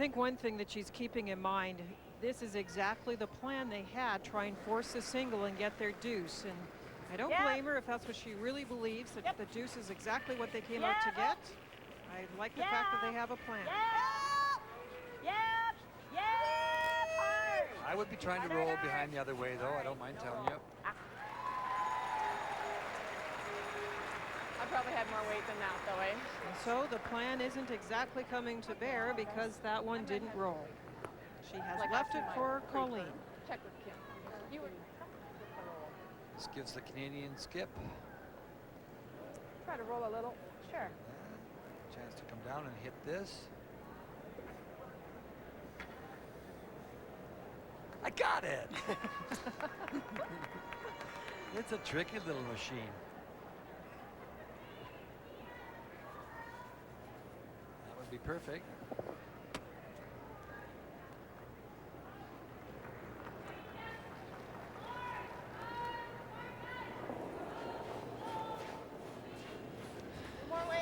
think one thing that she's keeping in mind, this is exactly the plan they had, try and force a single and get their deuce. And I don't blame her if that's what she really believes, that the deuce is exactly what they came out to get. I like the fact that they have a plan. I would be trying to roll behind the other way, though. I don't mind telling you. I probably had more weight than that, though, eh? And so the plan isn't exactly coming to bear because that one didn't roll. She has left it for Colleen. Check with Kim. You would This gives the Canadian skip try to roll a little. Sure. chance to come down and hit this. I got it. It's a tricky little machine. That would be perfect. More weight.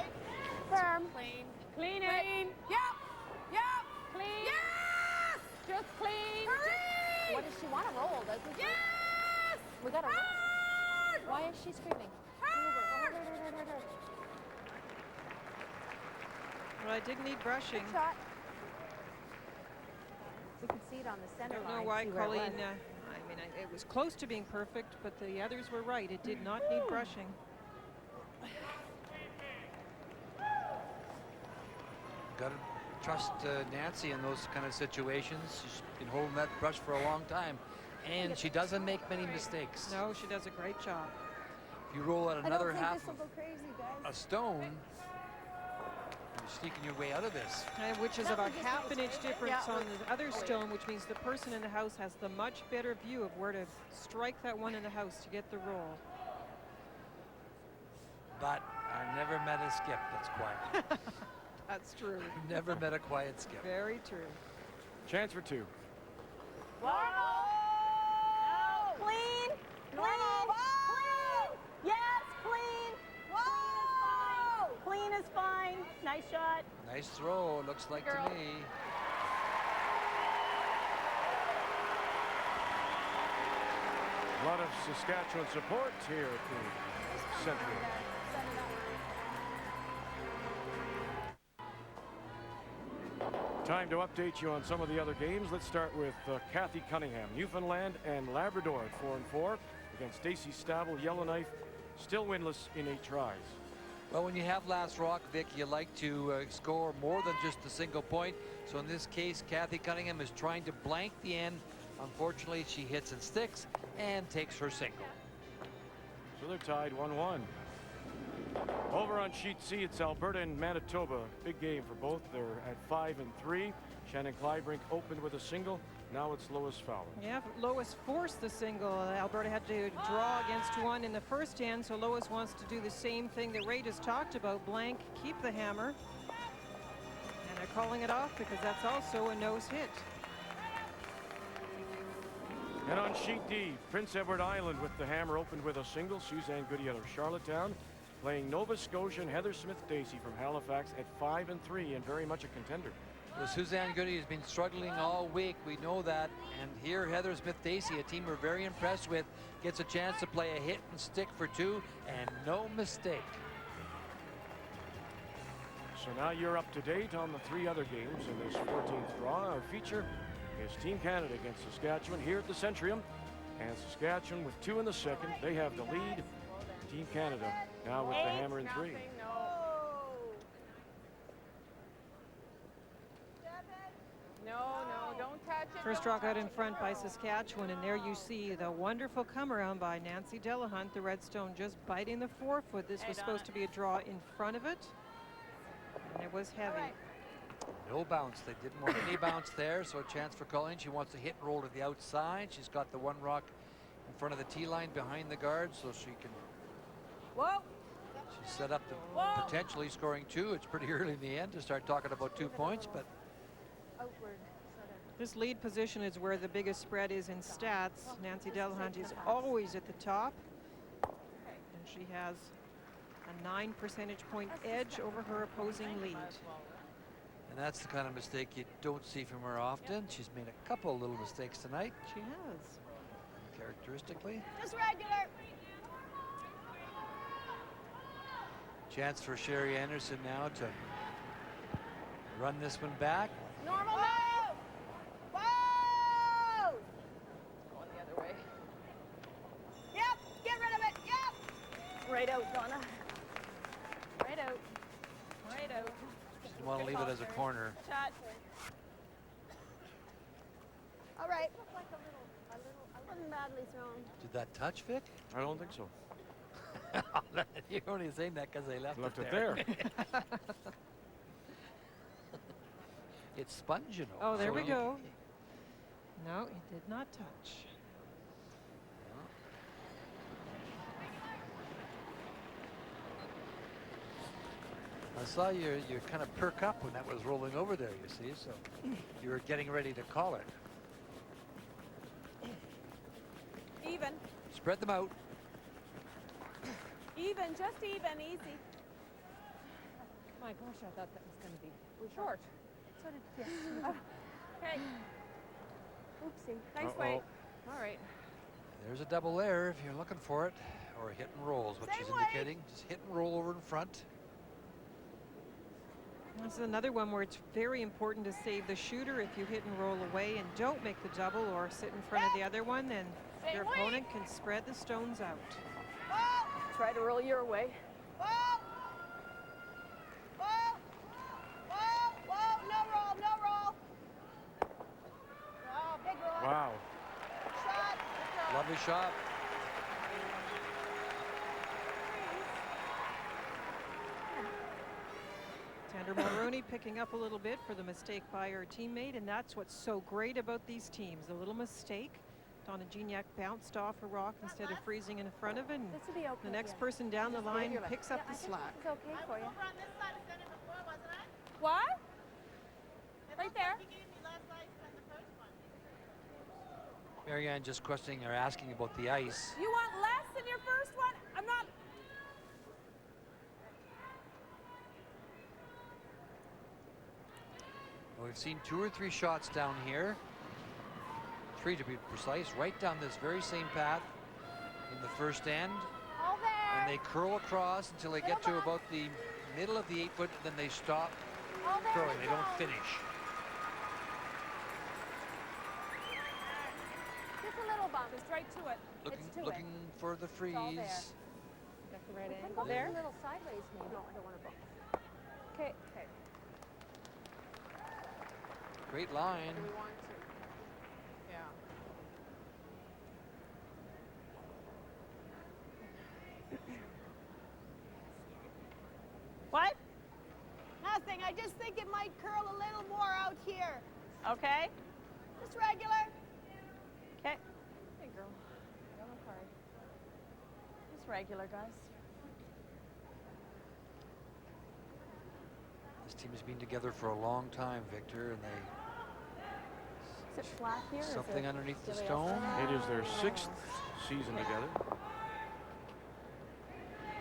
Firm. Clean. Clean it. Clean. Yep. Yep. Clean. Yes. Just clean. Hurry. What does she want to roll? Doesn't she? Yes. We got to roll. Why is she screaming? Hard. Well, I did need brushing. Good shot. We can see it on the center line. I don't know why Colleen, I mean, it was close to being perfect, but the others were right. It did not need brushing. Got to trust Nancy in those kind of situations. She's been holding that brush for a long time, and she doesn't make many mistakes. No, she does a great job. If you roll out another half this will go crazy, guys. a stone, you're sneaking your way out of this. Which is about half an inch difference on the other stone, which means the person in the house has the much better view of where to strike that one in the house to get the roll. But I never met a skip that's quiet. That's true. Never met a quiet skip. Very true. Chance for two. Whoa! No. Clean. Clean. Clean. Yes, clean. Whoa! Clean is fine. Nice shot. Nice throw, looks like to me. A lot of Saskatchewan support here at the Central. Time to update you on some of the other games. Let's start with Kathy Cunningham. Newfoundland and Labrador at 4-4 against Stacey Stabile. Yellowknife still winless in 8 tries. Well, when you have last rock, Vic, you like to score more than just a single point. So in this case, Kathy Cunningham is trying to blank the end. Unfortunately, she hits and sticks and takes her single. So they're tied 1-1. Over on sheet C, it's Alberta and Manitoba. Big game for both. They're at 5-3. Shannon Clybrink opened with a single. Now it's Lois Fowler. Yeah, Lois forced the single. Alberta had to draw against one in the first hand, so Lois wants to do the same thing that Ray just talked about, blank, keep the hammer. And they're calling it off because that's also a nose hit. And on sheet D, Prince Edward Island with the hammer opened with a single. Suzanne Goody out of Charlottetown playing Nova Scotia and Heather Smith-Dacey from Halifax at 5-3 and very much a contender. Well, Suzanne Goody has been struggling all week. We know that. And here, Heather Smith-Dacey, a team we're very impressed with, gets a chance to play a hit and stick for 2, and no mistake. So now you're up to date on the 3 other games in this 14th draw. Our feature is Team Canada against Saskatchewan here at the Centrium. And Saskatchewan with 2 in the second. They have the lead. Team Canada now with the hammer in 3. No, don't touch it. First draw out in front by Saskatchewan, and there you see the wonderful come around by Nancy Delahunt. The Redstone just biting the 4-foot. This was supposed to be a draw in front of it, and it was heavy. No bounce. They didn't want any bounce there, so a chance for Colleen. She wants to hit and roll to the outside. She's got the 1 rock in front of the tee line behind the guard, so she can. Whoa! She's set up to potentially scoring 2. It's pretty early in the end to start talking about 2 points, but Outward. This lead position is where the biggest spread is in stats. Nancy Delahunt is always at the top, and she has a 9 percentage point edge over her opposing lead. And that's the kind of mistake you don't see from her often. She's made a couple little mistakes tonight, She has. characteristically. Just regular. Chance for Sherry Anderson now to run this one back. Normal move. Whoa! Going the other way. Yep. Get rid of it. Yep. Right out, Donna. Right out. Right out. She didn't want to leave it as a corner. Shot. All right. I wasn't badly thrown. Did that touch, Vic? I don't think so. You're only saying that because they left Left it there. It's sponge, you know. Oh, there so we you- go. No, it did not touch. I saw you kind of perk up when that was rolling over there, you see, so you were getting ready to call it. Even. Spread them out. Even. Just even. Easy. My gosh, I thought that was going to be short. So did yes. Okay. Oopsie. Nice weight. All right. There's a double there if you're looking for it, or a hit and roll is what Same she's way. indicating. Just hit and roll over in front. This is another one where it's very important to save the shooter. If you hit and roll away and don't make the double or sit in front of the other one, then your opponent can spread the stones out. Try to roll your way. Whoa! Whoa! Whoa! Whoa! No roll! No roll! Oh, big roll. Wow. Shot. Lovely shot. Tander Mulroney picking up a little bit for the mistake by her teammate, and that's what's so great about these teams. A little mistake. Donna Gignac bounced off a rock instead of freezing in front of it, and This will be okay. the next person down the line picks up the slack. It's okay for you. What? Right there. Marianne just questioning or asking about the ice. You want less than your first one? I'm not. Well, we've seen 2 or 3 shots down here. 3 to be precise, right down this very same path in the first end. All there. And they curl across until they get to about the middle of the 8-foot, then they stop All there. curling. to They don't go. finish. Just a little bump. Just right to it. Looking for the freeze. all there. Got the right angle there. A little sideways, maybe. No, I don't want to bump. Okay. Okay. Great line. Do we want to? Yeah. What? Nothing. I just think it might curl a little more out here. Okay. Just regular. Okay. Hey, girl. Don't look hard. Just regular, guys. This team has been together for a long time, Victor, and they Is it flat here? something underneath the do they stone. also- It is their 6th season together.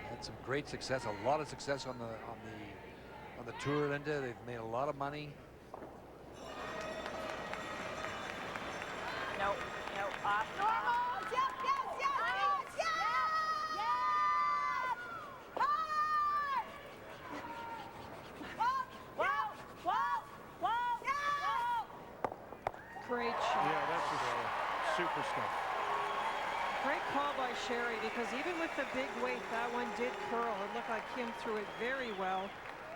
Had some great success, a lot of success on the tour, Linda. They've made a lot of money. No, no, off. Normal! Yes, yes, yes, yes, yes! Yes! Hard! Whoa, whoa, whoa, whoa! Great shot. Yeah, that's just super stuff. Great call by Sherry, because even with the big weight, that one did curl. It looked like Kim threw it very well.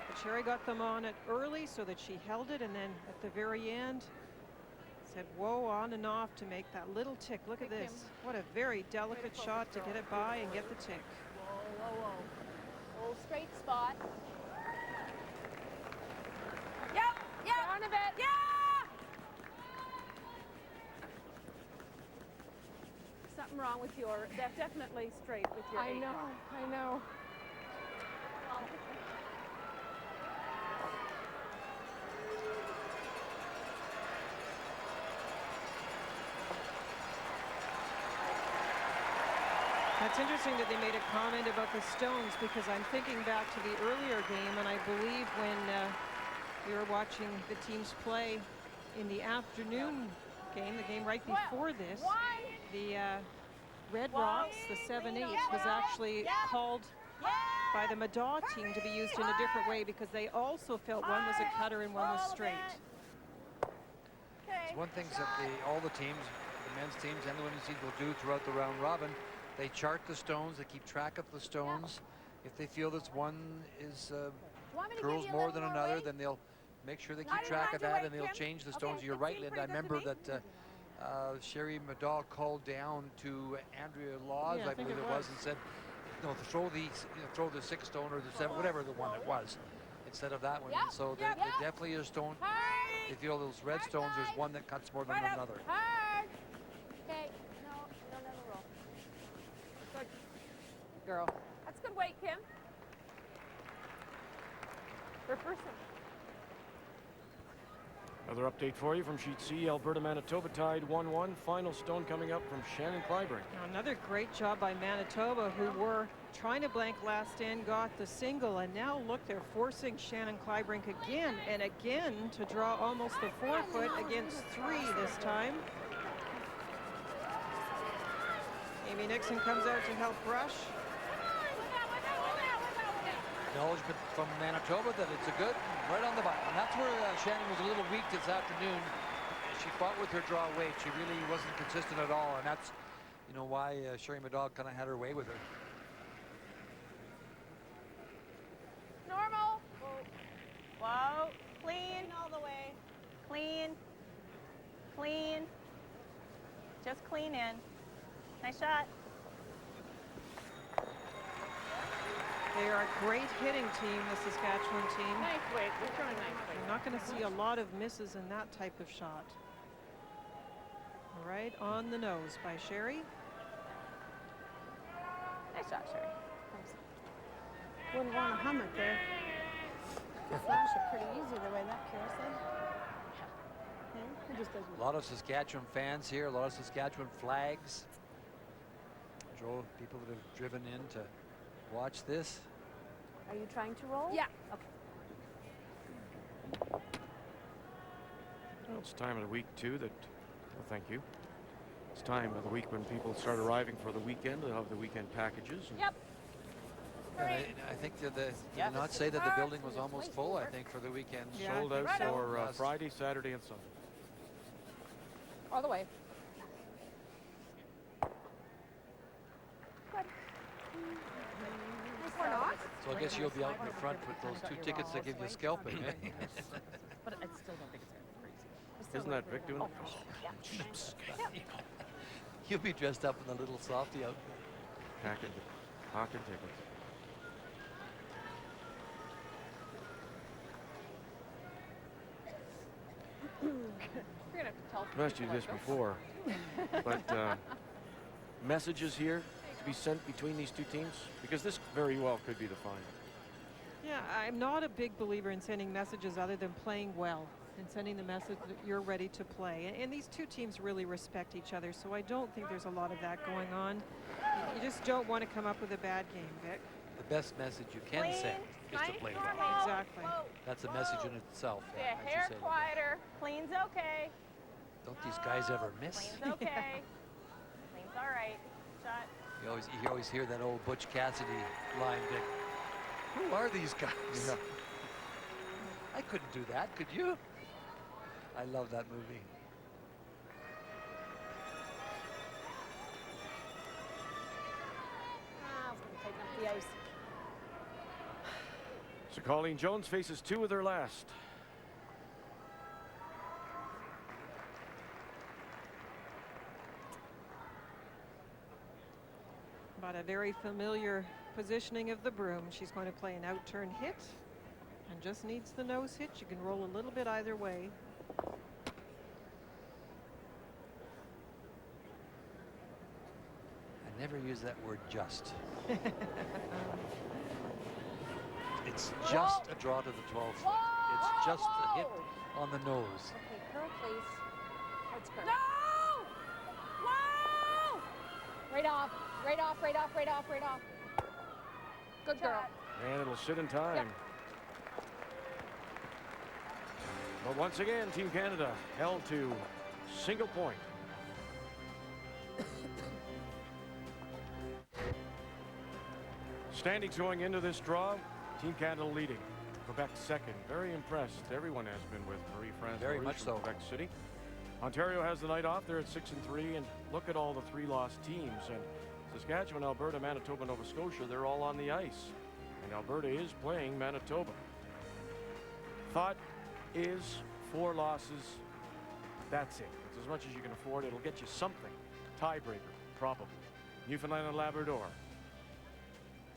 But Sherry got them on it early so that she held it, and then at the very end said whoa on and off to make that little tick. Look at Hey, this. What a very delicate shot to get it by and get the tick. Whoa, whoa, whoa. Old straight spot. Yep, yep. Down a bit. Yeah! Something wrong with your, definitely straight with your I know, I know. That's interesting that they made a comment about the stones, because I'm thinking back to the earlier game, and I believe when We were watching the teams play in the afternoon game, the game right before this. The Red Rocks, the 7/8, was actually called by the Madaw team to be used in a different way because they also felt one was a cutter and one was straight. It's one thing that all the teams, the men's teams and the women's teams, will do throughout the round robin. They chart the stones, they keep track of the stones. If they feel that one is curls more than another, then they'll make sure they keep track of that and they'll change the stones. You're right, Linda. I remember that Sherry Madaw called down to Andrea Laws, I believe it was, and said, no, to throw the 6 stone or the 7, whatever the one it was, instead of that one. And so there definitely is stone. They feel those red stones, there's one that cuts more than another. Okay, no, you don't have a roll. Good girl. That's good weight, Kim. Per person. Another update for you from Sheet C. Alberta, Manitoba tied 1-1. Final stone coming up from Shannon Clyburn. Another great job by Manitoba, who were trying to blank last end, got the single, and now look, they're forcing Shannon Clybrink again and again to draw almost the 4-foot against 3 this time. Amy Nixon comes out to help rush. Acknowledgement from Manitoba that it's a good, right on the button. And that's where Shannon was a little weak this afternoon. She fought with her draw weight. She really wasn't consistent at all, and that's, you know, why Sherry Madaw kind of had her way with her. Normal. Whoa. Clean all the way. Clean. Clean. Just clean in. Nice shot. They are a great hitting team, the Saskatchewan team. Nice weight. We're throwing nice weight. You're not going to see a lot of misses in that type of shot. Right on the nose by Sherry. Nice shot, Sherry. Wouldn't want to hum it there. Flash it pretty easy the way that Kara said. Yeah, it just doesn't. A lot of Saskatchewan fans here, a lot of Saskatchewan flags. Drove people that have driven in to watch this. Are you trying to roll? Yeah. Okay. Well, it's time of the week, too, that, well, thank you. It's time of the week when people start arriving for the weekend. They'll have the weekend packages. And Yep. And I think that did not say that the building was almost full, I think, for the weekend. Yeah. sold out Right on. for Friday, Saturday, and Sunday. All the way. Good. Or not. So I guess you'll be out in the front with those 2 tickets that give you scalping, eh? But I still don't think it's going to be crazy. Isn't that Vic doing it? You'll be dressed up in the little softy outfit. Pocket tickets. You're gonna have to tell I've asked you this before, but messages here to be sent between these 2 teams? Because this very well could be the final. Yeah, I'm not a big believer in sending messages other than playing well and sending the message that you're ready to play. And these 2 teams really respect each other, so I don't think there's a lot of that going on. You just don't want to come up with a bad game, Vic. The best message you can send is to play well. normal. Exactly. Whoa. That's a message in itself. Be a as you hair say. quieter. Clean's okay. Don't these guys ever miss? Clean's okay. Clean's all right. Shot. You always hear that old Butch Cassidy line, Vic. Who are these guys? Yeah. I couldn't do that, could you? I love that movie. I was gonna take up the ice. So Colleen Jones faces 2 of their last. But a very familiar positioning of the broom. She's going to play an out-turn hit and just needs the nose hit. You can roll a little bit either way. I never use that word just. It's just a draw to the 12th foot. It's just a hit on the nose. Okay, curl, please. Let's curl. No! Whoa! Right off. Right off. Right off. Right off. Right off. Good girl. And it'll sit in time. But once again, Team Canada held to single point. Standings going into this draw, Team Canada leading. Quebec second. Very impressed. Everyone has been with Marie-France Very Maurice much from so. Quebec City. Ontario has the night off. They're at 6-3, and look at all the 3-loss teams. And Saskatchewan, Alberta, Manitoba, Nova Scotia, they're all on the ice. And Alberta is playing Manitoba. Thought is 4 losses. That's it. It's as much as you can afford. It'll get you something. Tiebreaker, probably. Newfoundland and Labrador.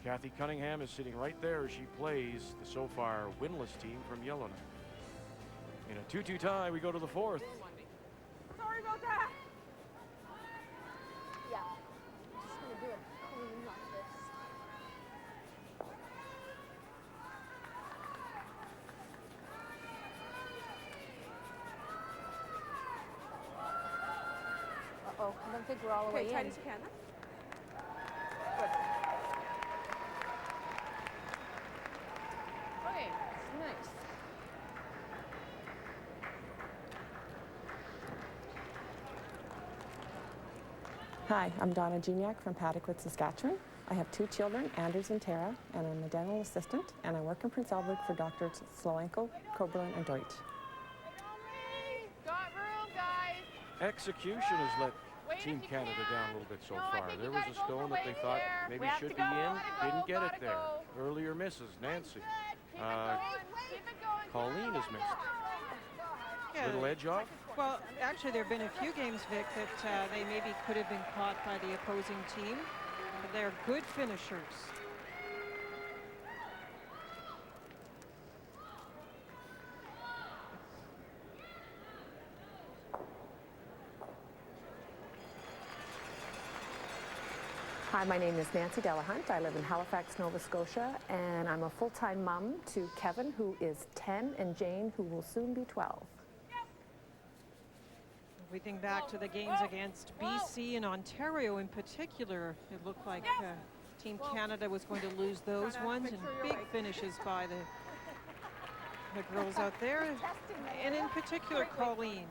Kathy Cunningham is sitting right there as she plays the so far winless team from Yellowknife. In a 2-2 tie, we go to the 4th. Sorry about that. Yeah. I'm just gonna do a clean like this. Uh-oh, I don't think we're all the way in. tight as you can. Good. Okay, nice. Hi, I'm Donna Gignac from Paddockwood, Saskatchewan. I have 2 children, Anders and Tara, and I'm a dental assistant, and I work in Prince Albert for Drs. Slowenko, Coberlin, and Deutsch. Got room, guys. Execution has let Team Canada down a little bit so far. There was a stone that they thought maybe should be in. Didn't get it there. Earlier misses. Nancy. Colleen has missed. Yeah. Little edge off. Well, actually, there have been a few games, Vic, that they maybe could have been caught by the opposing team. But they're good finishers. Hi, my name is Nancy Delahunt. I live in Halifax, Nova Scotia, and I'm a full-time mom to Kevin, who is 10, and Jane, who will soon be 12. If we think back to the games against BC and Ontario in particular, it looked like Team Canada was going to lose those ones, and big finishes by the girls out there. And in particular, Colleen.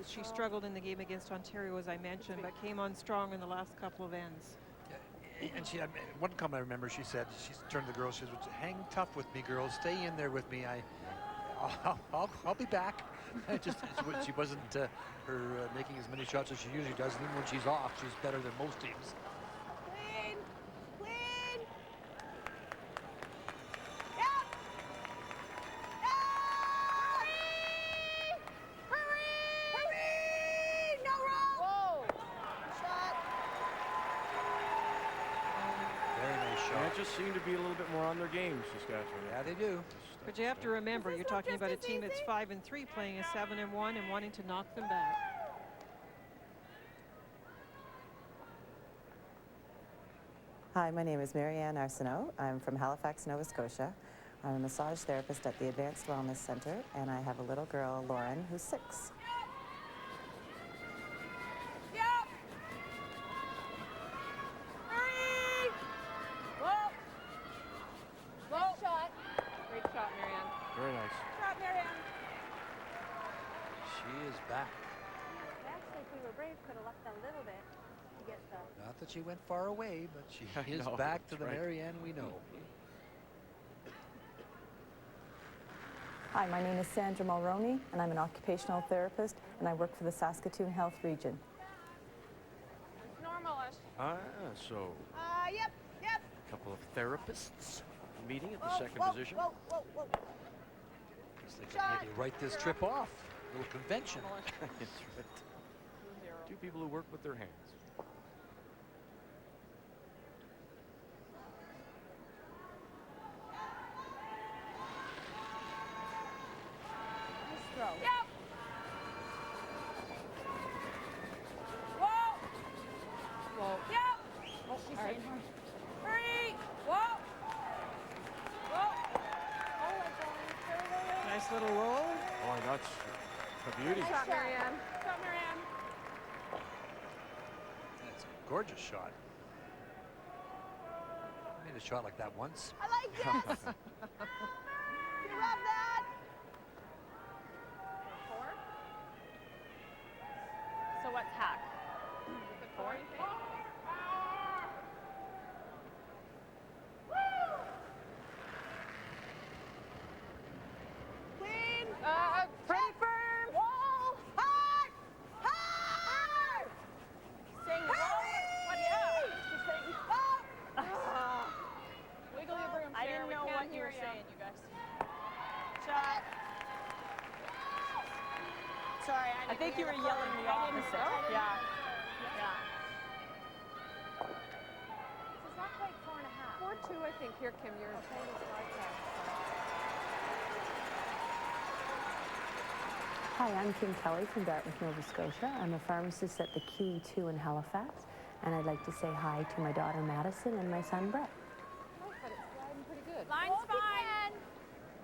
She struggled in the game against Ontario, as I mentioned, but came on strong in the last couple of ends. And she had one comment I remember. She said, she turned to the girls, she said, hang tough with me, girls. Stay in there with me. I'll be back. She wasn't making as many shots as she usually does. And even when she's off, she's better than most teams. Clean. Clean. Yep. Hurry! No roll! Whoa! Shot. Very nice They shot. just seem to be a little bit more on their game, Saskatchewan. Yeah, they do. But you have to remember, you're talking about a team that's 5-3 playing a 7-1 and wanting to knock them back. Hi, my name is Marianne Arsenault. I'm from Halifax, Nova Scotia. I'm a massage therapist at the Advanced Wellness Center, and I have a little girl, Lauren, who's 6. Yep. Hurry! Whoa! Whoa! Shot. Great shot, Marianne. Very nice. Shot, Marianne. She is back. Actually, if we were brave, could have left a little bit to get the... Not that she went far away, but she I is know, back to that's the right. Marianne we know. Hi, my name is Sandra Mulroney, and I'm an occupational therapist, and I work for the Saskatoon Health Region. It's normalish. So Yep. Yep. a couple of therapists meeting at the Whoa, second whoa, position. Whoa, whoa, whoa. Guess they could maybe write this trip off. A little convention. That's right. 2 people who work with their hands. Nice throw. Yep. Whoa. Whoa. Yep. Oh, she's All right. saying hard. Hurry. Whoa. Whoa. Oh, my God. Nice little roll. Oh, that's a beauty. Shot, Marianne. Shot, Marianne. That's a gorgeous shot. Made a shot like that once. I like this. You love that. what's hack? Four, you think? Clean. Pretty firm. Wall. Hard. Hard. Saying wall. What? Yeah. Just saying. Wiggle your broom. I didn't know what you were saying, you guys. Shot. Sorry, I think you were yelling the opposite. Yeah. Yeah. So it's not quite 4.5. 4-2, I think. Here, Kim, you're. Hi, I'm Kim Kelly from Dartmouth, Nova Scotia. I'm a pharmacist at the QE2 in Halifax, and I'd like to say hi to my daughter Madison and my son Brett. But it's sliding pretty good. Line's fine.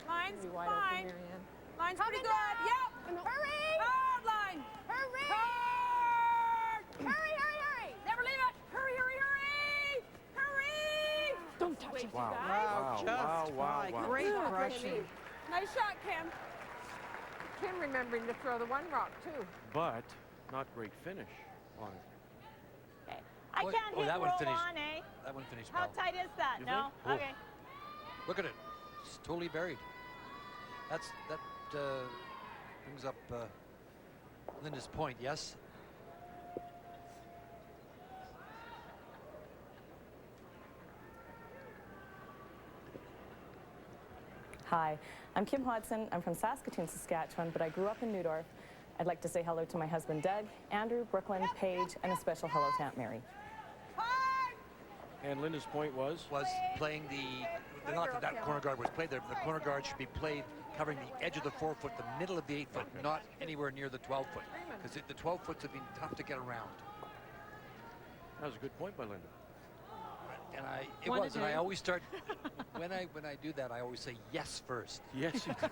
Line's Be wide open, fine. Marianne. Line's pretty good. Yep. Hurry. Hard line. Hurry. Hard. Hurry, hurry, hurry. Never leave it. Hurry, hurry, hurry. Hurry. Don't touch it. Wow. Wow, just wow. great crushing. Nice shot, Kim. Kim remembering to throw the one rock, too. But not great finish on it. Okay. I Boy, can't oh, hit that one roll finished. on, eh? That one finished How well. tight is that? You No? think? Oh. Okay. Look at it. It's totally buried. That brings up Linda's point, yes? Hi, I'm Kim Hodson. I'm from Saskatoon, Saskatchewan, but I grew up in Newdorf. I'd like to say hello to my husband Doug, Andrew, Brooklyn, Paige, and a special hello to Aunt Mary. And Linda's point was? Playing not that corner guard was played there, but the corner guard should be played covering the edge of the 4 foot, the middle of the 8 foot, not anywhere near the 12 foot. Because the 12 foots have been tough to get around. That was a good point by Linda. And I always start, when I do that, I always say yes first. Yes, you do.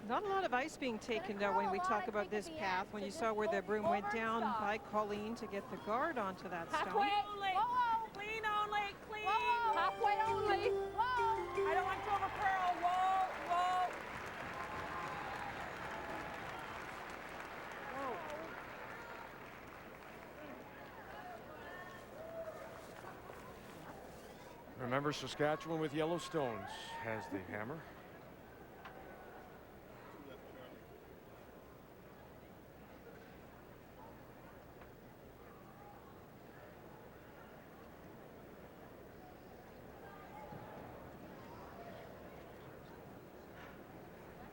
Not a lot of ice being taken though when we talk about this path. When you saw where the broom went down by Colleen to get the guard onto that stone. Halfway only. Whoa. Clean only. Clean. Whoa. Halfway only. Whoa. I don't want to overcurl. Whoa. Whoa. Remember, Saskatchewan with yellow stones has the hammer.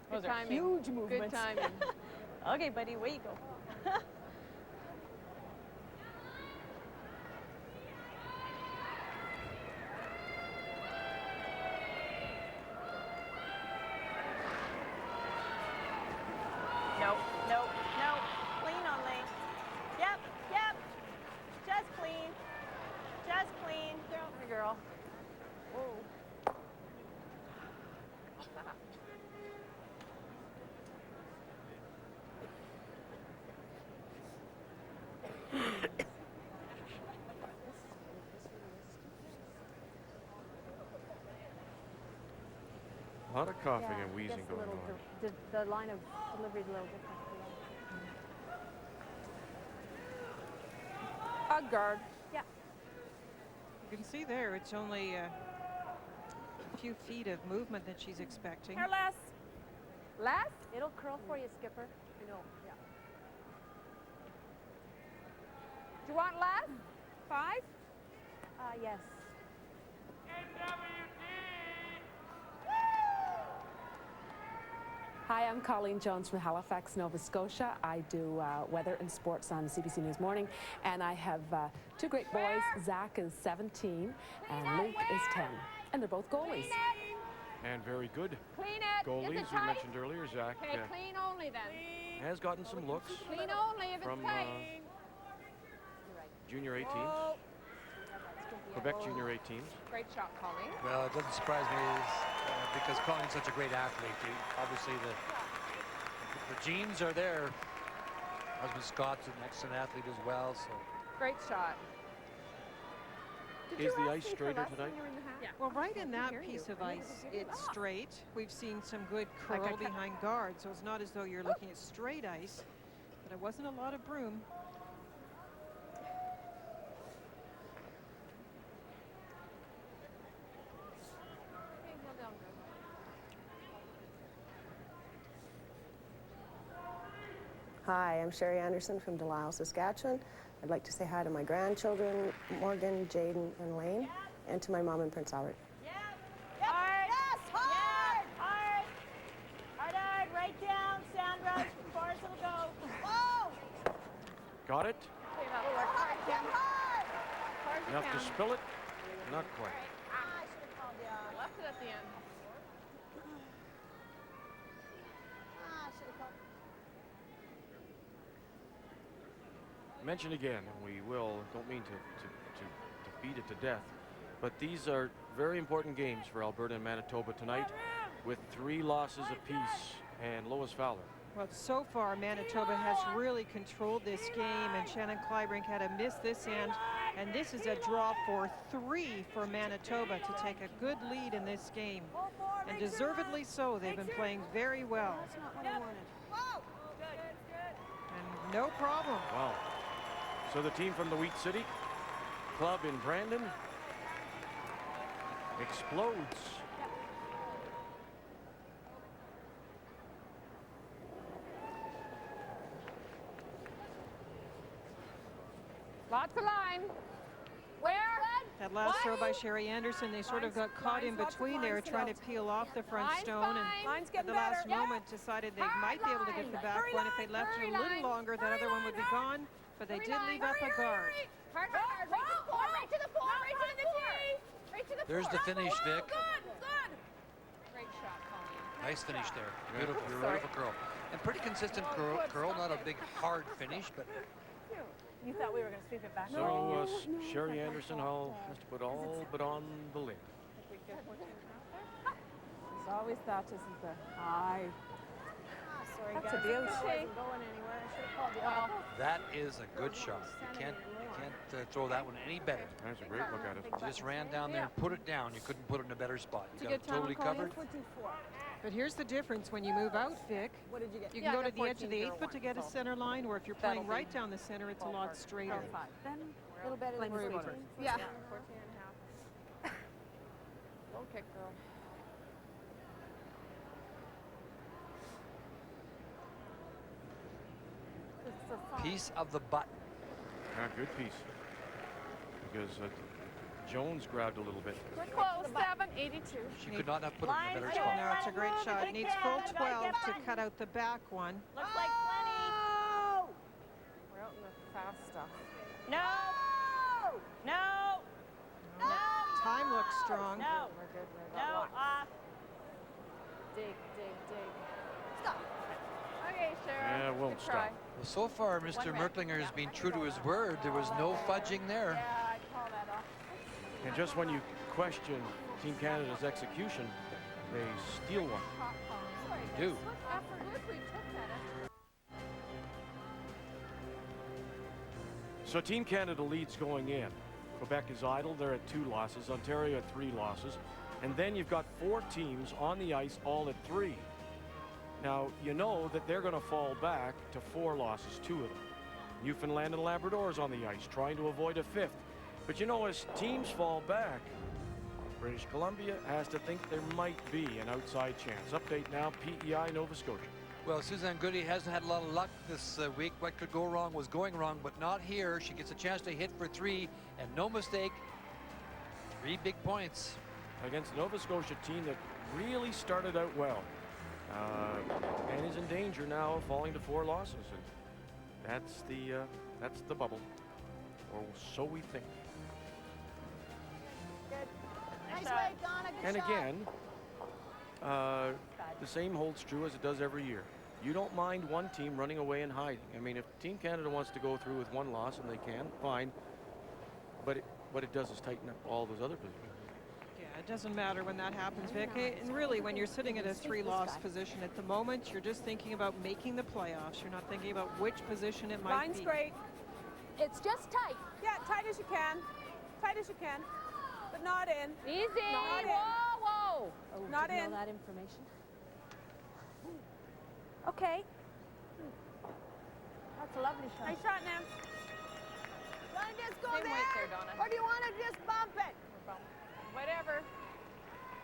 Good timing. Huge movements. Good timing. Okay, buddy, where you go? Nope. Nope. Nope. Clean only. Yep. Yep. Just clean. Just clean. Good girl. Whoa. A lot of coughing and wheezing going on. The line of delivery is a little different. Hug guard. Yeah. You can see there it's only a few feet of movement that she's expecting. Here, Les. Last? It'll curl for you, Skipper. I know. Yeah. Do you want last? 5? Yes. Hi, I'm Colleen Jones from Halifax, Nova Scotia. I do weather and sports on CBC News Morning, and I have 2 great boys. Zach is 17, and Luke is 10, and they're both goalies. And very good Clean it. goalies. Is it We tight? mentioned earlier, Zach Okay, clean only then. has gotten some looks Clean only if from it's tight. junior 18s, Whoa. Quebec junior 18s. Great shot, Colleen. Well, it doesn't surprise me because Colleen's such a great athlete. Obviously, the genes are there. Husband Scott's an excellent athlete as well. So Great shot. Did Is you the ask ice me for straighter less tonight? when you were in the house? Well, right in that piece of ice, it's straight. We've seen some good curl behind guard, so it's not as though you're looking at straight ice, but it wasn't a lot of broom. Hi, I'm Sherry Anderson from Delisle, Saskatchewan. I'd like to say hi to my grandchildren, Morgan, Jaden, and Lane, and to my mom in Prince Albert. Hard. Yes, hard. Hard. Hard. Right down, Sandra. As far as it'll go. Whoa. Got it? Hard. Enough to spill it? Not quite. I should have called you. Left it at the end. I should have called. Mention again, and we don't mean to beat it to death, but these are very important games for Alberta and Manitoba tonight with 3 losses apiece and Lois Fowler. Well, so far, Manitoba has really controlled this game, and Shannon Clybrink had a miss this end, and this is a draw for 3 for Manitoba to take a good lead in this game, and deservedly so. They've been playing very well. And no problem. Wow. So the team from the Wheat City Club in Brandon explodes. Lots of line. Where? That last throw by Sherry Anderson, they sort of got caught in between there trying to peel off the front stone, and at the last moment decided they might be able to get the back one. If they left it a little longer, that other one would be gone, but they did leave up a guard. Hard. Right to the floor. Right to the tee. Right to the floor. There's the finish, Vic. Good. Great shot, Colleen. Nice finish there. Beautiful, beautiful curl. And pretty consistent curl, not a big hard finish, but You thought we were going to sweep it back? So Sherry Anderson has to put all but on the lid. It's always thought this is the high. Sorry, That's guys. a beauty. I wasn't going anywhere. I should have called you out. that is a good shot. You can't throw that one any better. That's a great look at it. You just ran down there and put it down. You couldn't put it in a better spot. You got it It's a good time, totally Colleen. covered. But here's the difference when you move out, Vic. What did you get? You can go to the edge of the 8th foot to get a center line, or if you're playing right down the center, it's a lot straighter. Then A little better than worry about it. Yeah. 14 and a half. Low kick, girl. Piece of the button. Good piece. Because Jones grabbed a little bit. Close, 782. She could not have put it in a better spot. No, it's a great shot. It needs full 12 to cut out the back one. Looks like plenty. We're out in the fast stuff. No. No. No. Time looks strong. No. We're good. We're No. good. Off. Dig. Stop. Okay, Sharon. Yeah, it won't Good stop. try. Well, so far, Mr. Merklinger has been true to his word. There was no fudging there. Yeah, I call that off. And just when you question Team Canada's execution, they steal one. They do. Effortlessly took that. So Team Canada leads going in. Quebec is idle. They're at 2 losses. Ontario at 3 losses. And then you've got 4 teams on the ice, all at 3. Now, you know that they're going to fall back to 4 losses, 2 of them. Newfoundland and Labrador's on the ice, trying to avoid a 5th. But you know, as teams fall back, British Columbia has to think there might be an outside chance. Update now, PEI Nova Scotia. Well, Suzanne Goody hasn't had a lot of luck this week. What could go wrong was going wrong, but not here. She gets a chance to hit for 3, and no mistake, 3 big points. Against Nova Scotia team that really started out well. And is in danger now of falling to 4 losses. And that's the bubble. Or so we think. Good. Nice way, Donna. Good And shot. again, the same holds true as it does every year. You don't mind one team running away and hiding. I mean, if Team Canada wants to go through with 1 loss, and they can, fine. But what it does is tighten up all those other positions. Yeah, it doesn't matter when that happens, Vic. And really, when you're sitting at a 3-loss position at the moment, you're just thinking about making the playoffs. You're not thinking about which position it might Line's be. great. It's just tight. Yeah, tight as you can. Tight as you can. but not in. Easy. Not in. Whoa, whoa. Oh, Not didn't in. know that information. Okay. That's a lovely shot. Nice shot, Nance. Want to just go Same there? weight there, Donna. Or do you want to just bump it? Whatever.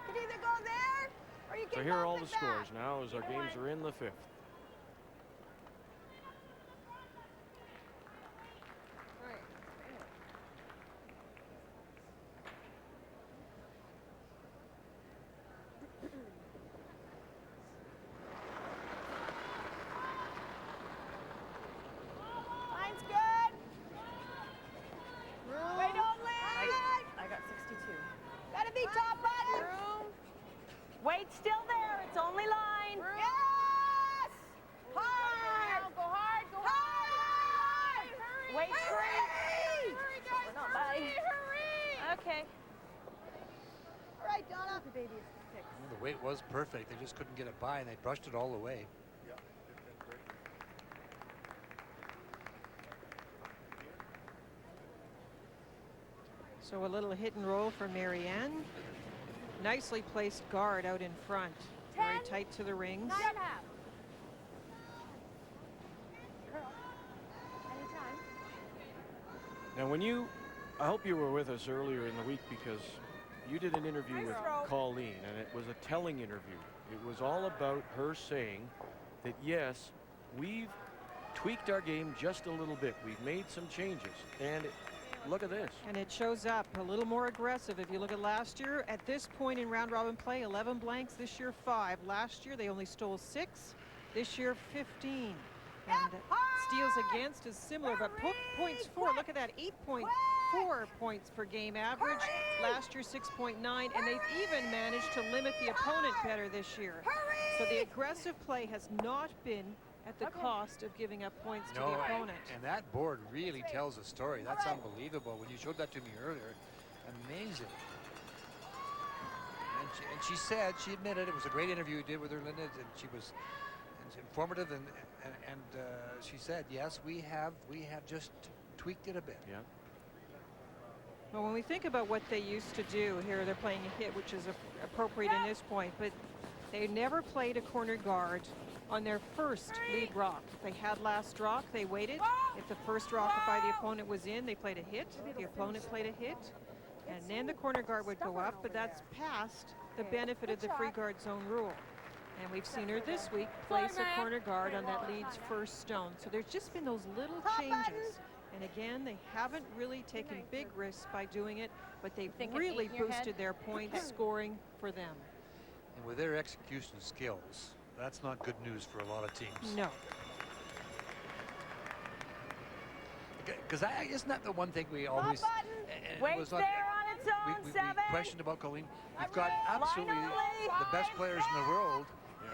You can either go there, or you can So here are all bump the it back. scores now as our games are in the 5th. Line's good. Wait, don't leave. I got 62. Gotta be top button. Wait, still there. It's only line. Yes. Hard. Go hard. Go hard. Hurry. Wait, Hurry. Hurry, guys. We're not Hurry. by. Hurry. Okay. All right, Donna. The baby is fixed. Well, the weight was perfect. They just couldn't get it by, and they brushed it all the way. So a little hit and roll for Marianne. Nicely placed guard out in front. Very tight to the rings. 9.5. Anytime. Now, I hope you were with us earlier in the week because you did an interview with Colleen, and it was a telling interview. It was all about her saying that, yes, we've tweaked our game just a little bit. We've made some changes, and look at this. And it shows up a little more aggressive. If you look at last year, at this point in round robin play, 11 blanks. This year, 5. Last year, they only stole 6. This year, 15. And steals against is similar, but points for, look at that, 8.4 points per game average. Last year, 6.9, and they've even managed to limit the opponent better this year. So the aggressive play has not been at the cost of giving up points to the opponent. And that board really tells a story. That's unbelievable. When you showed that to me earlier, amazing. And she said, she admitted it was a great interview you did with her, Linda, and she was informative, and she said, yes, we have just tweaked it a bit. Yeah. Well, when we think about what they used to do here, they're playing a hit, which is appropriate in this point, but they never played a corner guard on their first lead rock. If they had last rock, they waited. If the first rock by the opponent was in, they played a hit. The opponent played a hit. And then the corner guard would go up, but that's past the benefit of the free guard zone rule. And we've seen her this week place a corner guard on that lead's first stone. So there's just been those little changes. And again, they haven't really taken big risks by doing it, but they've really boosted their points scoring for them. And with their execution skills, that's not good news for a lot of teams. No. Because isn't that the one thing we always... Wait there on its own, we 7. questioned about Colleen. We've got absolutely the best players in the world,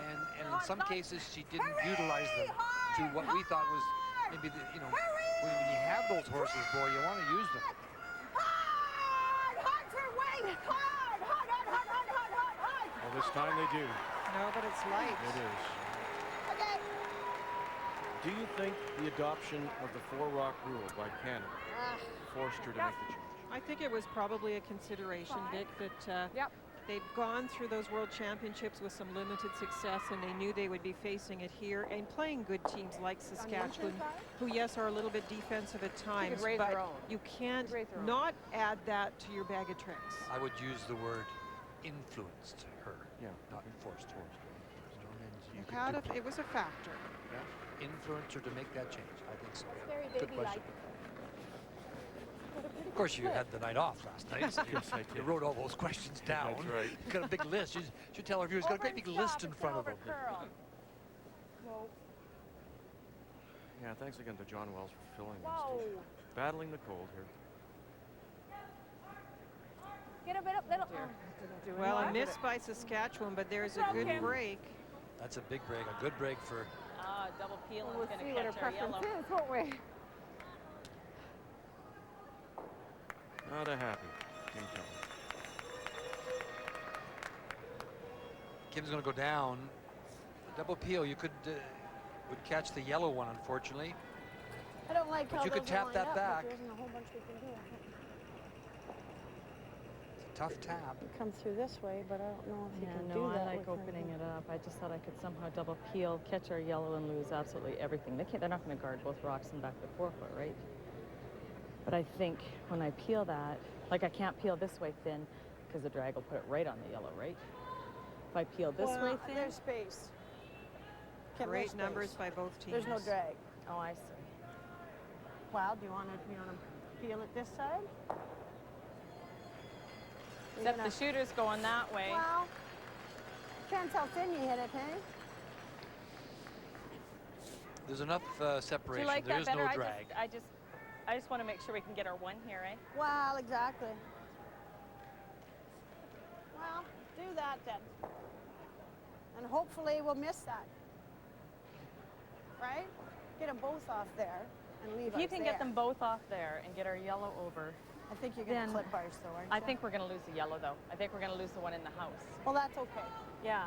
and in some cases she didn't utilize them to what we thought was maybe the, when you have those horses, boy, you want to use them. Hard for weight. Hard. Well, this time they do. No, but it's light. It is. Okay. Do you think the adoption of the 4-rock rule by Canada forced her to make the change? I think it was probably a consideration, Vic, that they've gone through those World Championships with some limited success, and they knew they would be facing it here and playing good teams like Saskatchewan, who, yes, are a little bit defensive at times, but you can't not add that to your bag of tricks. I would use the word influenced her, not forced her. It was a factor. Yeah. Influenced her to make that change. I think so. Very Good question. Of course, you had the night off last night, so you wrote all those questions down. That's right. You got a big list. You should tell our viewers, got a great big list in front of them. Yeah, thanks again to John Wells for filling this. Battling the cold here. Get a bit up, little. Well, a miss by Saskatchewan, but there's a good break. That's a big break, a good break for... Double peel and We'll going see to what her catch our preference yellow. is, won't we? Not a happy Kim Kelly. Kim's going to go down. The double peel, you could would catch the yellow one, unfortunately. I don't like But how you could those are tap lined that up, back. but there isn't a whole bunch we can do. tough tap. Come through this way, but I don't know if you Yeah, can no, do that. I like with her opening here. it up. I just thought I could somehow double peel, catch our yellow, and lose absolutely everything. They're not going to guard both rocks and back to 4 foot, right? But I think when I peel that, like I can't peel this way thin because the drag will put it right on the yellow, right? If I peel this way thin, There's space. Kim, there's Great space. numbers by both teams. There's no drag. oh, I see. Well, do you want to peel it this side? You're Except gonna- the shooter's going that way. Well, depends how thin you hit it, hey? There's enough Do separation. you like there that is better? no drag. I just want to make sure we can get our 1 here, eh? Well, exactly. Well, do that then. And hopefully we'll miss that. Right? Get them both off there and leave If us you can there. get them both off there and get our yellow over, I think you're going to then clip ours though, aren't you? I think we're going to lose the yellow, though. I think we're going to lose the one in the house. Well, that's okay. Yeah.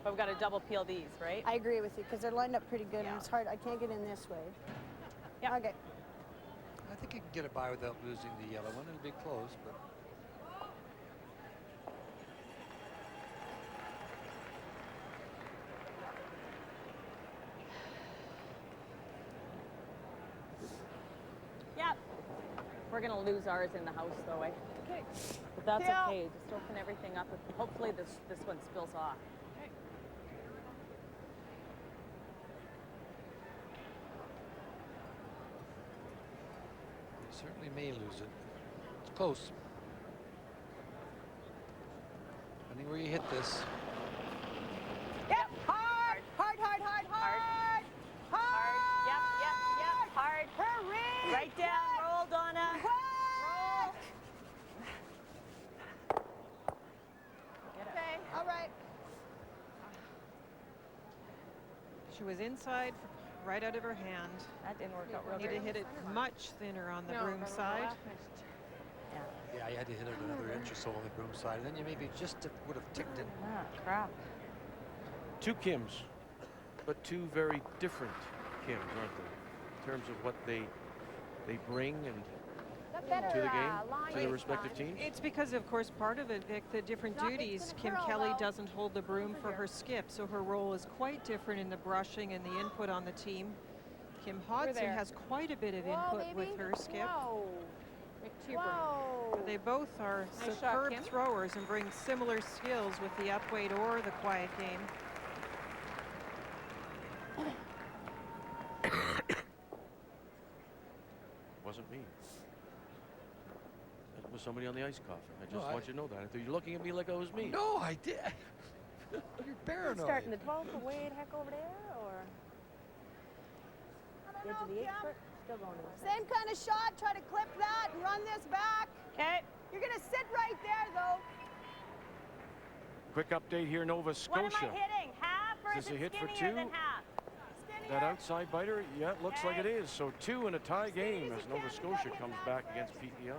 But we've got to double peel these, right? I agree with you because they're lined up pretty good Yeah. and it's hard. I can't get in this way. Yeah. Okay. I think you can get it by without losing the yellow one. It'll be close, but Yep. We're going to lose ours in the house, though, eh? Okay. But that's Yeah. okay. Just open everything up. Hopefully this one spills off. you certainly may lose it. It's close. Depending where you hit this. Yep. Hard. Hard, hard, hard, hard. Hard. Yep. Hard. Hurry. Right down. Roll, Donna. Roll. Okay. All right. She was inside, right out of her hand. That didn't work out real Need to good. hit it much thinner on the broom side. Yeah, you had to hit it another inch or so on the broom side, and then you maybe just would have ticked it. Ah, crap. 2 Kims, but 2 very different Kims, aren't they? In terms of what they bring and to the game, to their respective teams. It's because, of course, part of it, Vic, the different duties. Kim Kelly doesn't hold the broom for her skip, so her role is quite different in the brushing and the input on the team. Kim Hodson there. has quite a bit of input with her skip. Whoa. To your broom. Whoa. They both are Nice shot, superb Kim. throwers and bring similar skills with the upweight or the quiet game. Wasn't me. It was somebody on the ice coughing. I just No, want you to know that. I thought you're looking at me like I was me. No, I did. You're paranoid. Starting the 12th away the heck over there, or I the edge don't of the know, 8th Kim. foot? Still going to the Same kind of shot. Try to clip that and run this back. Okay. You're going to sit right there, though. Quick update here, Nova What am Scotia. I hitting? Half or Is is this a it hit for skinnier 2? than half? Skinnier. That outside biter, yeah, it looks like it is. So 2 in a tie game as Nova Scotia comes back against PEI.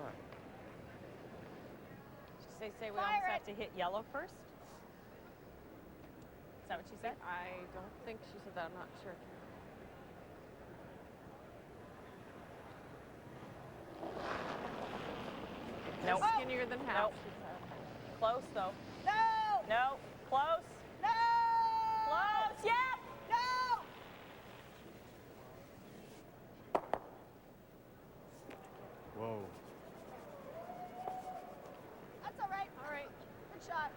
Say we Fire almost it. have to hit yellow first? Is that what she said? I don't think she said that. I'm not sure. Nope. Skinnier than half. Nope. She said. Close, though. No. No. Close. No. Close. Yep. No. Whoa. That's all right. All right. Good shot.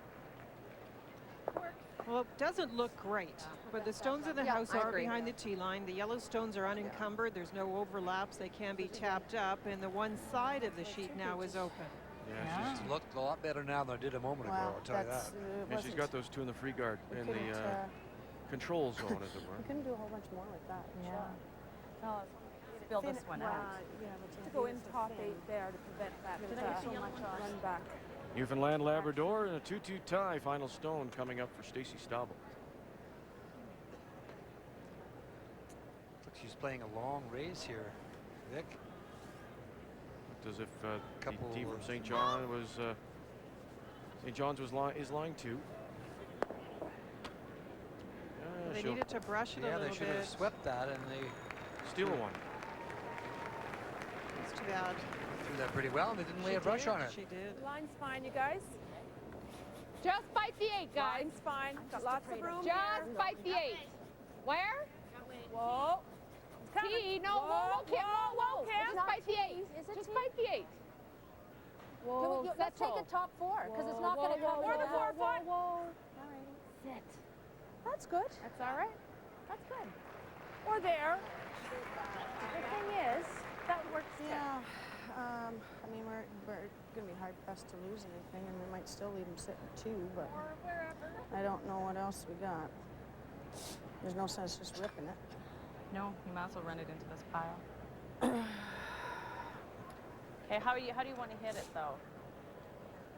Well, it doesn't look great, but the stones in the Yeah, house I are agree. behind the tee line. The yellow stones are unencumbered. There's no overlaps. They can be tapped up, and the one side of the sheet now is open. Yeah, It's looked a lot better now than it did a moment ago, Wow, I'll tell you that's, that. and she's got those 2 in the free guard we in couldn't, the control zone, as it we were. couldn't do a whole bunch more with that. Yeah. shot. Well, let's fill this one out. To go in top 8 there to prevent that Did I get the yellow one? run back. Newfoundland Labrador and a 2-2 tie. Final stone coming up for Stacey Staubel. Looks like she's playing a long race here, Vic. Looked as if the Couple team from of- St. John was St. John's is line 2. They she'll needed to brush it a Yeah, they little should bit. have swept that, and they steal one. It's too bad. threw that pretty well, and they didn't lay a brush on her. She did. Line's fine, you guys. Just bite the 8, guys. Line's fine. Got lots of room Just bite the 8. Where? Whoa. T. No, whoa, Kim. Whoa. Just bite the 8. Just bite the 8. Whoa, Let's take a top 4, because it's not going to come More than 4 foot. All right. Sit. That's good. That's all right. That's good. Or there. The thing is, that works too. Yeah. I mean, we're going to be hard pressed to lose anything, and we might still leave them sitting at 2, but I don't know what else we got. There's no sense just ripping it. No, you might as well run it into this pile. Okay, how do you want to hit it though?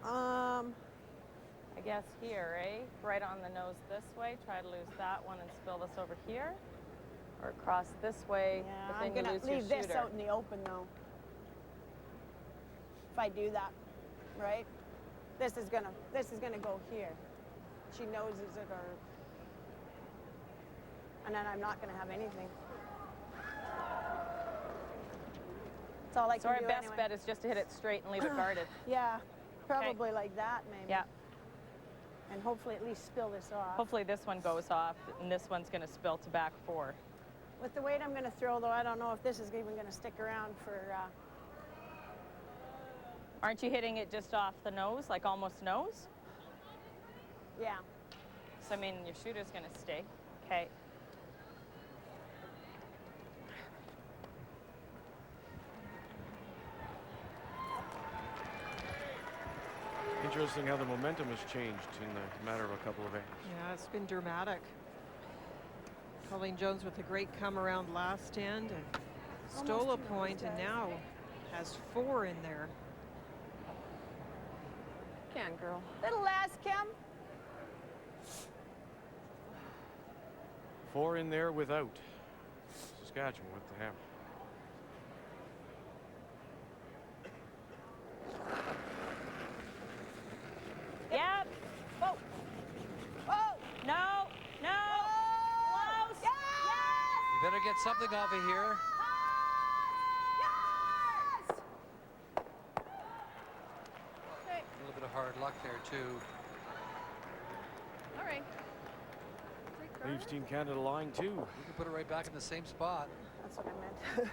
I guess here, eh? Right on the nose this way. Try to lose that one and spill this over here, or across this way. Yeah, but I'm then you gonna lose your leave this shooter. out in the open though. If I do that, right? This is gonna go here. She noses it, or, and then I'm not gonna have anything. That's all I So can our do best anyway. bet is just to hit it straight and leave it guarded. Yeah, probably like that maybe. Yeah. And hopefully at least spill this off. Hopefully this one goes off, and this one's going to spill to back 4. With the weight I'm going to throw, though, I don't know if this is even going to stick around for. Aren't you hitting it just off the nose, like almost nose? Yeah. So, I mean, your shooter's going to stay. Okay. Interesting how the momentum has changed in the matter of a couple of innings. Yeah, it's been dramatic. Colleen Jones with a great come around last end and stole a point, and now has 4 in there. Can, girl. Little lass, Kim. 4 in there without. Saskatchewan with the hammer. Yep. Whoa. Whoa. No. No. Close. Yes. You better get something off of here. Yes. A little bit of hard luck there, too. All right. Leaves Team Canada line 2. You can put it right back in the same spot. That's what I meant.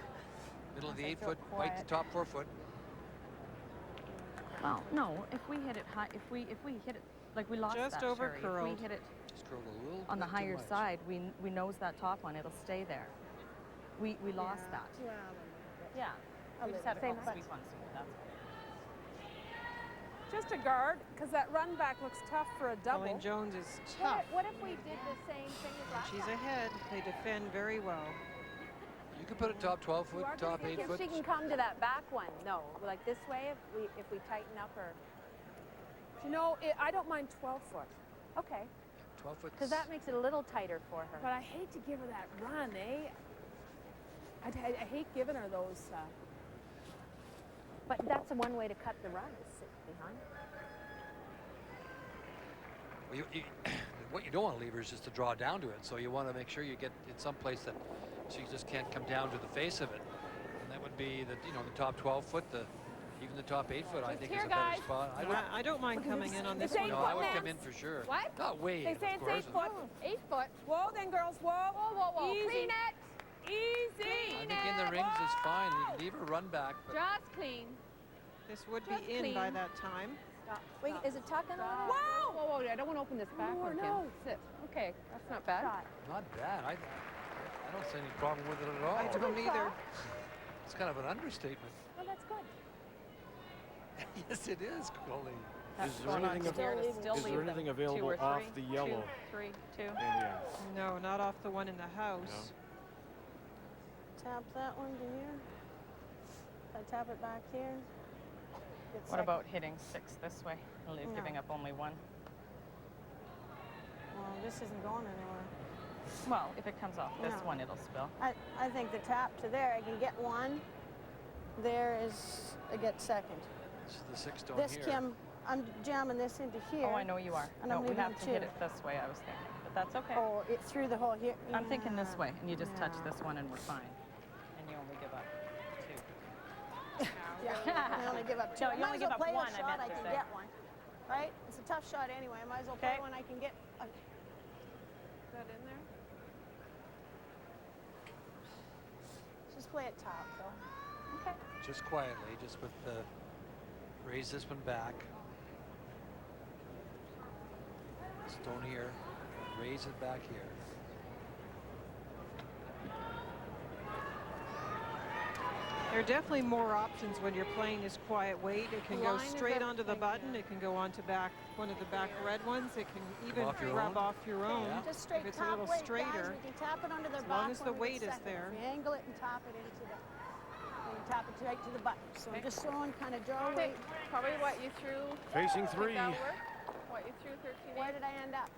Middle of the Unless I 8 foot, feel right to quiet. top 4 foot. Well, no. If we hit it high, if we hit it like we lost Just that, over Sherry. If curled. we hit it Just curled a little on the bit too higher much. side, we nose that top one. It'll stay there. We lost that. Well, Yeah. A We just little had a bit. couple sweet ones. That's Just a guard, because that run back looks tough for a double. Colleen Jones is tough. What if we did the same thing as last She's time? ahead. They defend very well. You can put a top 12 foot, top 8 If foot. she can come to that back one, no, like this way, if we tighten up her. You know, I don't mind 12 foot. Okay, 12 foot. because that makes it a little tighter for her. But I hate to give her that run, eh? I hate giving her those. But that's the one way to cut the run, is sit behind. Well, what you don't want to leave her is just to draw down to it. So you want to make sure you get in some place that she just can't come down to the face of it. And that would be the the top 12 foot, even the top 8 foot. I think is a better spot. I don't mind coming in on this one. No, I would come in for sure. What? Not way. They say of it's course. 8 foot. 8 foot. Whoa, then, girls. Whoa. Whoa, whoa, whoa. Easy. Clean it. Easy. I think in the rings is fine. You can leave her run back. But Just clean. This would Just be in by clean. that time. Stop. Wait, is it tucking a little? Whoa. Whoa, whoa, I don't want to open this back No, one, Kim. no. Sit. Okay, that's not bad. Shot. not bad. I don't see any problem with it at all. I don't either. It's kind of an understatement. Oh, that's good. Yes, it is, Colleen. Is there anything, Here to still is leave there them. anything 2 available or 3, off the yellow 2, 3, 2. in the end? No, not off the one in the house. Tap that one to here. If I tap it back here. get What second. about hitting 6 this way? No. Giving up only 1. Well, this isn't going anywhere. Well, if it comes off this No. one, it'll spill. I think the tap to there, I can get one. There is, I get second. This is the 6 stone This, here. Kim, I'm jamming this into here. Oh, I know you are. And No, I'm we leaving have to 2. hit it this way, I was thinking. But that's okay. Oh, it through the hole here. I'm thinking this Yeah. way, and you just touch Yeah. this one and we're fine. And you only give up 2. Yeah, I only give up 2. No, I you might only as well give up play 1, a I shot, meant I to can say. get one. Right? It's a tough shot anyway. I might as well play one I can get. Is that in there? Just play it top, though. Okay. Just quietly, just with the raise this one back. Stone here, raise it back here. There are definitely more options when you're playing this quiet weight. It can go straight onto the button. It can go onto one of the back red ones. It can even rub off your own. Yeah. Just straight if it's top a little weight, straighter. guys. We can tap it under their As box long as the when we weight get is second. there. If we angle it and tap it into the, we can tap it right to the button. So I'm just throwing kind of draw weight. Probably what you threw. Facing 3. That'll work. What you threw, 13. Where did I end up?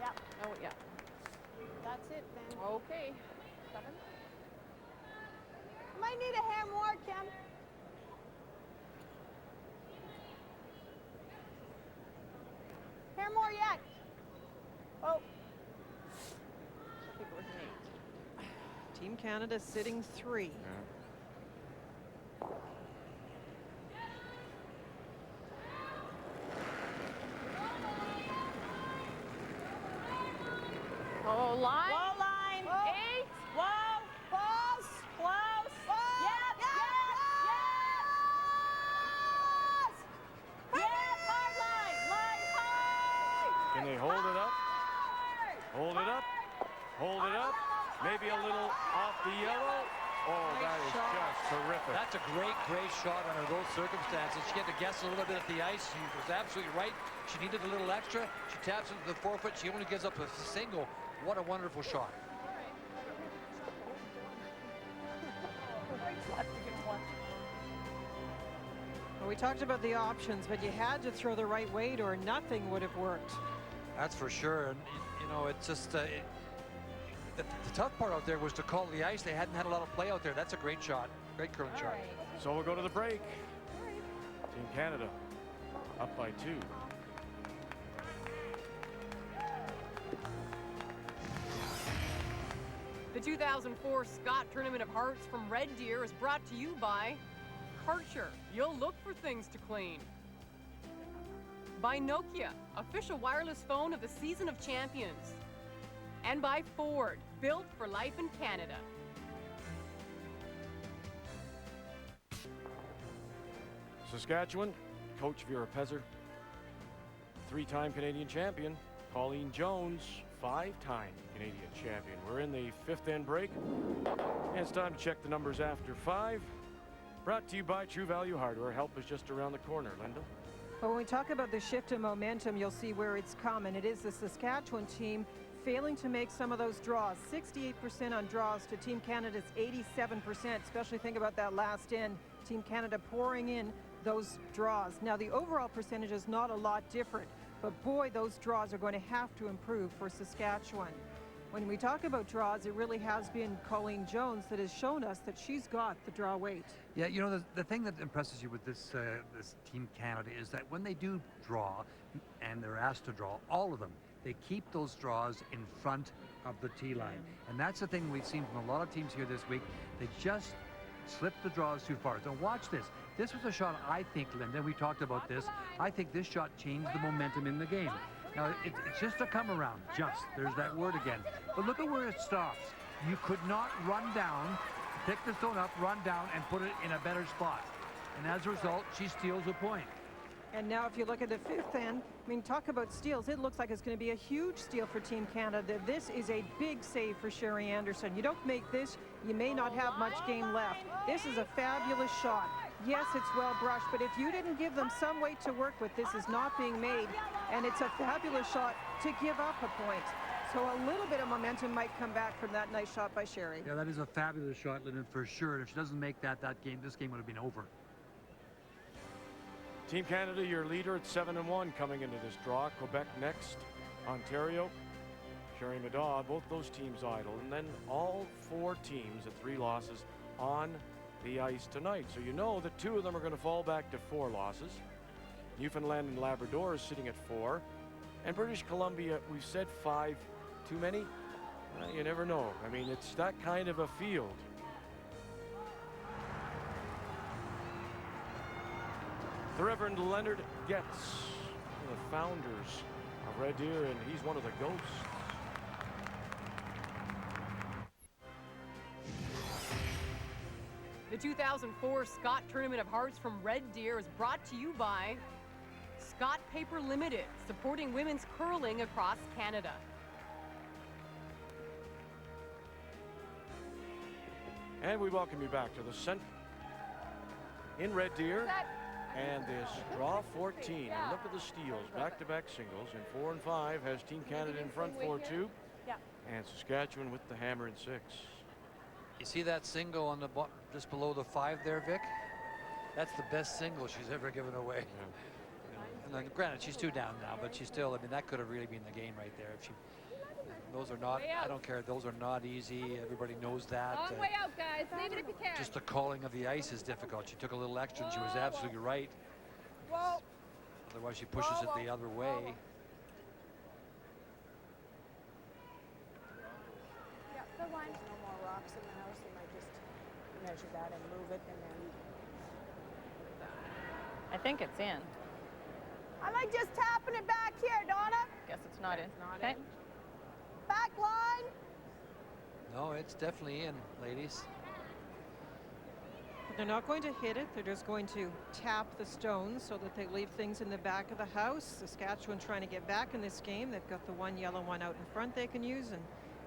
Yep. Oh, yeah. That's it then. Okay. 7. Might need a hair more, Kim. Hair more yet. Oh. I think it was an 8. Team Canada sitting 3. Oh, line. Whoa, line. 8. Whoa. Close. Close. Yep. Yes. Yes. Hard line. Line high. Can they hold it up? Hold it up. Hold it up. Maybe a little off the yellow. Oh, that is just terrific. That's a great shot under those circumstances. She had to guess a little bit at the ice. She was absolutely right. She needed a little extra. She taps into the forefoot. She only gives up a single. What a wonderful shot. Well, we talked about the options, but you had to throw the right weight or nothing would have worked. That's for sure. And, you know, it's just the tough part out there was to call the ice. They hadn't had a lot of play out there. That's a great shot. Great curling shot. So we'll go to the break. Team Canada up by 2. The 2004 Scott Tournament of Hearts from Red Deer is brought to you by Karcher. You'll look for things to clean. By Nokia, official wireless phone of the Season of Champions. And by Ford, built for life in Canada. Saskatchewan, Coach Vera Pezzer, 3-time Canadian champion. Colleen Jones, 5-time Canadian champion. We're in the 5th end break. And it's time to check the numbers after 5. Brought to you by True Value Hardware. Help is just around the corner, Linda. But when we talk about the shift in momentum, you'll see where it's come, and it is the Saskatchewan team failing to make some of those draws. 68% on draws to Team Canada's 87%, especially think about that last end. Team Canada pouring in those draws. Now, the overall percentage is not a lot different, but boy, those draws are going to have to improve for Saskatchewan. When we talk about draws, it really has been Colleen Jones that has shown us that she's got the draw weight. Yeah, you know, the thing that impresses you with this Team Canada is that when they do draw, and they're asked to draw, all of them, they keep those draws in front of the tee line. And that's the thing we've seen from a lot of teams here this week. They just slip the draws too far. So watch this. This was a shot, I think, Linda, we talked about this. I think this shot changed the momentum in the game. Now, it's just a come around, just. There's that word again. But look at where it stops. You could not run down, pick the stone up, run down, and put it in a better spot. And as a result, she steals a point. And now if you look at the 5th end, I mean, talk about steals. It looks like it's going to be a huge steal for Team Canada. This is a big save for Sherry Anderson. You don't make this, you may not have much game left. This is a fabulous shot. Yes, it's well brushed, but if you didn't give them some weight to work with, this is not being made. And it's a fabulous shot to give up a point. So a little bit of momentum might come back from that nice shot by Sherry. Yeah, that is a fabulous shot, Linda, for sure. And if she doesn't make this game would have been over. Team Canada, your leader at 7-1 coming into this draw. Quebec next, Ontario, Sherry Madaw, both those teams idle. And then all 4 teams at 3 losses on the ice tonight. So you know that 2 of them are going to fall back to 4 losses. Newfoundland and Labrador is sitting at 4. And British Columbia, we've said 5 too many. You never know. I mean, it's that kind of a field. The Reverend Leonard Getz, one of the founders of Red Deer, and he's one of the ghosts. The 2004 Scott Tournament of Hearts from Red Deer is brought to you by Scott Paper Limited, supporting women's curling across Canada. And we welcome you back to the center in Red Deer. And this draw 14. And look at the steals, back-to-back singles. In 4 and 5 has Team Canada in front 4-2. And Saskatchewan with the hammer in 6. You see that single on the just below the 5 there, Vic? That's the best single she's ever given away. And then, granted, she's 2 down now, but she's still, I mean, that could have really been the game right there. If she, those are not, I don't care, those are not easy. Everybody knows that. Long way out, guys. Leave it if you can. Just the calling of the ice is difficult. She took a little extra and she was absolutely right. Whoa. Otherwise, she pushes it the other way. Yeah, good one. There's no more rocks in the house. They might just measure that and move it and then. I think it's in. I like just tapping it back here, Donna. Guess it's not in. Okay. Back line. No, it's definitely in, ladies. They're not going to hit it. They're just going to tap the stones so that they leave things in the back of the house. Saskatchewan trying to get back in this game. They've got the one yellow one out in front they can use, and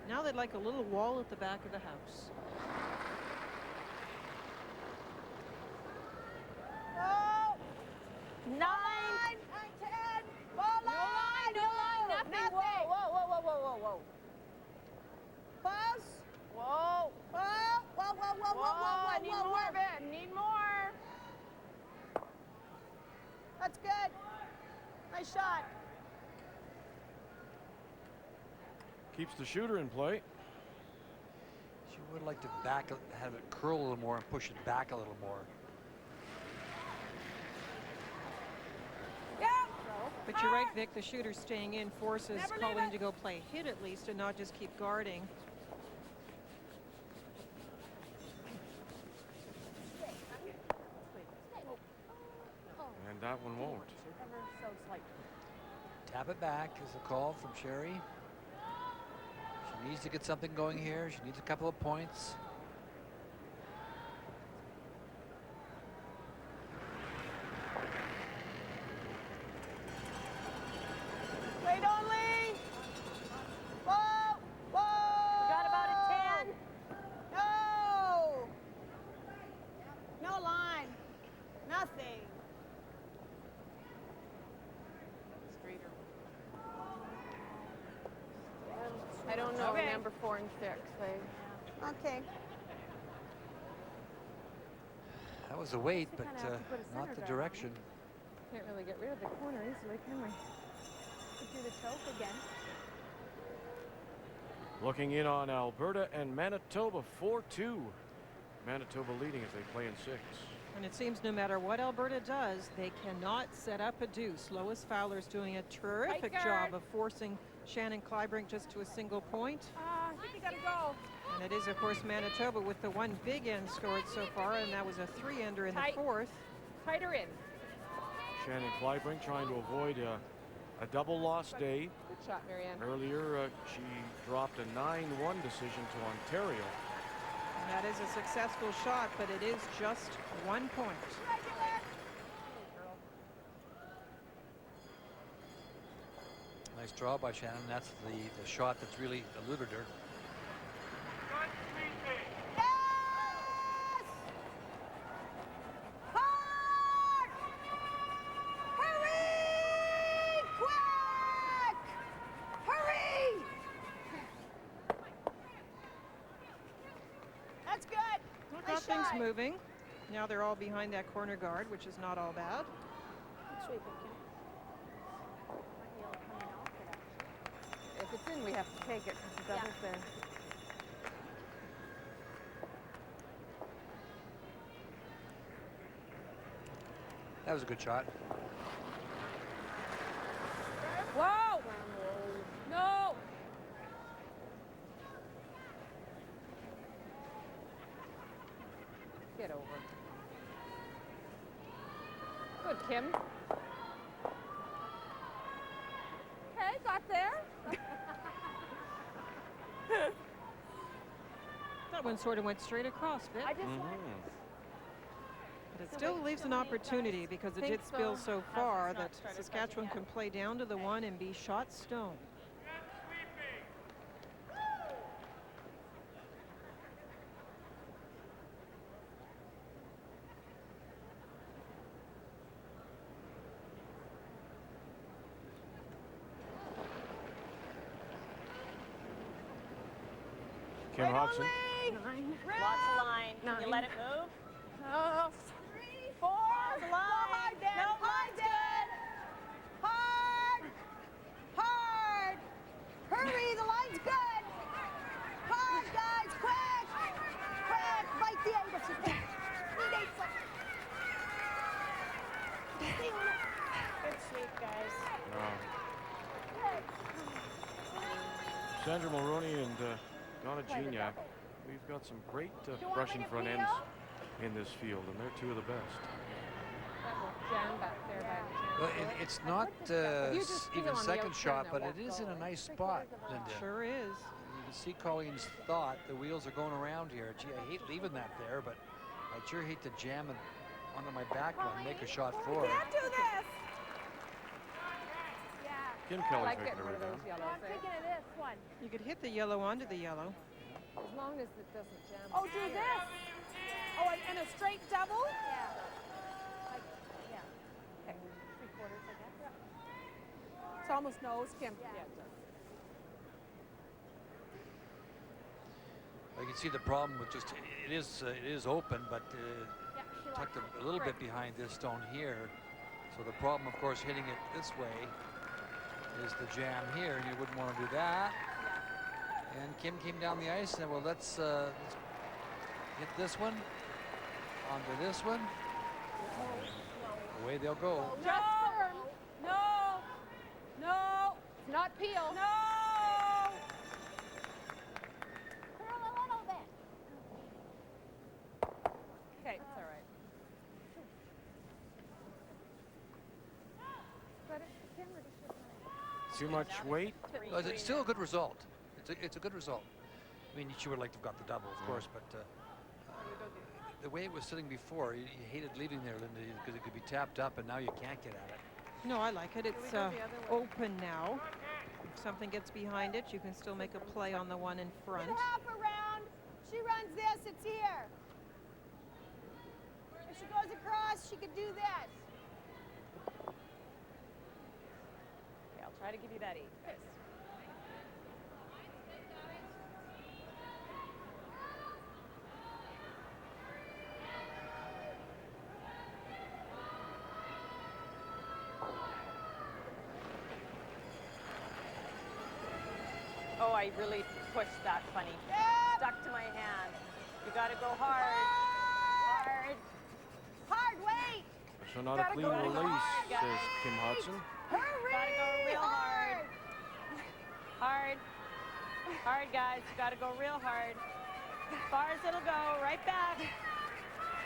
now they'd like a little wall at the back of the house. Oh. 9. 10. Ball line. No line, nothing. Whoa, whoa, whoa, whoa, whoa, whoa, whoa. Pass. Whoa. Whoa, whoa, whoa, whoa, whoa, whoa, I need more of it. Need more. That's good. Nice shot. Keeps the shooter in play. She would like to have it curl a little more and push it back a little more. But you're right, Vic, the shooter staying in forces Colleen to go play hit at least and not just keep guarding. And that one won't. Tap it back is a call from Sherry. She needs to get something going here. She needs a couple of points. Wait only. Whoa, whoa. Got about a 10. No. No line. Nothing. I don't know. Okay. Number 4 and 6. Okay. That was the weight, but kinda have to put a not center the guard direction. Can't really get rid of the corner easily, can we? Could do the choke again. Looking in on Alberta and Manitoba 4-2. Manitoba leading as they play in 6. And it seems no matter what Alberta does, they cannot set up a deuce. Lois Fowler's doing a terrific job of forcing Shannon Clybrink just to a single point. I think you gotta go. And it is, of course, Manitoba with the one big end scored so far, and that was a 3-ender in the 4th. Tighter in. Shannon Clybrink trying to avoid a double loss day. Good shot, Marianne. Earlier, she dropped a 9-1 decision to Ontario. And that is a successful shot, but it is just 1 point. Nice draw by Shannon. That's the shot that's really eluded her. That's good. Got Nice things shot. moving. Now they're all behind that corner guard, which is not all bad. Sweep it, Kim. If it's in, we have to take it because the doubles there. That was a good shot. Whoa! No! Get over. Good Kim. Okay, got there. That one sort of went straight across, Vic. I just But it still leaves an opportunity because it did spill so far that Saskatchewan can play down to the one and be shot stone. Kim Hodgson. Lots of line. Can you let it move? 3, 4. Go hard, Ben. No, Hard, Ben. Hard. Hard. Hurry, the line's good. Hard, guys, quick. Quick, bite the 8 if you can. Need 8 seconds. Stay on it. Good sweep, guys. Sandra Mulroney and Donna Gignac. We've got some great brushing front ends in this field, and they're two of the best. Well, it's not even second shot, but it is in a nice spot, Linda. Sure is. You can see Colleen's thought. The wheels are going around here. Gee, I hate leaving that there, but I'd sure hate to jam it onto my back one and make a shot for it. Can't do this. Kim Kelly's like making getting a rid of rebound. those yellows. I'm thinking of this one. You could hit the yellow onto the yellow. As long as it doesn't jam. Oh, do this. Oh, and a straight double? Yeah. Okay. 3/4, I guess. It's almost nose, Kim. Yeah, it does. You can see the problem with just, it is open, but tucked a little bit behind this stone here. So the problem, of course, hitting it this way is the jam here, and you wouldn't want to do that. And Kim came down the ice and said, well, let's hit this one onto this one. Away they'll go. No! No! No! It's not peel. No! Curl a little bit. Okay, it's all right. But it's the camera to shoot. Too much weight. Well, it's still a good result. It's a good result. I mean, she would like to have got the double, of course, but the way it was sitting before, you hated leaving there, Linda, because it could be tapped up, and now you can't get at it. No, I like it. It's open now. If something gets behind it, you can still make a play on the one in front. Get half around. She runs this, it's here. If she goes across, she could do this. Okay, I'll try to give you that 8. Oh, I really pushed that funny. Stuck to my hand. You gotta go hard. Hard. Hard, wait. So not a clean release, says Kim Hodgson. Hurry. Gotta go real hard. Hard. Hard, guys. You gotta go real hard. As far as it'll go. Right back.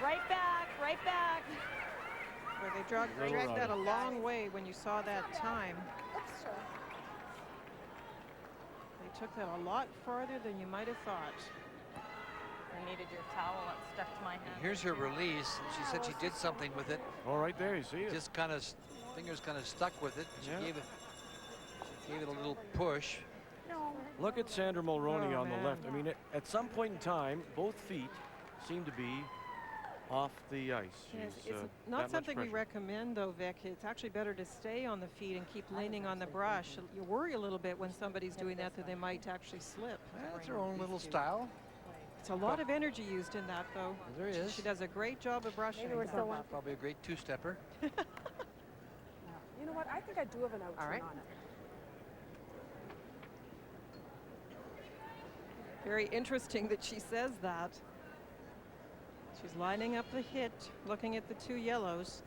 Right back. Right back. Where they dragged that a long way when you saw that time. Oops, sure. They took that a lot farther than you might have thought. I needed your towel. It stuck to my hand. Here's her release. She said she did something with it. Oh, right there, you see it. Just kind of, fingers kind of stuck with it. She gave it a little push. Look at Sandra Mulroney Oh, on the left. I mean, at some point in time, both feet seem to be off the ice. Yes, She's, it's that not much something we pressure. recommend, though, Vic. It's actually better to stay on the feet and keep leaning on the brush. You worry a little bit when somebody's doing that they might actually slip. That's her own little style. It's a lot of energy used in that, though. There is. She does a great job of brushing. Probably a great two-stepper. You know what? I think I do have an out turn on it. Very interesting that she says that. She's lining up the hit, looking at the 2 yellows.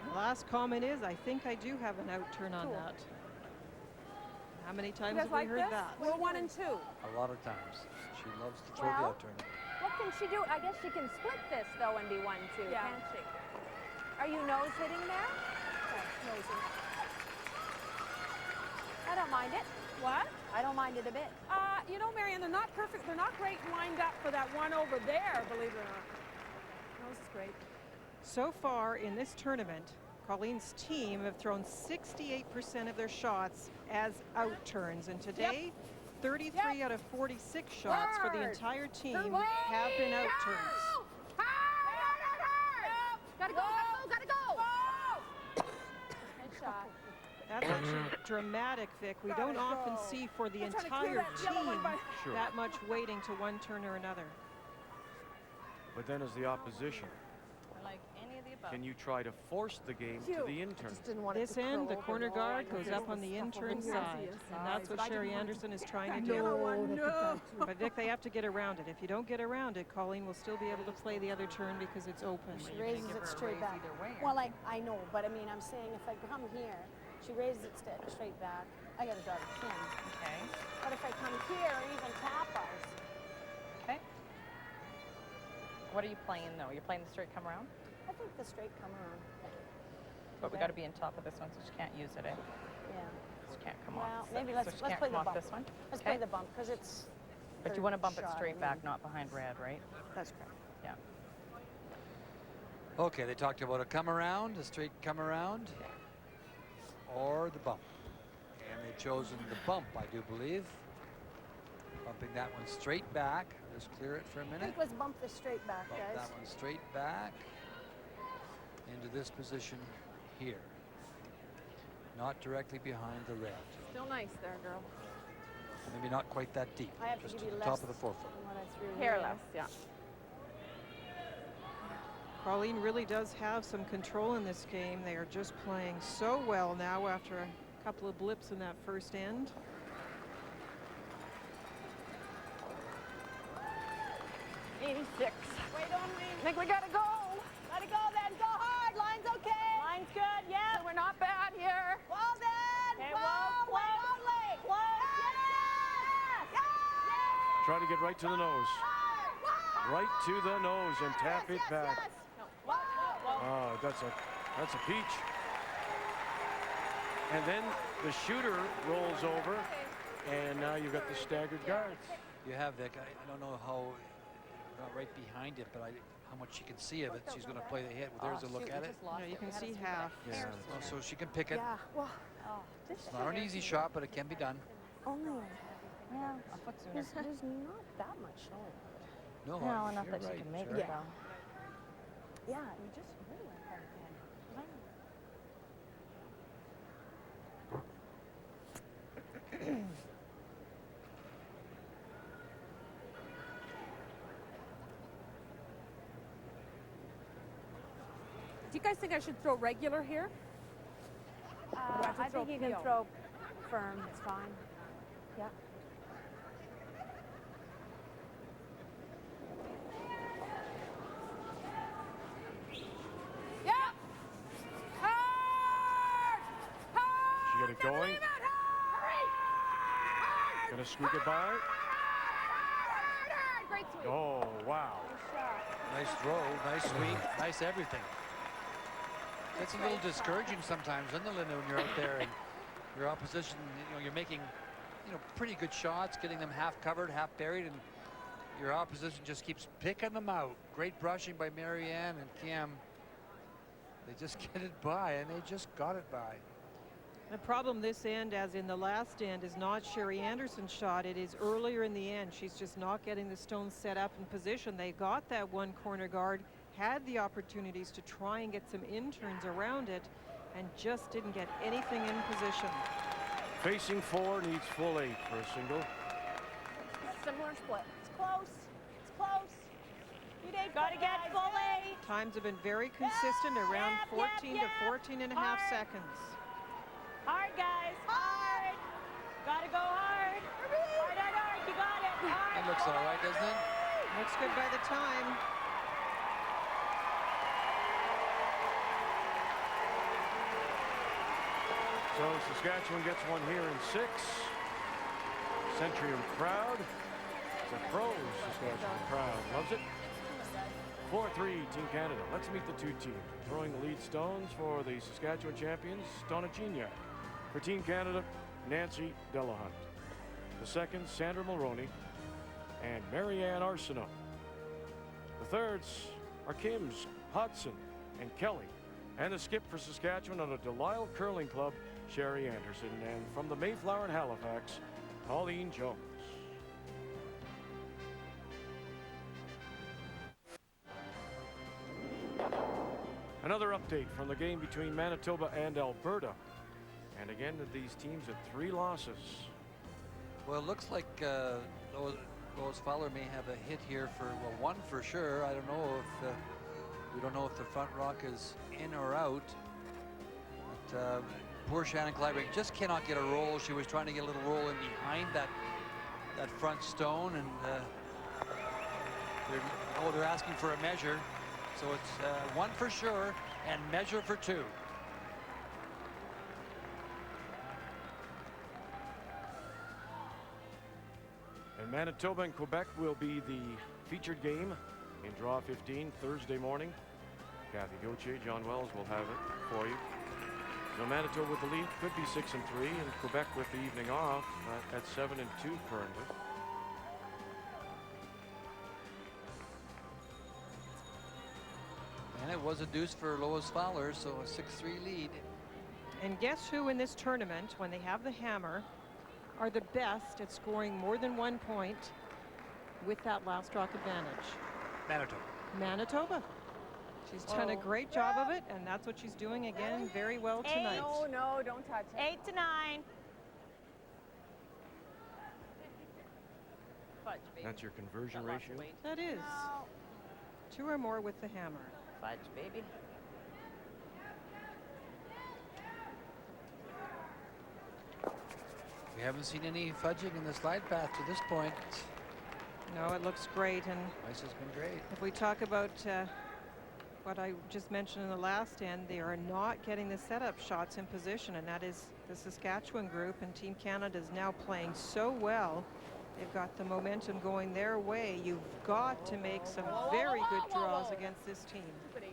The last comment is, I think I do have an out turn on that. How many times have we heard that? We're 1 and 2. A lot of times. She loves to throw the out turn. What can she do? I guess she can split this, though, and be 1-2, can't she? Are you nose hitting there? Okay, nosing. I don't mind it. What? I don't mind it a bit. You know, Marianne, they're not perfect. They're not great lined up for that one over there, believe it or not. Nose is great. So far in this tournament, Colleen's team have thrown 68% of their shots as out turns, and today 33 out of 46 shots for the entire team have been out turns. Gotta go, gotta go! Good shot. That's actually dramatic, Vic. We don't often see for the entire team that much waiting to one turn or another. But then as the opposition, I like any of the above. can you try to force the game to the in turn? This end, the corner guard goes up on the in-turn side, and that's what Sherry Anderson is trying to do. But Vic, they have to get around it. If you don't get around it, Colleen will still be able to play the other turn because it's open. She raises it straight back. Well, I know, but I mean, I'm saying if I come here, she raises it straight back. I got a dart pin. Okay. But if I come here or even tap ours. Okay. What are you playing though? You're playing the straight come around? I think the straight come around. But we got to be on top of this one, so she can't use it, eh? Yeah. She can't come Well, off. maybe So let's she can't play come the off bump. this one. Let's Okay. play the bump because it's. But you want to bump it shot, straight I back, mean. not behind red, right? That's correct. Yeah. Okay, they talked about a come around, a straight come around, or the bump. And they've chosen the bump, I do believe. Bumping that one straight back. Just clear it for a I minute. think let's bump this straight back, Bump guys. that one straight back into this position here. Not directly behind the red. Still nice there, girl. Maybe not quite that deep. I have to Just give to you the less top of the 4 foot. than what I threw Hair here. less, yeah. Colleen really does have some control in this game. They are just playing so well now after a couple of blips in that first end. Wait on me. I think we gotta go. Gotta go then. Go hard. Line's okay. Line's good. Yeah. We're not bad here. Well then. Okay, well, well, wait only. Yes. Yes. Try to get right to the nose. Right to the nose and tap it back. Oh, that's a peach. And then the shooter rolls over, and now you've got the staggered guards. You have, Vic. I don't know how, not right behind it, but how much she can see of it. She's going to play the hit. Well, there's a look at it. Yeah, you can see half. Yeah. Well, so she can pick it. Yeah. Well, It's not an easy shot, but it can be done. only. Yeah, a foot sooner. There's not that much showing. No, No, enough you're that she right, can make Sherry. it though. Yeah, you just really went hard again. Do you guys think I should throw regular here? I think you can throw firm. It's fine. Yeah. Yeah. Hard. She get it going. Gonna squeak it by. Great sweep. Oh, wow. Nice throw, nice swing, nice everything. It's a little discouraging sometimes, isn't it, Linda, when you're out there and your opposition, you're making, pretty good shots, getting them half covered, half buried, and your opposition just keeps picking them out. Great brushing by Marianne and Kim. They just get it by, and they just got it by. The problem this end, as in the last end, is not Sherry Anderson's shot. It is earlier in the end. She's just not getting the stones set up in position. They got that one corner guard, had the opportunities to try and get some in-turns around it, and just didn't get anything in position. Facing 4 needs full 8 for a single. Similar split. It's close. It's close. You did. Gotta get full 8. Times have been very consistent, around 14 to 14 and a half seconds. Hard, guys. Hard. Gotta go hard. Hard, hard, hard. You got it. Hard. It looks all right, doesn't it? Looks good by the time. So Saskatchewan gets one here in 6. Centrium crowd. It's a pro Saskatchewan crowd. Loves it. 4-3 Team Canada. Let's meet the two teams. Throwing the lead stones for the Saskatchewan champions, Donna Gignac. For Team Canada, Nancy Delahunt. The second, Sandra Mulroney and Marianne Arsenault. The thirds are Kims, Hudson, and Kelly. And the skip for Saskatchewan on a Delisle Curling Club, Sherry Anderson. And from the Mayflower in Halifax, Pauline Jones. Another update from the game between Manitoba and Alberta. And again, these teams had 3 losses. Well, it looks like Lois Fowler may have a hit here for, well, 1 for sure. I don't know if we don't know if the front rock is in or out. But poor Shannon Clyburn just cannot get a roll. She was trying to get a little roll in behind that front stone, and they're asking for a measure. So it's 1 for sure and measure for 2. And Manitoba and Quebec will be the featured game in Draw 15 Thursday morning. Kathy Gauthier, John Wells will have it for you. So Manitoba with the lead could be 6-3, and Quebec with the evening off at 7-2 currently. And it was a deuce for Lois Fowler, so a 6-3 lead. And guess who in this tournament, when they have the hammer, are the best at scoring more than 1 point with that last rock advantage? Manitoba. Manitoba. She's done a great job of it, and that's what she's doing again very well tonight. No, no, don't touch it. 8 to 9. Fudge, baby. That's your conversion ratio? That is. No. 2 or more with the hammer. Fudge, baby. We haven't seen any fudging in the slide path to this point. No, it looks great. And Ice has been great. if we talk about what I just mentioned in the last end, they are not getting the setup shots in position, and that is the Saskatchewan group, and Team Canada is now playing so well. They've got the momentum going their way. You've got to make some very good draws against this team. Finish.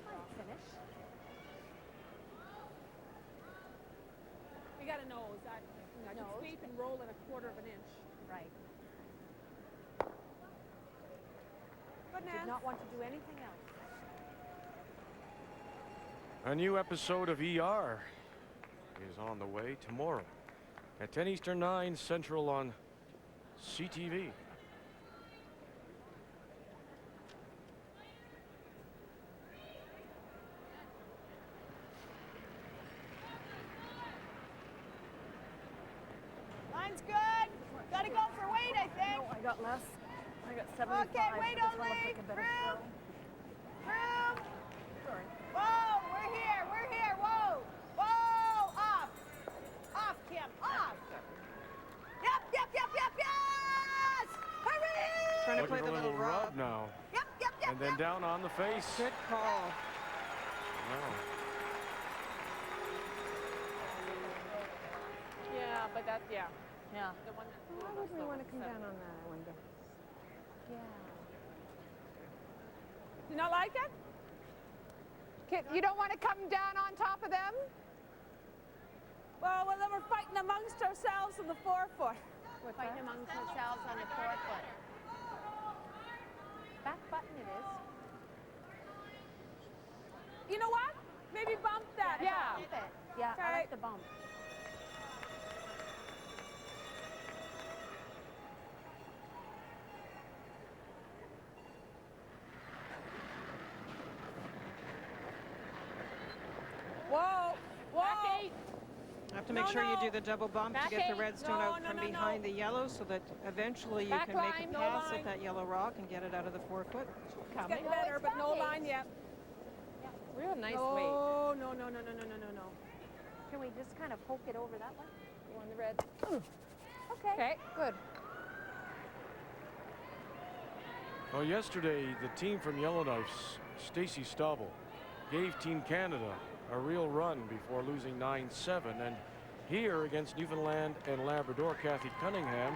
We got to know that just sweep and roll at 1/4 of an inch. Right. Good, Did not want to do anything else. A new episode of ER is on the way tomorrow at 10 Eastern, 9 Central on CTV. Line's good. Got to go for weight, I think. No, I got less. I got 75. Okay, wait This one looks only. like a better Room. throw. Room. Sorry. Whoa, we're here. We're here. Whoa. Whoa. Off. Off, Kim. Off. Yep, yep, yep, yep, yes. Hurry. Trying to Looking play for the a little rub. now. Yep, yep, yep. And then down on the face. Good call. Wow. Yeah, but that's, yeah. Yeah. The one that's Why would we want to come down on that, I wonder? Yeah. You not like it? You don't want to come down on top of them? Well, then we're fighting amongst ourselves in the forefoot. We're fighting amongst ourselves on the forefoot. Back button it is. You know what? Maybe bump that. Yeah. Bump it. Yeah, I Okay. like the bump. Whoa. Whoa. Have to make sure you do the double bump to get the redstone out from behind the yellow, so that eventually you Back can make line, a no pass line. at that yellow rock and get it out of the forefoot. It's getting better, but no line yet. Real nice weight. Oh, no, no, no, no, no, no, no, no. Can we just kind of poke it over that way? Go on the red. Okay. Okay, good. Well, yesterday, the team from Yellowknife, Stacey Stauble, gave Team Canada a real run before losing 9-7. And here against Newfoundland and Labrador, Kathy Cunningham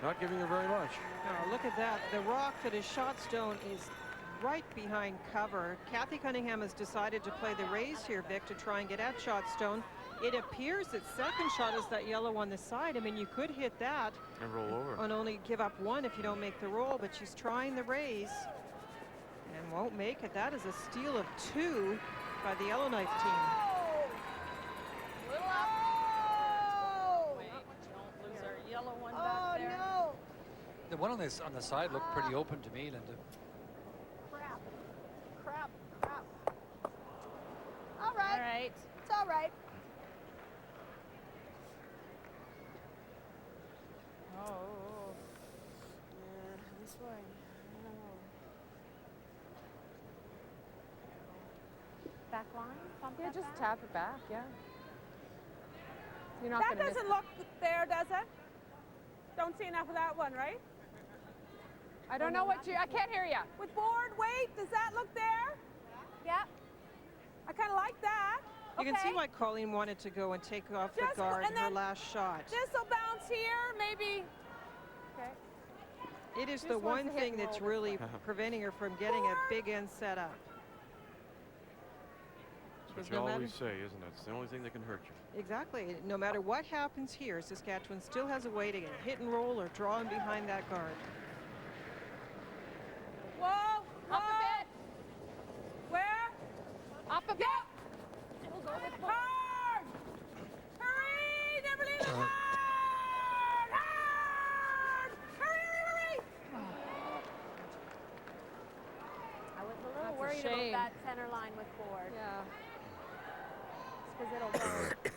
not giving her very much. Oh, look at that. The rock that is shot stone is right behind cover. Kathy Cunningham has decided to play the raise here, Vic, to try and get at shot stone. It appears that second shot is that yellow on the side. I mean, you could hit that And roll over. and only give up one if you don't make the roll, but she's trying the raise and won't make it. That is a steal of 2 by the Yellowknife team. Little up. Wait, don't lose our yellow one back there. No. The one on the side looked pretty open to me, Linda. Crap. Crap. Crap. All All right. right. It's all right. Oh. Yeah, this way. I don't know. Back line? Bump Yeah, that just back? tap it back, yeah. You're not That gonna miss doesn't look there, does it? Don't see enough of that one, right? I don't know what you, I can't hear you. With board, wait, does that look there? Yeah. I kind of like that. You can see Okay. why Colleen wanted to go and take off the Just- guard and her then last shot. This will bounce here, maybe. Okay. It is Just the wants one to hit thing and that's roll this really preventing her from getting a big end set up. That's Because what you no matter- always say, isn't it? It's the only thing that can hurt you. Exactly. No matter what happens here, Saskatchewan still has a way to get hit and roll or draw in behind that guard. Whoa, Up a bit. Where? Up a bit. We'll go with hard. Hurry, never leave it hard. Hard. Hurry, hurry, hurry. I was a That's little a worried about shame. that center line with board. Yeah. Because it'll go.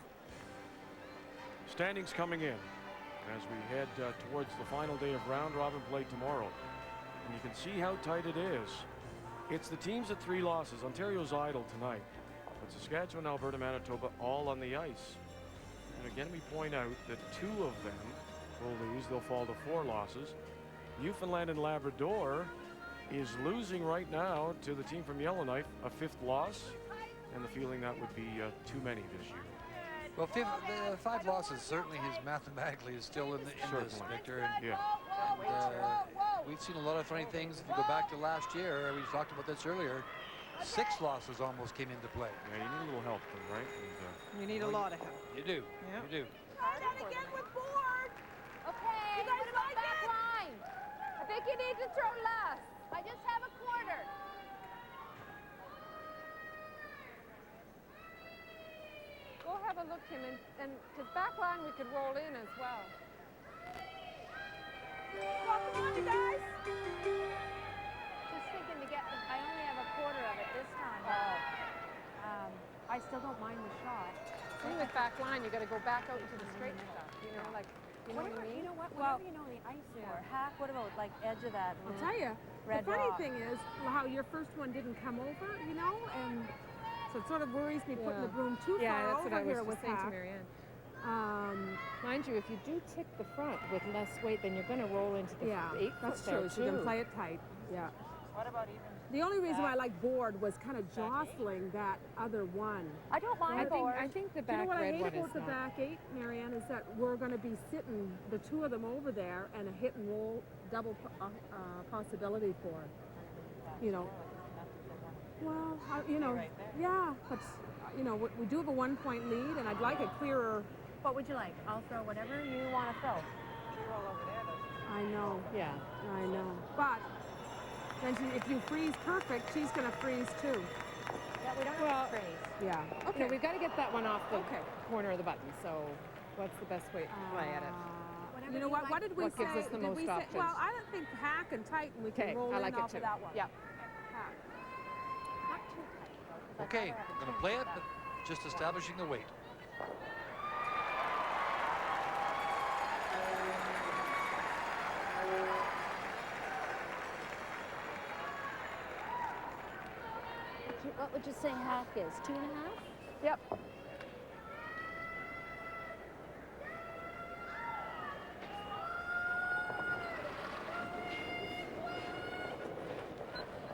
Standings coming in as we head towards the final day of round robin play tomorrow. And you can see how tight it is. It's the teams at 3 losses. Ontario's idle tonight. But Saskatchewan, Alberta, Manitoba all on the ice. And again, we point out that 2 of them will lose. They'll fall to 4 losses. Newfoundland and Labrador is losing right now to the team from Yellowknife, a 5th loss. And the feeling that would be too many this year. Well, 5 losses certainly mathematically is still in this, Certainly. Victor. And, Yeah. we've seen a lot of funny things. If you go back to last year, we talked about this earlier, 6 losses almost came into play. Yeah, you need a little help, though, right? And, You need a lot of help. You do. Yeah. You do. Hard and again with board. Okay, You guys what about like back it? line? I think you need to throw less. I just have a quarter. Go have a look, Kim, and because back line we could roll in as well. Come on, you guys. Just thinking to get, I only have a quarter of it this time. I still don't mind the shot. Even with back line, you got to go back out into the straight stuff. You know, like, you know what I mean? You know what? Well- Whatever you know the ice Yeah. for. Hack, what about like edge of that? I'll tell you, Red the funny rock. thing is how your first one didn't come over, you know, and so it sort of worries me putting the broom too Yeah, far that's what over I here was with just saying to Hack. Marianne. Mind you, if you do tick the front with less weight, then you're going to roll into the Yeah, 8 foot that's there true. too. You can play it tight. Yeah. What about even? The only reason why I like board was kind of jostling that other one. I don't mind board. I think the Do you know back what I red hate one about is the not. back 8, Marianne, is that we're going to be sitting, the 2 of them over there, and a hit and roll double possibility for, you know. Well, you know, yeah, but, you know, we do have a 1-point lead, and I'd like a clearer. What would you like? I'll throw whatever you want to throw. I know, Yeah. I know. But then if you freeze perfect, she's going to freeze too. Yeah, we don't Well, have to freeze. Yeah. Okay. We've got to get that one off the Okay. corner of the button. So, what's the best way to play at it? You know what? What did we What say? gives us the Did most we say? options? Well, I don't think hack and tight, and we Okay, can roll I like in it off too. of that one. Yeah. Hack. Not too tight, though, 'cause I'd Okay, rather have we're a going to chance play of it, that. but just establishing the weight. What would you say hack is? 2.5? Yep.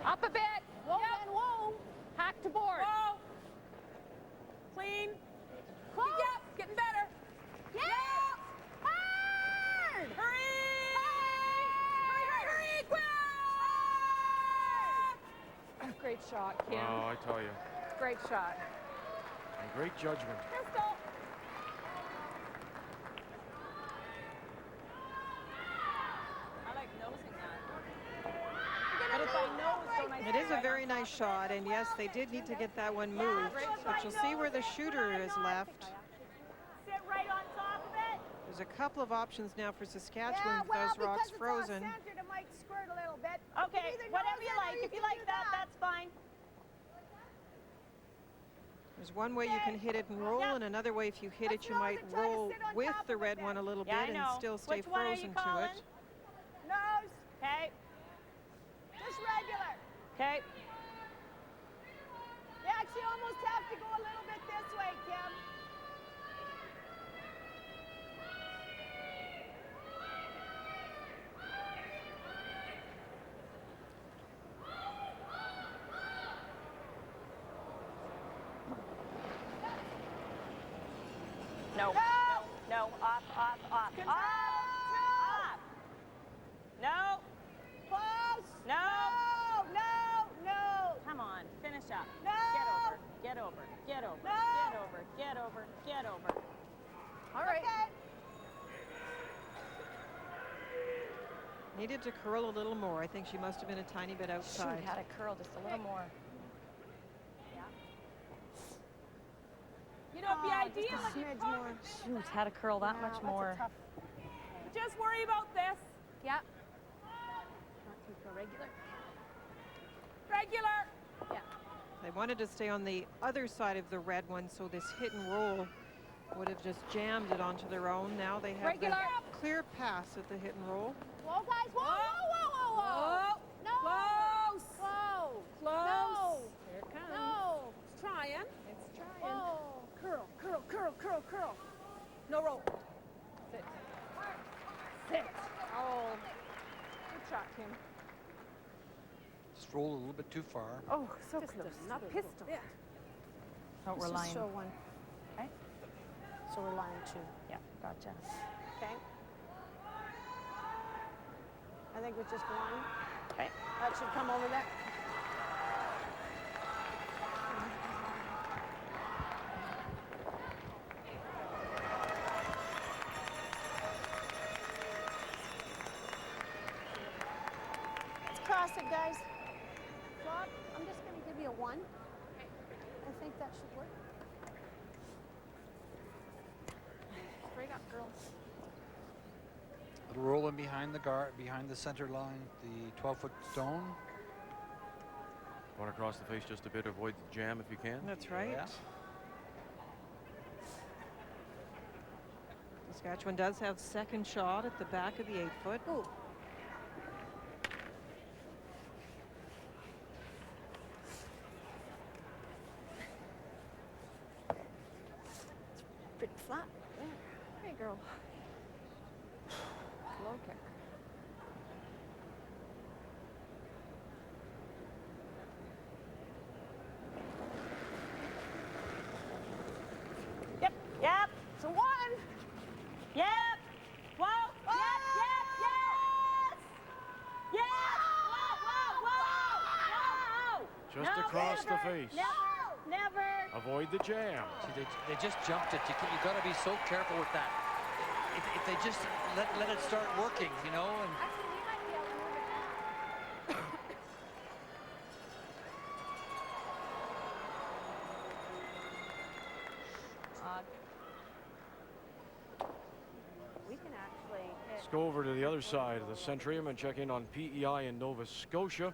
Up a bit. Whoa, then whoa. Hack to board. Whoa. Clean. Close. Yep, getting better. Yeah. Hurry! Hard. Hurry, hurry, hurry, quick! shot, Kim. Oh, I tell you. Great shot. And great judgment. Pistol. I like nosing that. But if I nose, don't I It is a very nice shot, and yes, they did need to get that one moved. But you'll see where the shooter is left. Sit right on top of it. There's a couple of options now for Saskatchewan Yeah, with well, those rocks because it's frozen. off-centered, it might squirt a little bit. Okay, whatever you like. If you like that, that's fine. There's one way you can hit it and roll, and another way if you hit it, you might roll with the red one a little bit and still stay Which one are you frozen to calling? it. Nose. Okay. Just regular. Okay. You actually almost have to go a little bit this way, Kim. No. No. Off. Off. No. Close. No. No. Come on. Finish up. No. Get over. All right. Okay. Needed to curl a little more. I think she must have been a tiny bit outside. Shoot, had to curl just a little more. You know, the idea Just a smidge more. Shoot, had to curl that much more. Just worry about this. Yep. Not too far regular. Regular. Yeah. They wanted to stay on the other side of the red one, so this hit and roll would have just jammed it onto their own. Now they have the clear pass at the hit and roll. Whoa, guys. Whoa. No. Close. Whoa. Close. No. Here it comes. No. It's trying. Whoa. Curl. No roll. Sit. Oh. Good shot, Kim. Just rolled a little bit too far. Oh, so close. Another pistol. Yeah. Oh, we're lying. Show one. Okay. So we're line 2. Yeah, gotcha. Okay. I think we just go on. Okay. That should come over there. Let's cross it, guys. Flop, I'm just going to give you a 1. I think that should work. Straight up, girls. Little rolling behind the guard, behind the center line, the 12-foot stone. Want to cross the face just a bit, avoid the jam if you can. That's right. Yeah. Saskatchewan does have second shot at the back of the 8-foot. Ooh. It's pretty flat. Yeah. Hey, girl. Slow kick. Yep. It's a 1. Yep. Whoa. Yes. Whoa. Just across the face. Never. Avoid the jam. See, they just jumped it. You got to be so careful with that. If they just let it start working, you know. And Actually, we might be able to move it now. We can actually hit. Let's go over to the other side of the Centrium and check in on PEI in Nova Scotia.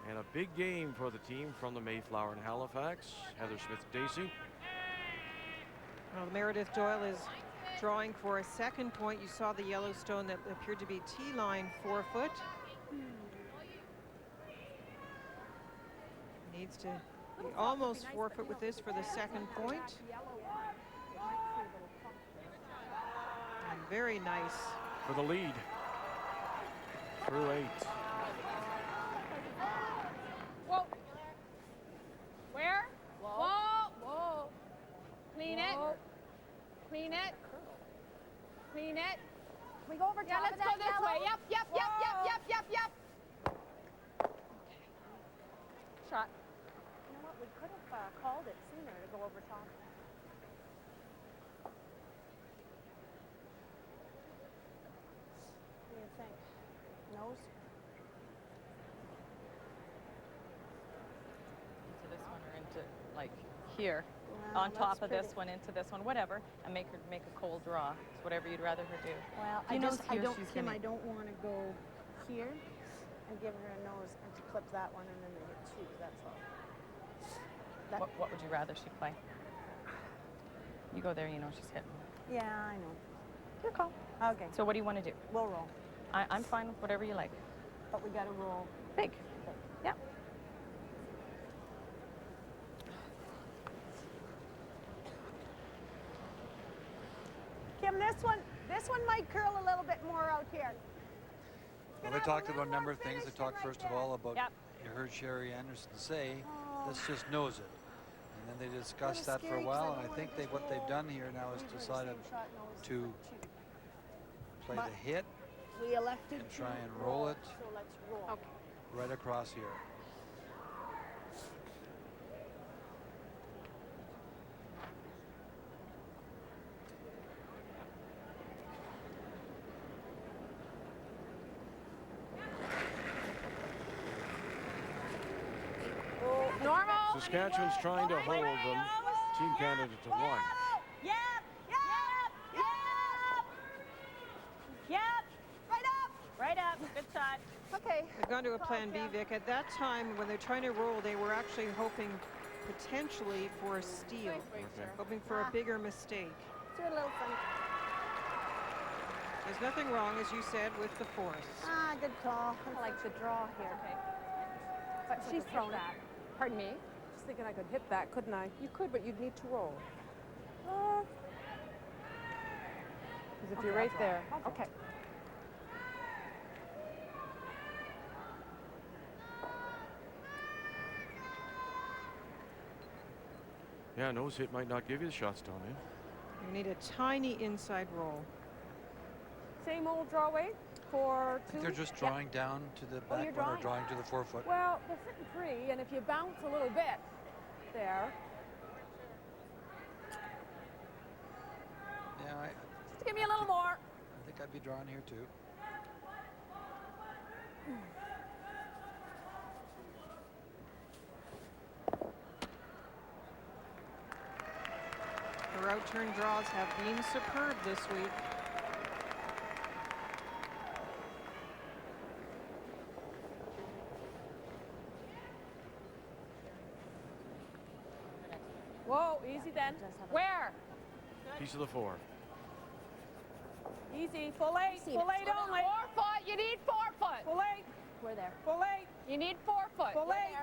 And a big game for the team from the Mayflower in Halifax. Heather Smith-Dacey. Well, Meredith Doyle is drawing for a second point. You saw the Yellowstone that appeared to be T-line 4-foot. Needs to be almost 4-foot with this for the second point. And very nice. For the lead. Through 8. Whoa. Where? Whoa. Clean it. Clean it. Clean it. We go over top Yeah, let's of go that this yellow. way. Yep. Shot. We could have called it sooner to go over top. What do you think? Nose? Into this one or into, like, here. Well, On top that's of this pretty. one, into this one, whatever, and make a cold draw. It's whatever you'd rather her do. Well, He I knows don't, she's Kim, gonna- I don't want to go here and give her a nose and to clip that one and then they hit two, that's all. That, What would you rather she play? You go there, you know she's hitting. yeah, I know. Your call. Okay, So what do you want to do? we'll roll. I'm fine with whatever you like. But we got to roll. Big. Yeah. Kim, this one might curl a little bit more out here. Well, they talked about a number of things. They talked first of all about, Yep. you heard Sherry Anderson say, Oh. let's just nose it. And then they discussed Kinda that for a scary 'cause I while, don't and I wanna think just what they've roll. done here now is Leave her the decided same shot nose to for two. play But the hit We elected and to try and roll it so let's roll. Okay. right across here. Normal. Saskatchewan's trying to hold them. Team Canada to 1. Yep. Yep. Yep. Yep. Right up. Right up. Good shot. Okay. They've gone to a plan B, Vic. At that time, when they're trying to roll, they were actually hoping potentially for a steal, hoping for a bigger mistake. Do a little funny. There's nothing wrong, as you said, with the force. Ah, good call. I like the draw here. Okay. But So I she's could hit thrown that. it. Pardon me? Just thinking I could hit that, couldn't I? You could, but you'd need to roll. Because if you're I'll right draw. there. I'll draw. Okay. Yeah, nose hit might not give you the shots, Tony. You need a tiny inside roll. Same old draw weight for I two. think they're just drawing down to the Oh, back you're one or drawing? drawing to the forefoot. Well, they're sitting three, and if you bounce a little bit there, Yeah, I just give me a little more. think I'd be drawing here too. Her out-turn draws have been superb this week. Whoa, easy then. Where? Piece of the 4. Easy, full eight only. 4 foot. You need 4 foot. Full eight, We're there. full eight, You need 4 foot. full eight.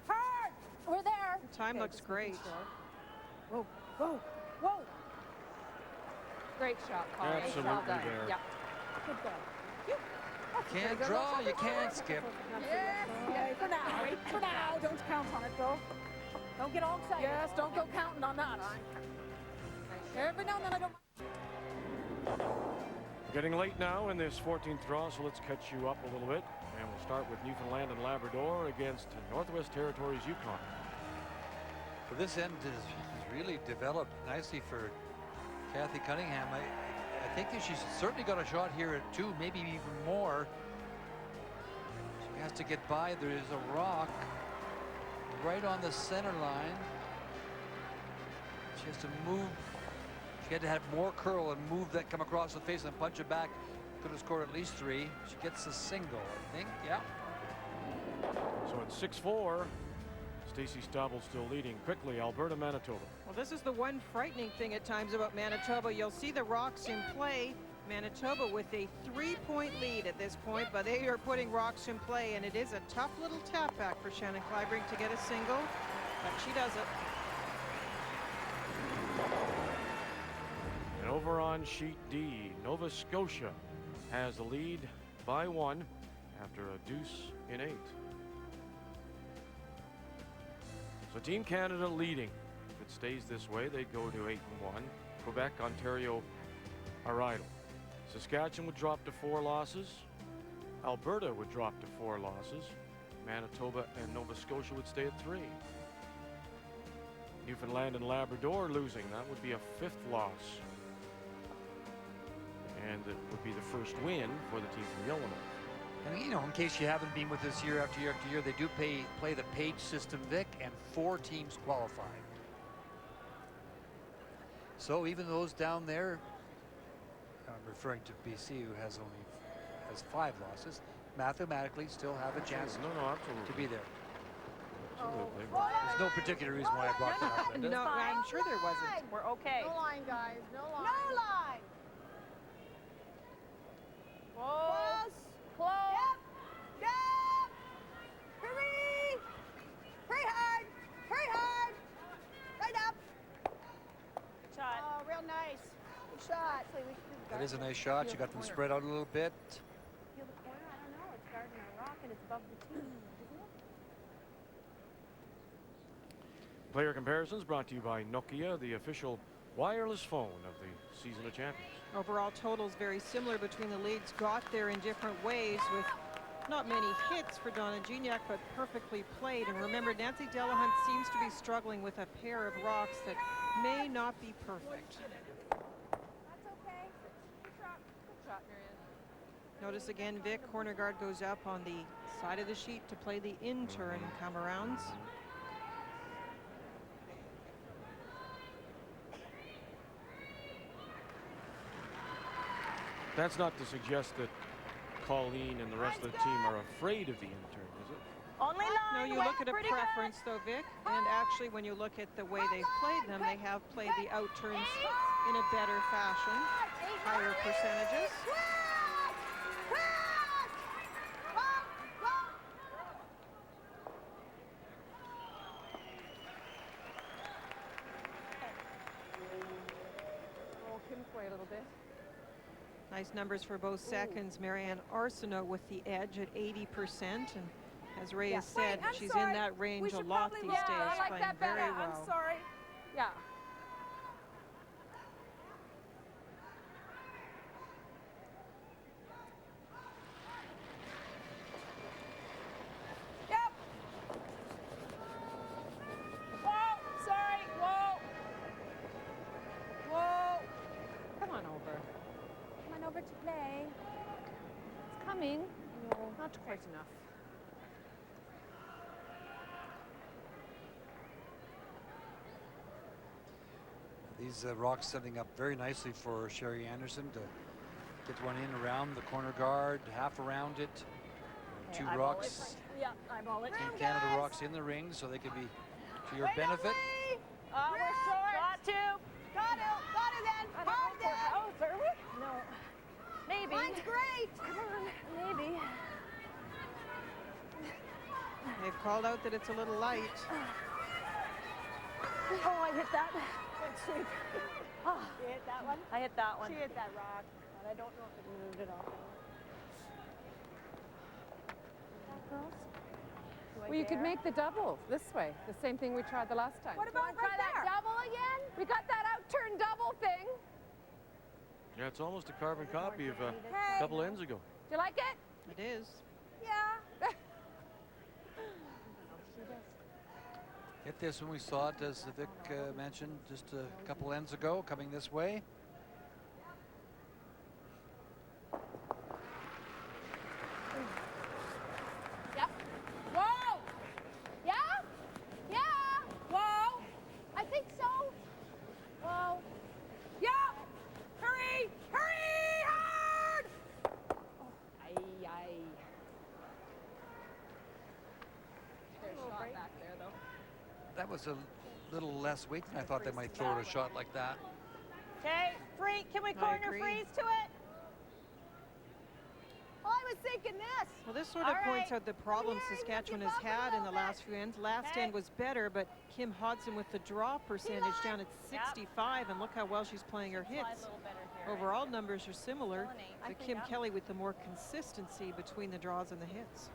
Hard. We're there. The time looks great. Whoa, whoa, whoa. Great shot, Paul. Absolutely well done. there. Yeah. Good ball. Can't draw, you can't skip. Okay, for now, don't count on it though. Don't get all excited. Yes, don't go counting on that. Every now and then I don't. We're getting late now in this 14th draw, so let's catch you up a little bit. And we'll start with Newfoundland and Labrador against Northwest Territories Yukon. Well, this end has really developed nicely for Kathy Cunningham. I think that she's certainly got a shot here at 2, maybe even more. She has to get by. There is a rock right on the center line. She has to move. She had to have more curl and move that, come across the face and punch it back. Could have scored at least 3. She gets a single, I think. Yeah. So it's 6-4. Stacey Stabble still leading quickly. Alberta, Manitoba. Well, this is the one frightening thing at times about Manitoba. You'll see the rocks in play. Manitoba with a 3-point lead at this point, but they are putting rocks in play, and it is a tough little tap back for Shannon Clybrink to get a single, but she does it. And over on sheet D, Nova Scotia has the lead by 1 after a deuce in 8. So Team Canada leading. If it stays this way, they go to 8-1. Quebec, Ontario are idle. Saskatchewan would drop to 4 losses. Alberta would drop to 4 losses. Manitoba and Nova Scotia would stay at 3. Newfoundland and Labrador losing. That would be a 5th loss. And it would be the first win for the team from Yellowknife. And you know, in case you haven't been with us year after year after year, they do play the page system, Vic, and 4 teams qualify. So even those down there, I'm referring to BC, who has 5 losses, mathematically still have a chance to be there. Absolutely. There's no particular reason why I brought that up, Linda. No, I'm sure there wasn't. We're okay. No line, guys. No line. No line. Close. Close. Yep. Yep. Hurry. Hurry hard. Hurry hard. Right up. Good shot. Oh, real nice. Good shot. That is a nice shot. You got them spread out a little bit. Feel the corner? I don't know. It's guarding a rock and it's above the tee, isn't it? Player comparisons brought to you by Nokia, the official wireless phone of the Season of Champions. Overall totals very similar between the leagues. Got there in different ways with not many hits for Donna Gignac, but perfectly played. And remember, Nancy Delahunt seems to be struggling with a pair of rocks that may not be perfect. That's okay. Good shot, Marianne. Notice again, Vic, corner guard goes up on the side of the sheet to play the in-turn come-arounds. That's not to suggest that Colleen and the rest of the team are afraid of the intern, is it? Only line. No, you look at a preference though, Vic, and actually when you look at the way they've played them, they have played the out turns in a better fashion, higher percentages. Oh, Kim's way a little bit. Nice numbers for both seconds. Marianne Arsenault with the edge at 80%. And as Ray has said, she's in that range a lot these days, I like playing that better. very well. I'm sorry. Yeah. Yep. Whoa. Sorry. Whoa. Whoa. Come on over. Come on over to play. It's coming. No. Not quite enough. These rocks setting up very nicely for Sherry Anderson to get one in around the corner guard, half around it. Okay, 2 eyeball rocks. it. Yeah, eyeball it. Team Canada rocks in the ring, so they can be to your benefit. We're short. Got to. Got it then. Hard then. Oh, are we? No. Maybe. Mine's great. Come on. Maybe. They've called out that it's a little light. Oh, I hit that. Good sweep. Oh, You hit that one? I hit that one. She hit that rock, but I don't know if it moved at all. Well, you could make the double this way. The same thing we tried the last time. What about try that double again? We got that out-turn double thing. Yeah, it's almost a carbon copy of a couple ends ago. Do you like it? It is. Yeah. Hit this when we saw it, as Vic mentioned just a couple ends ago, coming this way. Yep. Whoa. Yeah? Yeah. Whoa. I think so. Whoa. Yeah. Hurry. Hurry hard. Oh. Aye, aye. There's a shot back there, though. That was a little less weight than I thought they might throw at a shot like that. Okay, free. Can we corner freeze to it? Oh, I was thinking this. Well, this sort of points out the problem Saskatchewan has had in the last few ends. Last end was better, but Kim Hodson with the draw percentage down at 65, and look how well she's playing her hits. Overall numbers are similar, but Kim Kelly with the more consistency between the draws and the hits.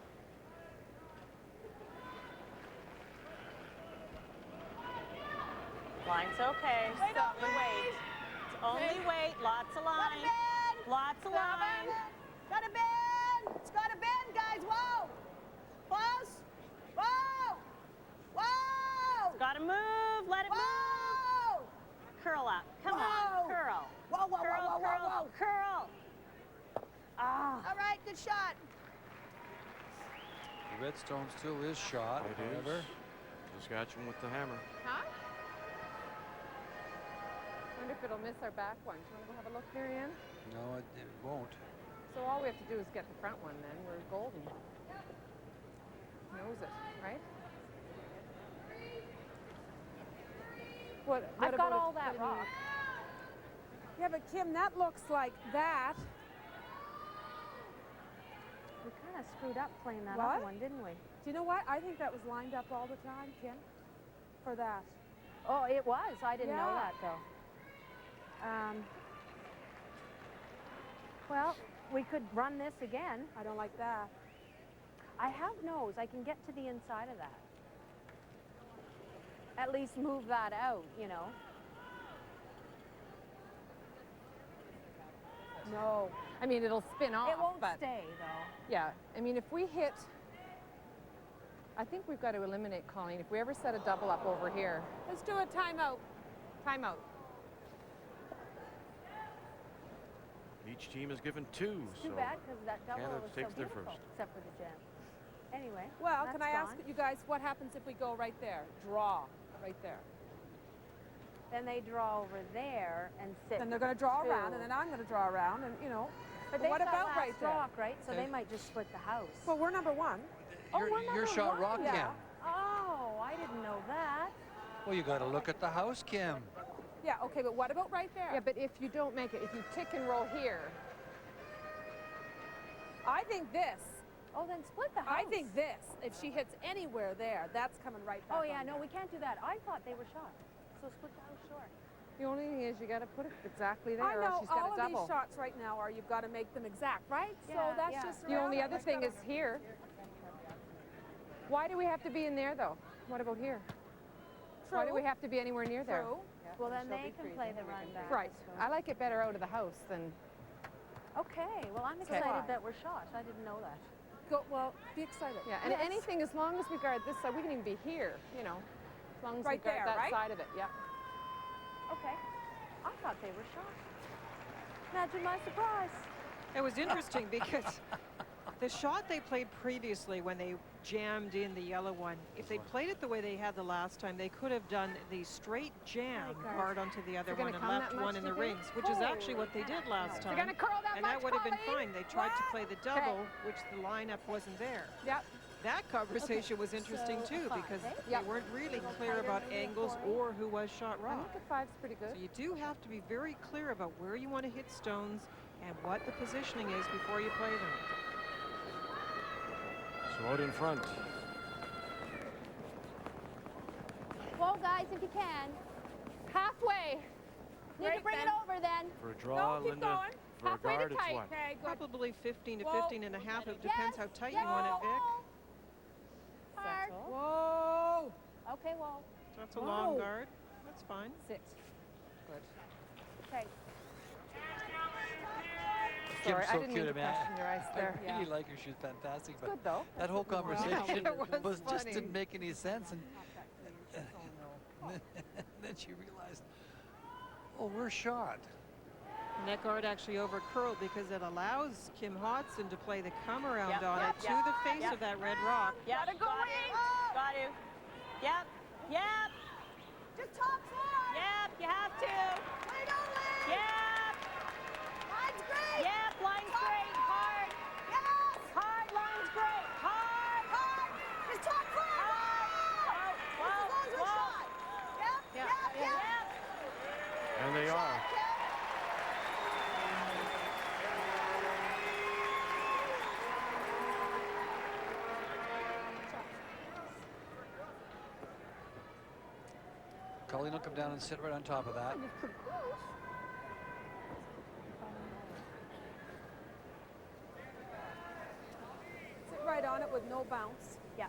Line's okay. Wait, wait. It's only weight. Lots of line. Lots of line. Gotta bend. It's gotta bend, guys. Whoa. Close. Whoa! Whoa! Gotta move. Let it move. Curl up. Come on. Curl. Whoa, whoa, Curl, whoa, whoa, curl, whoa, whoa. curl. Ah. All right, good shot. The Redstone still is shot, It however. is. Saskatchewan with the hammer. Huh? Wonder if it'll miss our back one. Do you want to go have a look, Marianne? No, it won't. So all we have to do is get the front one then. We're golden. Knows it, right? What I've got about all if that Kim- rock. Yeah, but Kim, that looks like that. We kind of screwed up playing that What? other one, didn't we? Do you know what? I think that was lined up all the time, Kim, for that. Oh, it was. I didn't know Yeah. that, though. Well, we could run this again. I don't like that. I have nose. I can get to the inside of that. At least move that out, you know. No. I mean, it'll spin off. It won't but stay, though. Yeah. I mean, if we hit, I think we've got to eliminate Colleen. If we ever set a double up over here, Let's do a timeout. timeout. Each team is given 2. It's too so bad because that double Canada was so takes their beautiful, first. except for the jam. Anyway, Well, that's can I ask gone. you guys what happens if we go right there? Draw right there. Then they draw over there and sit. Then they're going to draw around, two. and then I'm going to draw around, and you know. But they what got about last right there? rock, right? So Okay. they might just split the house. Well, we're number one. You're, we're you're number shot one? rock, Yeah. Kim. Oh, I didn't know that. Well, you got to look at the house, Kim. Yeah, okay, but what about right there? Yeah, but if you don't make it, if you tick and roll here, I think this. Oh, then split the house. I think this. If she hits anywhere there, that's coming right back. Oh, yeah, on no, there. we can't do that. I thought they were shot. So split the house short. the only thing is you got to put it exactly there, I or know else she's got all to of double. these shots right now are you've got to make them exact, right? Yeah, so that's yeah. just The only around it. other Let's thing go is here. Why do we have to be in there, though? What about here? Why do True. we have to be anywhere near there? True. Well, then She'll they be can freezing. play the run back. Right. I like it better out of the house than. Okay, well, I'm Okay. excited that we're shot. I didn't know that. Go, well, be excited. Yeah, and Yes. anything as long as we guard this side, we can even be here, you know, as long as Right we guard there, that right? side of it. Yeah. Okay. I thought they were shot. Imagine my surprise. It was interesting because the shot they played previously when they jammed in the yellow one, if they played it the way they had the last time, they could have done the straight jam Oh, God. hard onto the other it gonna one and come left that much, one in do the you think? rings, which is actually what they did last Is time. it gonna curl that And much, that would have been Colleen? fine. They tried to play the double, which the lineup wasn't there. Yep. That conversation was interesting so too a five, because eh? they Yep. weren't really Little clear tighter about maybe a angles four. or who was shot I rock. think a 5's pretty good. So you do have to be very clear about where you want to hit stones and what the positioning is before you play them. So out in front. Whoa, guys, if you can. Halfway. Need Right to bring then. it over then. For a draw, keep Linda. going. For a Halfway to guard, it's tight. what? Okay, good. Probably 15 to Whoa. 15 and a half. It depends how tight you want it, Vic. Hard. Whoa. Okay, well, That's a long Whoa. guard. That's fine. Sit. Good. okay. Kim's Sorry, so I didn't mean cute, to man. question your ice there. I really like her. She's fantastic. But Good though. that whole conversation It was just funny. didn't make any sense. And then she realized, oh, we're shot. And that guard actually overcurled because it allows Kim Hodson to play the come around Yep, on yep, it yep, to the face yep. of that red rock. Yep. Got to. Got to. Yep. Yep. Just top four. Yep. You have to. Wait, don't leave. Yep. Line's great. Yep. Line's great. Hard. Yes. Hard. Line's great. Hard. Hard. Just top four. Hard. Just as long as we're shot. Yep. Yeah, Yep. yeah. Yep. And they are. Colleen will come down and sit right on top of that. Sit right on it with no bounce. Yeah.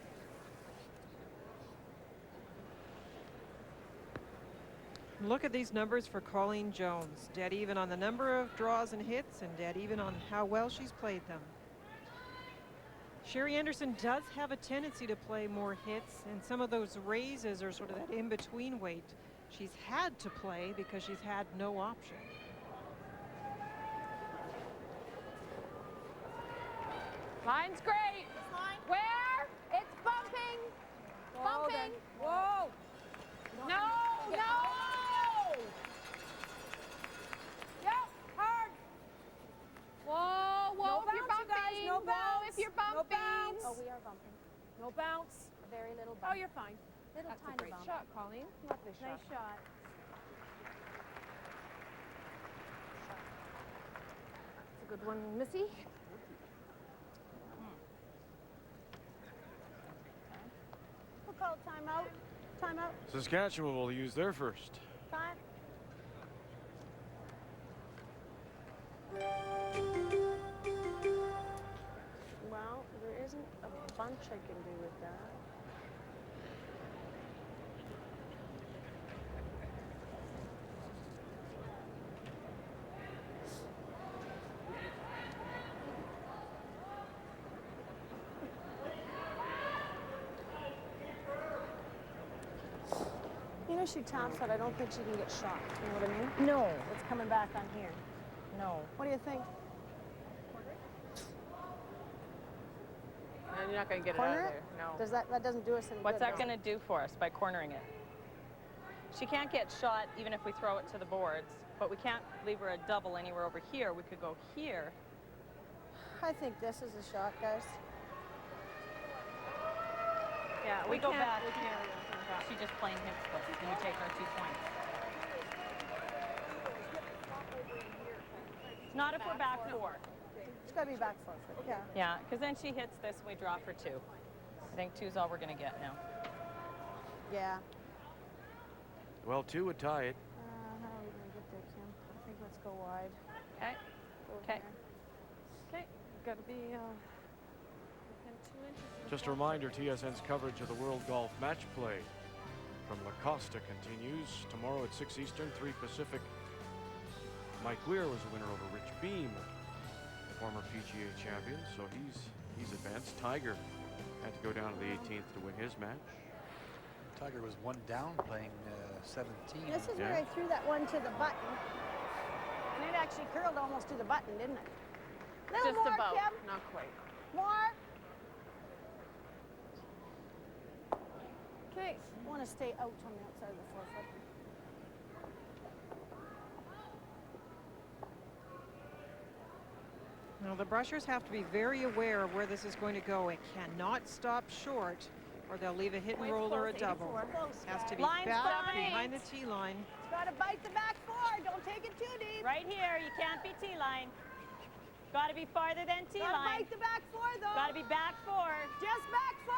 Look at these numbers for Colleen Jones. Dead even on the number of draws and hits and dead even on how well she's played them. Sherry Anderson does have a tendency to play more hits, and some of those raises are sort of that in-between weight she's had to play because she's had no option. Line's great. Where? It's bumping. Bumping. Whoa. No, no. Yep, hard. Whoa, whoa, No if you're bounce, you bumping. guys, no Whoa, bounce. if you're bumping. No bounce. Oh, we are bumping. No bounce. A very little bump. Oh, you're fine. Little That's tiny a great bump. shot, Colleen. Lovely shot. Nice shot. That's a good one, Missy. We'll call timeout. Timeout. Saskatchewan will use their first. Time. Well, there isn't a bunch I can do with that. You know, she taps that. I don't think she can get shot. You know what I mean? No. It's coming back on here. No. What do you think? And you're not going to get Corner it out it? of there. No. Does that doesn't do us any What's good? that going to do for us by cornering it? She can't get shot even if we throw it to the boards, but we can't leave her a double anywhere over here. We could go here. I think this is a shot, guys. Yeah, we go can't- back we here. can't. She just plain hip split, and you take our 2 points. Not if we're back 4. It's got to be back 4 foot. Yeah. Yeah, because then she hits this and we draw for 2. I think 2's all we're going to get now. Yeah. Well, 2 would tie it. How are we going to get there, Kim? I think let's go wide. Okay. Go Okay. there. Okay. Got to be within 2 inches. Just a reminder, TSN's coverage of the World Golf Match Play from La Costa continues tomorrow at 6 Eastern, 3 Pacific. Mike Weir was the winner over Rich Beam, former PGA champion, so he's advanced. Tiger had to go down to the 18th to win his match. Tiger was 1 down playing 17. This is where I threw that one to the button. And it actually curled almost to the button, didn't it? Little Just more, about. Kim. Not quite. More. Okay. I want to stay out on the outside of the 4 foot. Now the brushers have to be very aware of where this is going to go. It cannot stop short or they'll leave a hit and roll or a double. Has to be Line's back fine. behind the tee line. It's got to bite the back 4. Don't take it too deep. Right here, you can't be T-line. Got to be farther than Got to T-line. bite the back 4 though. Got to be back 4. Just back 4.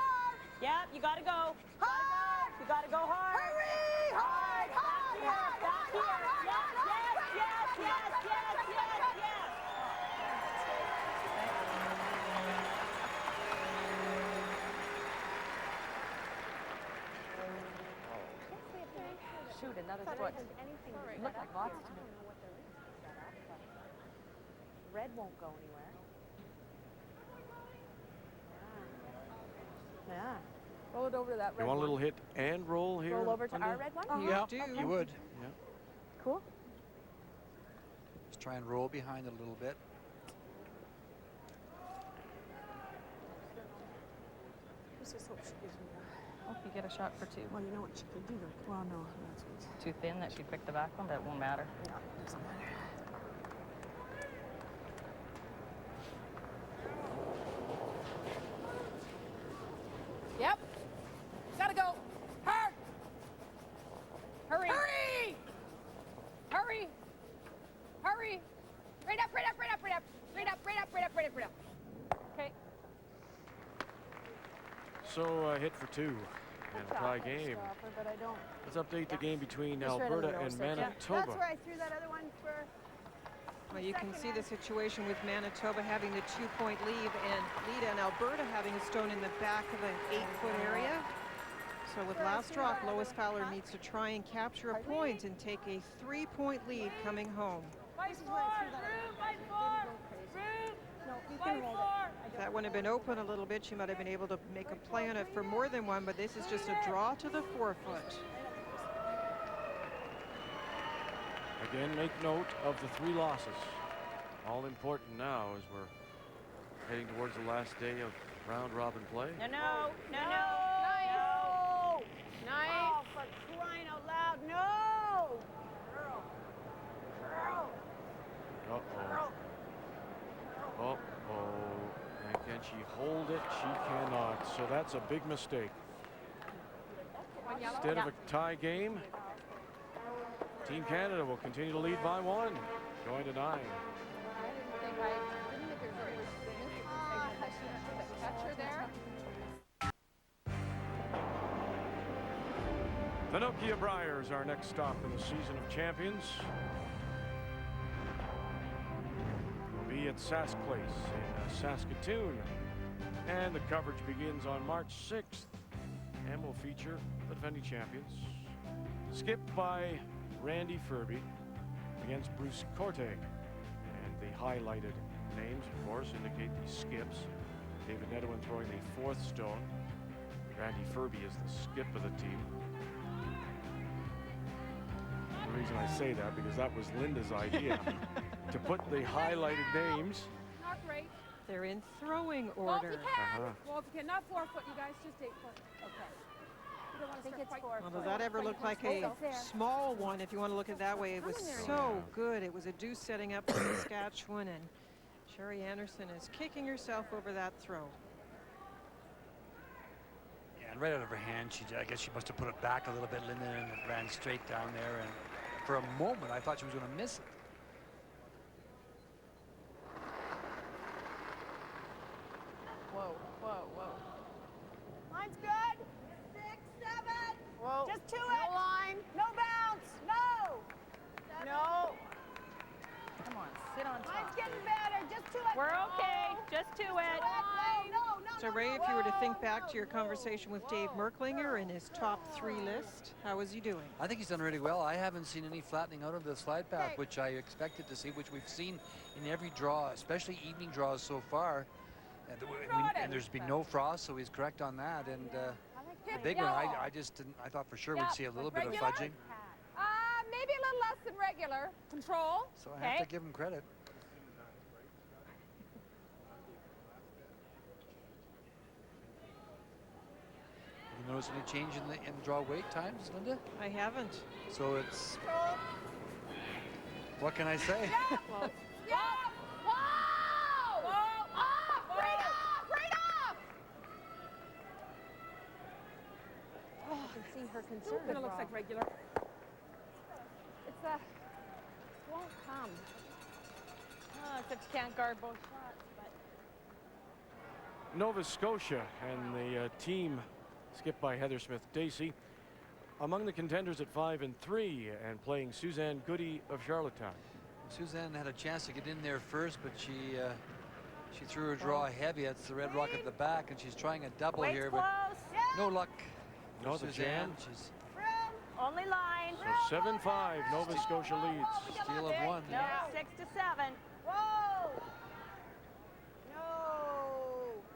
Yep, you got to go. Hard. You got to go hard. Hurry. Hard. Hard. Back here. Yes, yes, yes, yes, yes, yes, yes. Shoot, another foot. Look like lots to me. Red won't go anywhere. Yeah. Roll it over to that You red want a one. little hit and roll here? Roll over to Linda? our red one? You do. You would. Yeah. Cool. Just try and roll behind it a little bit. Let's just hope she gives me that. Hope you get a shot for 2. Well, you know what she could do though. Well, no, that's good. Too thin that she picked the back one, that won't matter. No, it doesn't matter. Yep. Gotta go. Hard. Hurry. Hurry. Hurry. Hurry. Right up, right up, right up, right up. Right up, right up, right up, right up, right up. Okay. So hit for 2 and a tie game. Stopper, but I don't. Let's update the game between Just right on the Alberta nose and there. Manitoba. That's where I threw that other one for. Well, you can see the situation with Manitoba having the 2-point lead and Alberta having a stone in the back of an 8-foot area. So with last rock, Lois Fowler needs to try and capture a point and take a 3-point lead coming home. This is where I threw that other one. It didn't go crazy. No, you can hold it. I don't that would have been open a little bit. She might have been able to make a play on it for more than one, but this is just a draw to the 4-foot. Again, make note of the 3 losses. All important now as we're heading towards the last day of round robin play. No, no, no, no, no. Nice. Oh, for crying out loud, no. Girl. Girl. Uh-oh. Uh-oh. And can she hold it? She cannot. So that's a big mistake. Instead of a tie game, Team Canada will continue to lead by 1, going to 9. I didn't think there was any catcher there. The Nokia Briars, our next stop in the season of champions, will be at Sask Place in Saskatoon. And the coverage begins on March 6th and will feature the defending champions, skipped by Randy Furby against Bruce Corte. And the highlighted names, of course, indicate the skips. David Nedwin throwing the 4th stone. Randy Furby is the skip of the team. The reason I say that, because that was Linda's idea, to put the highlighted names. Not great. They're in throwing Well, if order. you can. Well, if you can, not 4 foot, you guys, just 8 foot. Okay. You don't want to start quite. Well, does that ever look like a small one, if you want to look at it that way? It was so good. It was a deuce setting up for Saskatchewan, and Sherry Anderson is kicking herself over that throw. Yeah, and right out of her hand, I guess she must have put it back a little bit, Linda, and it ran straight down there. And for a moment, I thought she was going to miss it. Whoa, whoa, whoa. Line's good. 6, 7. Whoa. Just to No it. line. No bounce. No. 7. No. Come on, sit on top. Line's getting better. Just to it. We're okay. Just to it. No, no, So, Ray, if you were to think back to your conversation with Dave Merklinger and his top 3 list, how is he doing? I think he's done really well. I haven't seen any flattening out of the slide path, which I expected to see, which we've seen in every draw, especially evening draws so far. And there's been no frost, so he's correct on that. And the big one, I just didn't. I thought for sure we'd see a little bit of fudging. Maybe a little less than regular. Control. So I have to give him credit. You notice any change in draw wait times, Linda? I haven't. So it's. What can I say? Well, yeah. Whoa! Whoa! Off! Right off! Right off! Oh, I can see her concern. It looks like regular. It's a. Won't come. Oh, except you can't guard both shots. But Nova Scotia and the team skipped by Heather Smith-Dacey among the contenders at 5 and 3 and playing Suzanne Goody of Charlottetown. Suzanne had a chance to get in there first, but she threw her draw heavy. That's the red rock at the back, and she's trying a double here, but no luck. No, the jam. She's Only line. So 7-5, Nova Scotia leads. steal of 1. No, 6 to 7. Whoa! No.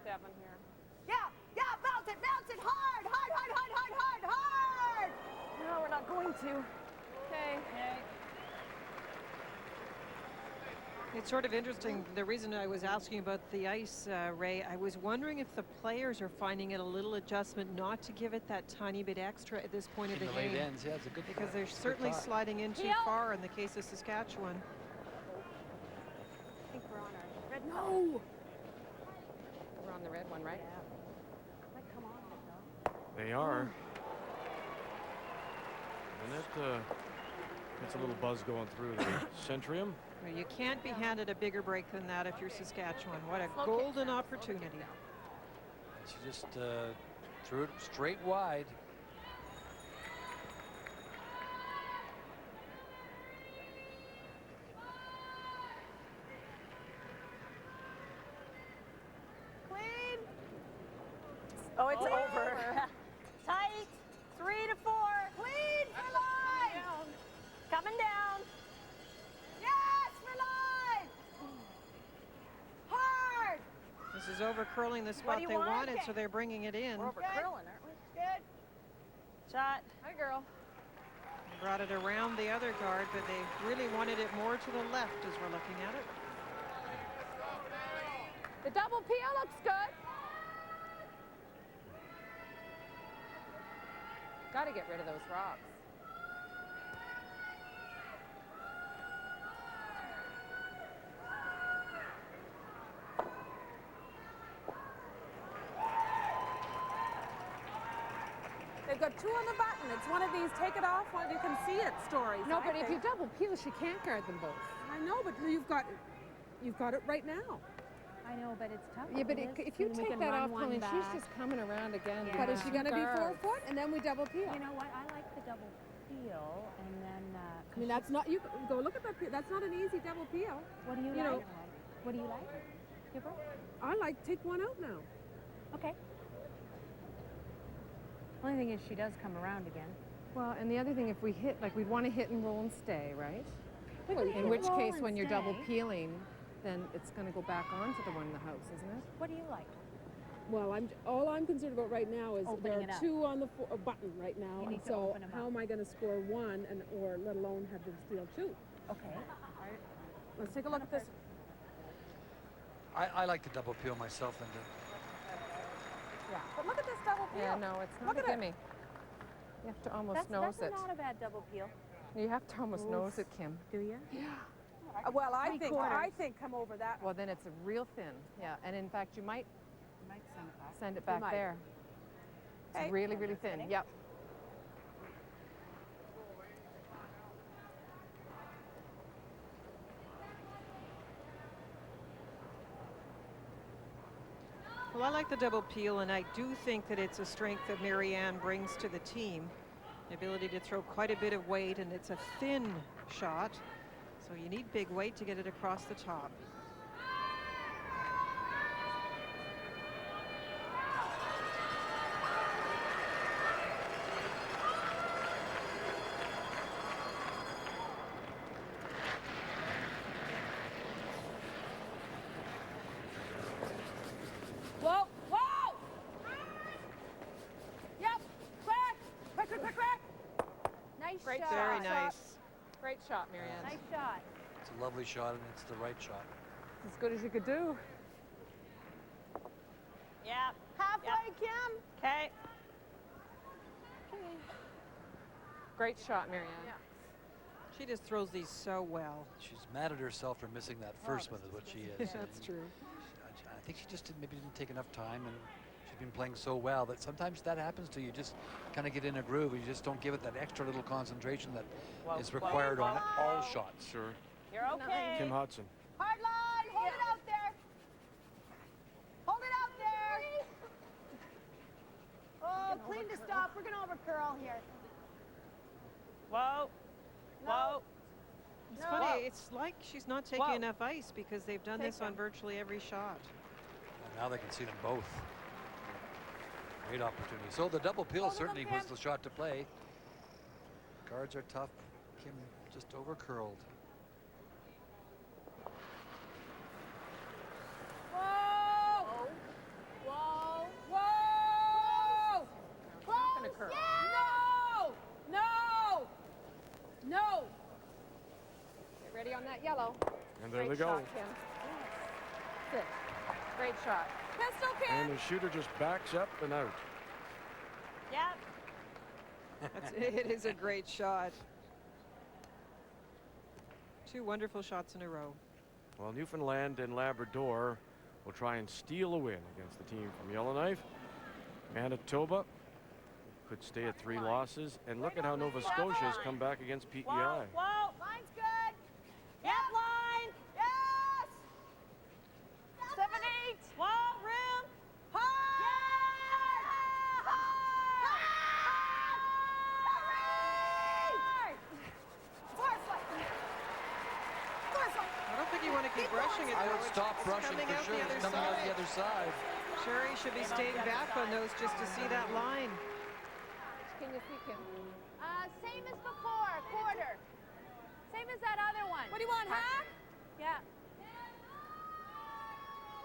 7 here. Yeah, yeah, bounce it hard, hard, hard, hard, hard, hard, hard. No, we're not going to. Okay. It's sort of interesting. The reason I was asking about the ice, Ray, I was wondering if the players are finding it a little adjustment not to give it that tiny bit extra at this point of the late game. ends, yeah, it's a good Because they're good certainly thought. sliding in too far in the case of Saskatchewan. I think we're on our red. No. We're on the red one, right? Like, come on, They are. And it's a little buzz going through the Centrium. Well, you can't be handed a bigger break than that if you're Saskatchewan. What a golden opportunity. She just threw it straight wide. Clean. Oh, it's over. Tight. 3 to 4. Clean for line. Coming down. Yes, for line. Hard. This is over curling the spot they wanted, so they're bringing it in. We're over curling, aren't we? Good. Shot. Hi, girl. Brought it around the other guard, but they really wanted it more to the left as we're looking at it. The double peel looks good. Got to get rid of those rocks. They've got 2 on the button. It's one of these take it off when you can see it stories. No, I but if you think. double peel, she can't guard them both. I know, but you've got it right now. I know, but it's tough. Yeah, but It is. if you And we take can that run off, one Colleen, she's back. just coming around again. Yeah. But is she going to be 4 Guards. foot and then we double peel? You know what? I like the double peel, and then. I mean, that's not, you go look at that peel. That's not an easy double peel. What do you, You like? know- What do you like? Kipper? I like take one out now. Okay. Only thing is, she does come around again. Well, and the other thing, if we hit, like we'd want to hit and roll and stay, right? can hit In and which roll case, and when you're double stay. peeling, then it's going to go back onto the one in the house, isn't it? What do you like? Well, all I'm concerned about right now is Opening there it are up. 2 on the button right now, You and need to so open 'em how up. am I going to score 1 or let alone have them steal 2? Okay. Let's take a look at this. I like to double peel myself into. Yeah, but look at this double peel. Yeah, no, it's not Look a at it. gimme. You have to almost nose That's it. not a bad double peel. You have to almost nose it, Kim. Do you? Yeah. Well, I think Three-quarters. come over that. Well, then it's a real thin. Yeah, and in fact, you might send it back might. there. It's Hey. really, really thin. Yep. Well, I like the double peel, and I do think that it's a strength that Marianne brings to the team. The ability to throw quite a bit of weight, and it's a thin shot, so you need big weight to get it across the top. Whoa, whoa! Yep, quick! Nice Great shot. Very nice. Great shot, Marianne. Nice shot. It's a lovely shot, and it's the right shot. As good as you could do. Yep. Halfway, Kim. Okay. Great shot, Marianne. She just throws these so well. She's mad at herself for missing that first one, is what she is. That's true. I think she just maybe didn't take enough time, and she's been playing so well that sometimes that happens to you. Just kind of get in a groove, and you just don't give it that extra little concentration that is required on all shots. Sure. You're okay. Kim Hudson. Hard line. Hold it out there. Hold it out there. Oh, clean to stop. We're going to overcurl here. Whoa. Whoa. It's No. funny, it's like she's not taking Whoa. enough ice because they've done this on virtually every shot. And now they can see them both. Great opportunity. So the double peel certainly was the shot to play. Guards are tough. Kim just over curled. Whoa. Whoa. Whoa. Close. curl. No! Get ready on that yellow. And there Great they go. shot, Kim. Sit. Great shot. Pistol, Kim! And the shooter just backs up and out. Yep. It is a great shot. 2 wonderful shots in a row. Well, Newfoundland and Labrador will try and steal a win against the team from Yellowknife. Manitoba could stay at 3 losses. And look at how Nova Scotia has come back against PEI. Whoa. Whoa. Line's good. Yep. Line. Yes. 7, 8. Whoa. Room. Hard. I don't think you want to keep rushing it, I though. would stop It's brushing coming for out sure. the It's other coming out side. the other side. Sherry should be staying back on those just to see that line. Can you see, Kim? Same as before. Quarter. Same as that other one. What do you want, half? Yeah.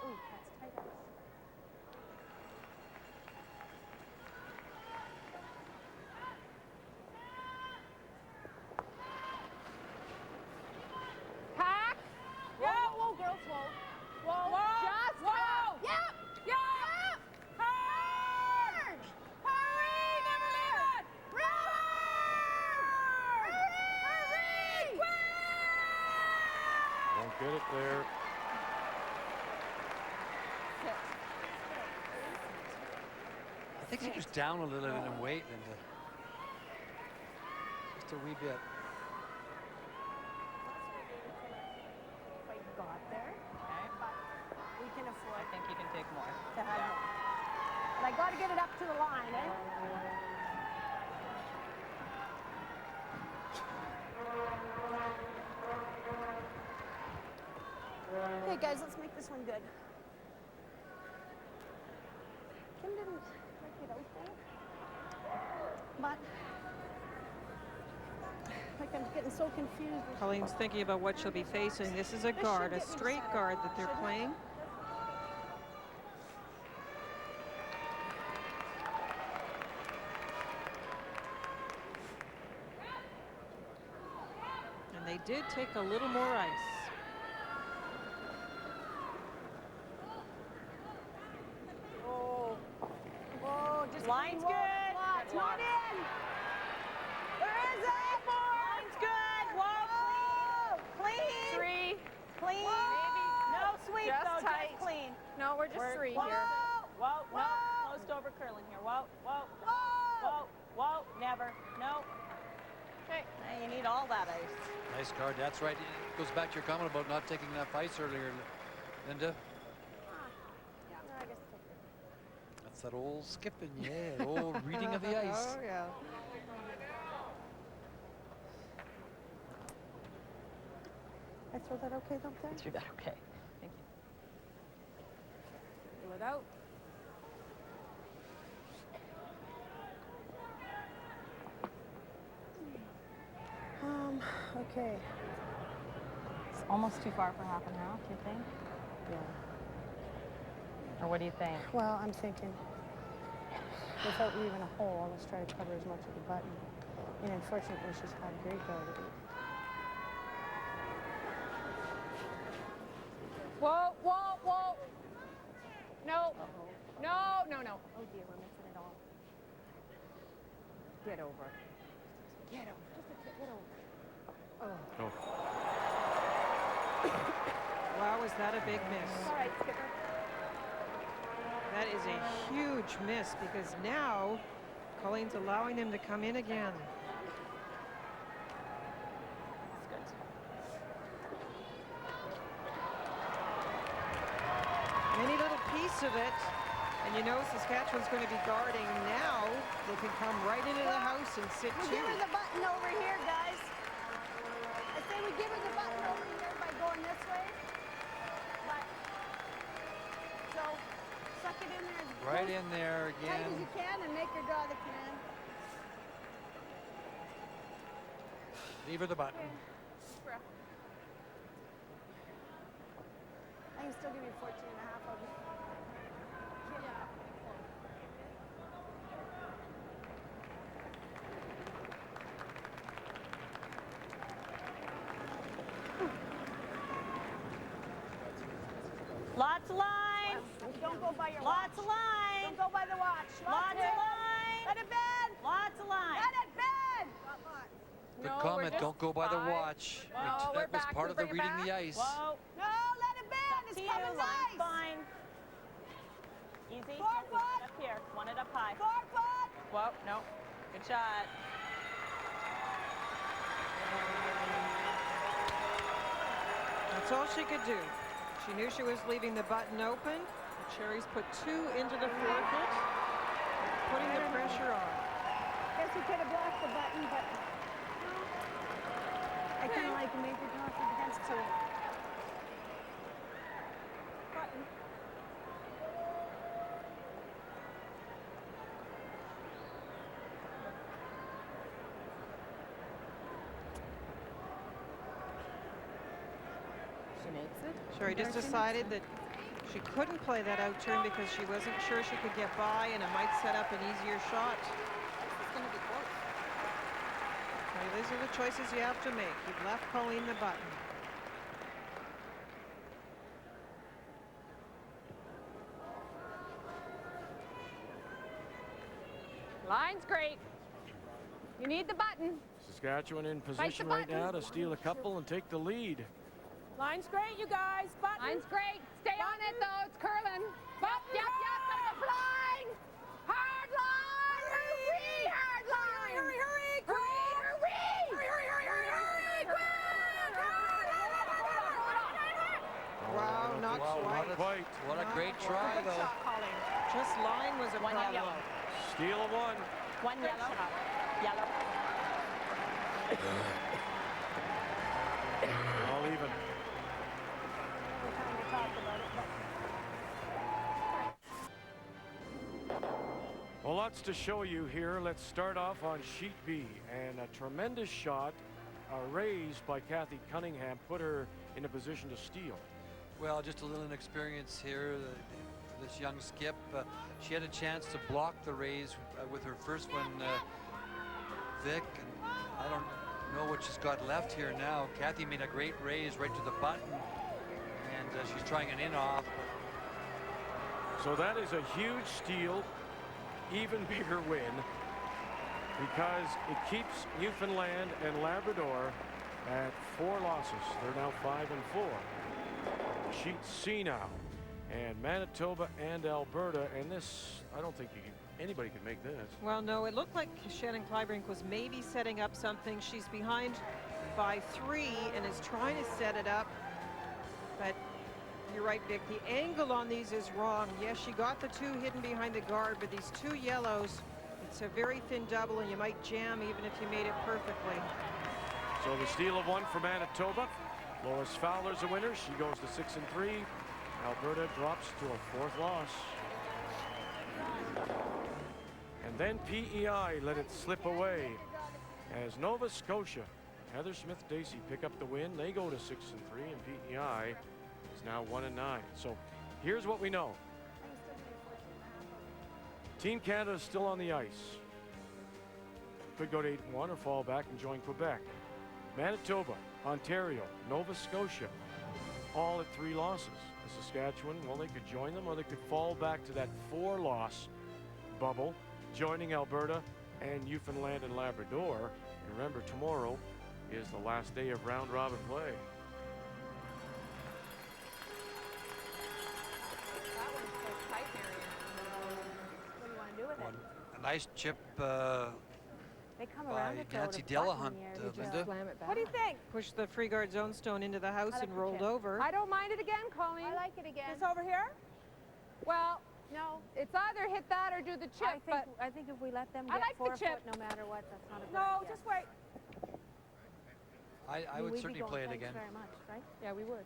Ooh, that's tight. get it there. I think she was down a little bit in weight, Linda. Just a wee bit. Quite got there. Okay. But we can afford I think you can take more. to have more. But I got to get it up to the line, eh? Okay, guys, let's make this one good. Kim didn't break it out there, but like I'm getting so confused. Colleen's thinking about what she'll be facing. This is a guard, a straight guard that they're playing. And they did take a little more ice. Oh, just Line's clean good. wall. It's not in. There is it. Line's good. Whoa, Clean. three. Clean. Maybe. No sweep Just though, tight. just clean. No, we're just three whoa. here. Whoa, no. Whoa. Closed over curling here. Whoa, whoa, Whoa. whoa, whoa. Never. No. Okay. You need all that ice. Nice guard. That's right. It goes back to your comment about not taking enough ice earlier, Linda. Yeah. No, I guess it's okay. That's that old skipping, yeah, old reading of the ice. Oh, yeah. I throw that okay though, there? Threw that okay. Thank you. Pull it out. Okay. It's almost too far for half and half, you think? Yeah. Or what do you think? Well, I'm thinking without leaving a hole, let's try to cover as much of the button. And unfortunately, she's had a great guard at it. Whoa, whoa, whoa. No. No, no, no. Oh dear, we're missing it all. Get over. Get over. Just a get over. Oh. Wow, was that a big miss? All right, skipper. That is a huge miss because now Colleen's allowing them to come in again. That's good. Any little piece of it, and you know Saskatchewan's going to be guarding now. They can come right into the house and sit We two. give her the button over here, guys. I say we give her the button over here by going this way. But, so, suck it in there as Right close- in there tight as again. you can and make her draw the can. Leave her the button. I can still give you 14 and a half of it. Lots of line. Don't go by your Lots of watch. line. Don't go by the watch. Lots of line. Let it bend. Lots of line. Let it bend. Good No, we're comment. just Don't go by the five. watch. Whoa, we're That was back. part We of the bring it reading the back. ice. Whoa. No, let it bend. It's To you, coming line's nice. fine. Easy. Forward. One it up here. One it up high. Forward foot. Whoa, no. Good shot. That's all she could do. She knew she was leaving the button open. The Cherries put two into the forfeit, putting the pressure on. Guess we could have blocked the button, but I kind of like to make her draw for defense too. Button. She makes it. Sherry just decided that she couldn't play that out turn because she wasn't sure she could get by and it might set up an easier shot. It's going to be close. Well, these are the choices you have to make. You've left Colleen the button. Line's great. You need the button. Saskatchewan in position right now to steal a couple and take the lead. Line's great, you guys. Button. Line's great. Stay on it, though. It's curling. Yep, gotta go flying. Hard line. Hurry, hard line. Hurry, hurry, Hurry, Wow, not quite. What a great try, Good though. shot, Colleen. Just line was a One problem. yellow. Steal of one. One yellow. Yellow. All even. Well, lots to show you here. Let's start off on sheet B. And a tremendous shot, raised by Kathy Cunningham, put her in a position to steal. Well, just a little inexperience here for this young skip. She had a chance to block the raise with her first one, Vic. And I don't know what she's got left here now. Kathy made a great raise right to the button, and she's trying an in off. So that is a huge steal, even bigger win, because it keeps Newfoundland and Labrador at 4 losses. They're now 5 and 4. Sheet C now, and Manitoba and Alberta, and this, I don't think anybody can make this. Well, no, it looked like Shannon Clybrink was maybe setting up something. She's behind by 3 and is trying to set it up, but you're right, Vic. The angle on these is wrong. Yes, she got the 2 hidden behind the guard, but these 2 yellows, it's a very thin double, and you might jam even if you made it perfectly. So the steal of 1 for Manitoba. Lois Fowler's a winner. She goes to 6 and 3. Alberta drops to a 4th loss. And then PEI let it slip away as Nova Scotia, Heather Smith-Dacey pick up the win. They go to 6 and 3, and PEI is now 1 and 9. So here's what we know. Team Canada is still on the ice. Could go to 8 and 1 or fall back and join Quebec. Manitoba, Ontario, Nova Scotia, all at 3 losses. The Saskatchewan, well, they could join them, or they could fall back to that 4-loss bubble, joining Alberta and Newfoundland and Labrador. And remember, tomorrow is the last day of round-robin play. That one's so tight, Marianne. What do you want to do with it? A nice chip They come by around it, though, Nancy to button Delahunt, here. Linda. What do you think? Pushed the free guard zone stone into the house I like and the rolled chip. over. I don't mind it again, Colleen. I like it again. This over here? Well, No. it's either hit that or do the chip, I think if we let them I get like the 4 chip. foot no matter what, that's not a good No, idea. just wait. I would we'd be certainly going play it thanks again. very much, right? yeah, we would.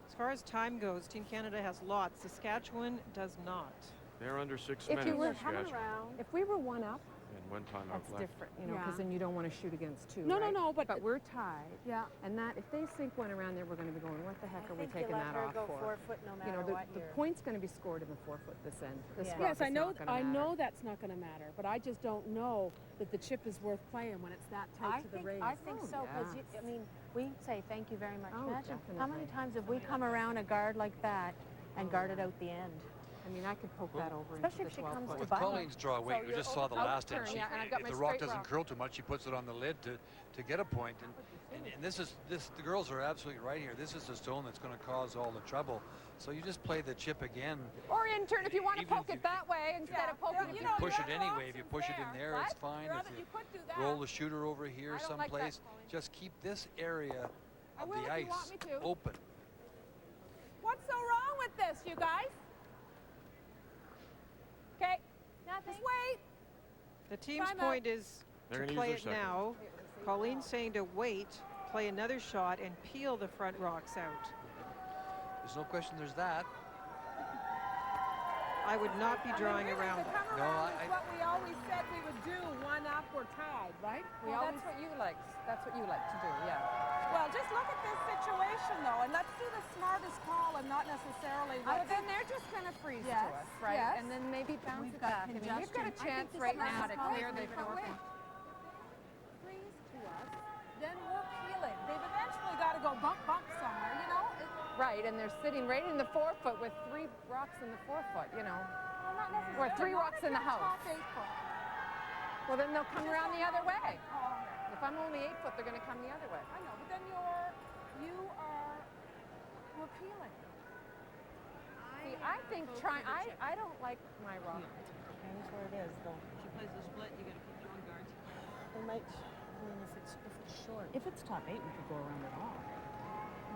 As far as time goes, Team Canada has lots. Saskatchewan does not. They're under 6 If minutes. you were Saskatchewan. Coming around. If we were 1 up, And 1 timeout that's left. different, you know, because Yeah. then you don't want to shoot against 2. No, no, right? no, but we're tied. Yeah. And that if they sink one around there, we're going to be going, what the heck I are we think you taking let that her off go for? 4 foot no You matter know, the what here. point's going to be scored in the 4 foot this end. This Yeah. rock Yes, is I know. not gonna I matter. know that's not going to matter, but I just don't know that the chip is worth playing when it's that tight to the raise. I think so, because yes. I mean, we say thank you very much. Oh, Imagine how many definitely. times have we come around a guard like that and guarded out the end? I mean, I could poke that over Especially into if the she 12 comes foot. to With button. Colleen's draw weight, we you're just saw the over- last end. outturn, She, yeah, and I've got if my the rock straight doesn't rock. curl too much, she puts it on the lid to get a point. And the girls are absolutely right here. This is the stone that's going to cause all the trouble. So you just play the chip again. Or in turn, if you want to Even if poke you- it that way instead of poking You it. can push it anyway. If you push it in there, it's fine. Your If other- you you could do that. roll the shooter over here I don't like that, someplace, Colleen. just keep this area I of will the if you ice want me to. open. What's so wrong with this, you guys? Okay, Nothing. just wait. The team's Timeout. point is They're to gonna play use it their second. now. Colleen's saying to wait, play another shot, and peel the front rocks out. There's no question there's that. I would not be drawing I mean, really, around to it. come No, around I- is what we always said we would do, 1 up or tied, right? We Well, always. that's what you like. That's what you like to do, yeah. Well, just look at this situation though, and let's do the smartest call and not necessarily. Well, what then they're just going to freeze Yes, to us, right? yes. And then maybe bounce We've it got back. I mean, we've got a congestion. I think chance this right is now to smart. clear the But north. wait. Freeze to us, then we're peeling. They've eventually got to go bump somewhere, you know? Right, and they're sitting right in the 4 foot with 3 rocks in the 4 foot, you know. Well, not necessarily. Or 3 Not rocks if in the you're house. top 8 foot. Well, then they'll come around the other way. Oh, If I'm only 8 foot, they're going to come the other way. I know, but then we're peeling. See, I think I don't like my rock. Depends where it is, though. She plays the split, you got to keep your own guards. They might, I mean, if it's short. If it's top 8, we could go around it all.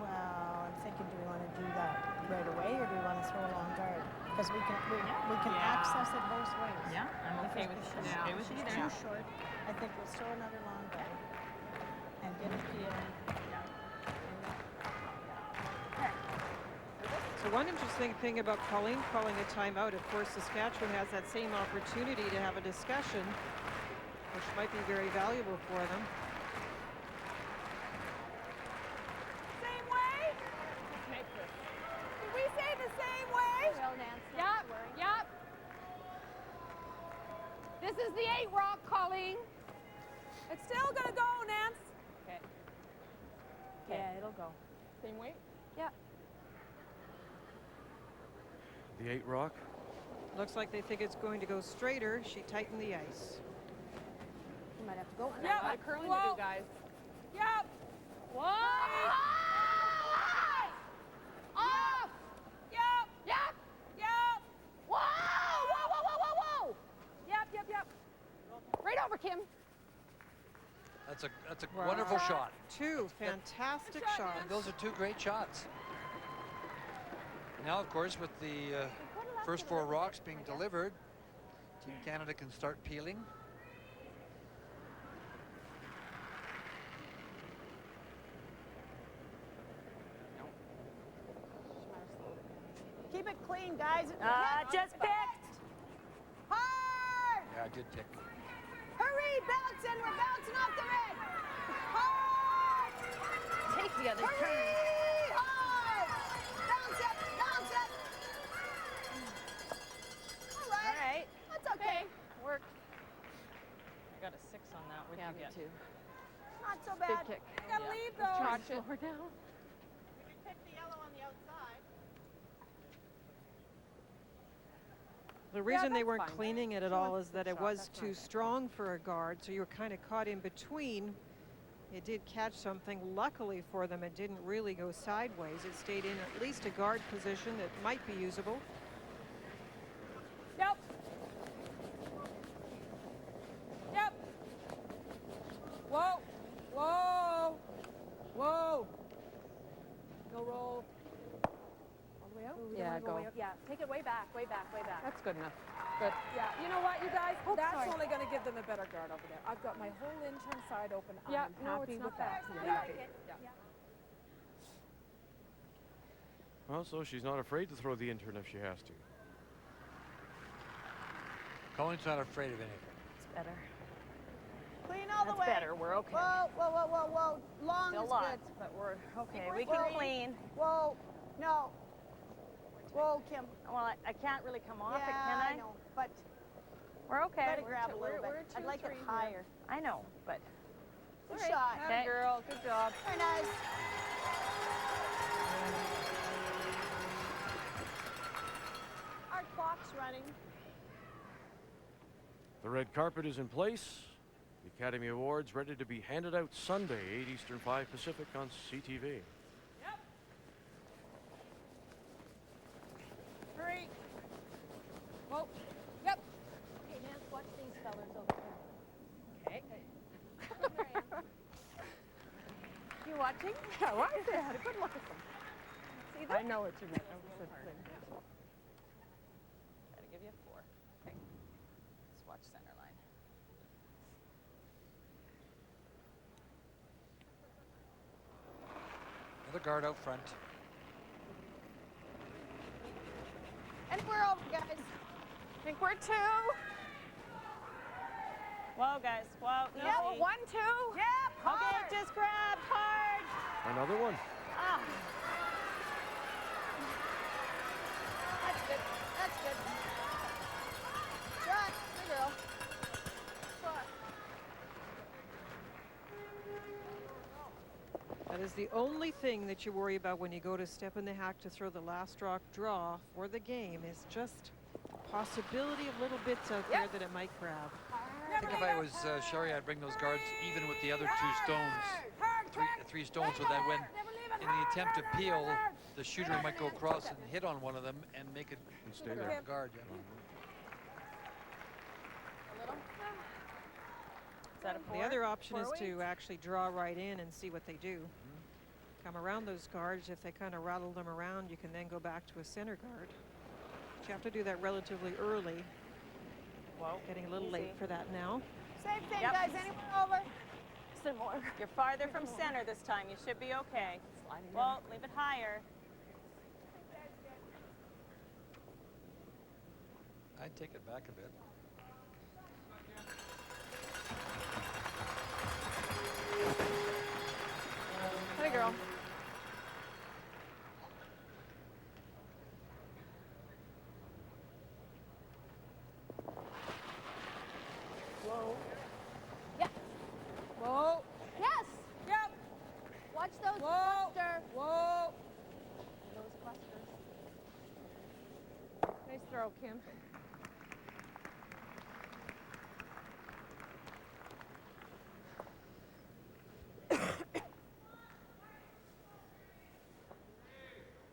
Well, I'm thinking, do we want to do that right away, or do we want to throw a long guard? Because we can access it both ways. Yeah, I'm okay with It's too short. I think we'll throw another long guard and get it peeling. So one interesting thing about Colleen calling a timeout, of course, Saskatchewan has that same opportunity to have a discussion, which might be very valuable for them. Same way? Did we say the same way? Well, Nancy, Yep, yep. This is the 8 rock, Colleen. It's still gonna go, Nance. Okay. Yeah, it'll go. Same weight? Yeah. The 8 rock. Looks like they think it's going to go straighter. She tightened the ice. You might have to go. A lot of curling to do, guys. Yep. One. Off. Yep. Yep. Yep. Whoa, whoa, whoa, whoa, whoa, whoa. Yep. Right over, Kim. That's a wonderful shot. Two fantastic shots. And those are 2 great shots. Now, of course, with the first 4 rocks being delivered, Team Canada can start peeling. Keep it clean, guys. Just picked. Hard. Yeah, I did pick. Hurry, bouncing. We're bouncing off the red. Hard. Take the other turn. Hurry, hard. Bounce it. Bounce it. All right. That's okay. Worked. I got a 6 on that. What Yeah, did you me get? too. Not so Big bad. kick. Gotta leave those. Charge it. Slow down. Pick the yellow on the outside. The reason they that's weren't fine. cleaning it at She all wants is the that it shot. was That's too not strong for a guard, so you were kind of caught in between. It did catch something. Luckily for them, it didn't really go sideways. It stayed in at least a guard position that might be usable. Yep. Yep. Whoa. Whoa. Whoa. Go roll. All the way out? Yeah, go. Way out. Yeah, take it way back, way back, way back. That's good enough. Good. Yeah, you know what, you guys? That's sorry. only going to give them a better guard over there. I've got my whole intern side open. Yeah, I'm no, happy it's with not that. bad. Yeah. Yeah. Well, so she's not afraid to throw the intern if she has to. Colleen's not afraid of anything. It's better. Clean all the That's way. better. We're okay. Whoa, whoa, whoa, whoa, whoa. Long Still is lots, good. but we're okay. We're We can clean. clean. Whoa. No. Whoa, Kim. Well, I can't really come off Yeah, it, can I? know, but We're okay. let it grab a little we're bit. 2, I'd like 3 it here. higher. I know, but Good All right. shot. Atta Okay. girl. Good job. Very nice. Our clock's running. The red carpet is in place. The Academy Awards ready to be handed out Sunday, 8 Eastern, 5 Pacific on CTV. Hurry. Whoa. Yep. Okay, Nance, watch these fellers over there. okay. You watching? Yeah, well, I had a good look at them. See them? I know what you meant. Gotta give you a 4. Okay. Let's watch center line. Another guard out front. And we're over, guys. I think we're 2. Whoa, guys. Whoa. Yeah, 1, 2. Yep, hard. Okay, just grab hard. Another one. Ah. That's good. That's good. Shot. Good girl. Shot. That is the only thing that you worry about when you go to step in the hack to throw the last rock draw for the game, is just possibility of little bits out there that it might grab. Hard. I think if I was Sherry, I'd bring those guards even with the other two stones, three stones, so that when in the attempt to peel, the shooter might go across and hit on one of them and make it stay there. Guard, yeah. The other option is to actually draw right in and see what they do. Come around those guards. If they kind of rattle them around, you can then go back to a center guard. But you have to do that relatively early. Whoa. Getting a little late for that now. Same thing, guys. Anywhere over? Some more. You're farther from center this time. You should be okay. Well, leave it higher. I'd take it back a bit. Hey, girl. Whoa. Yeah. Whoa. Yes. Yep. Watch those. Whoa. Cluster. Whoa. Those clusters. Nice throw, Kim.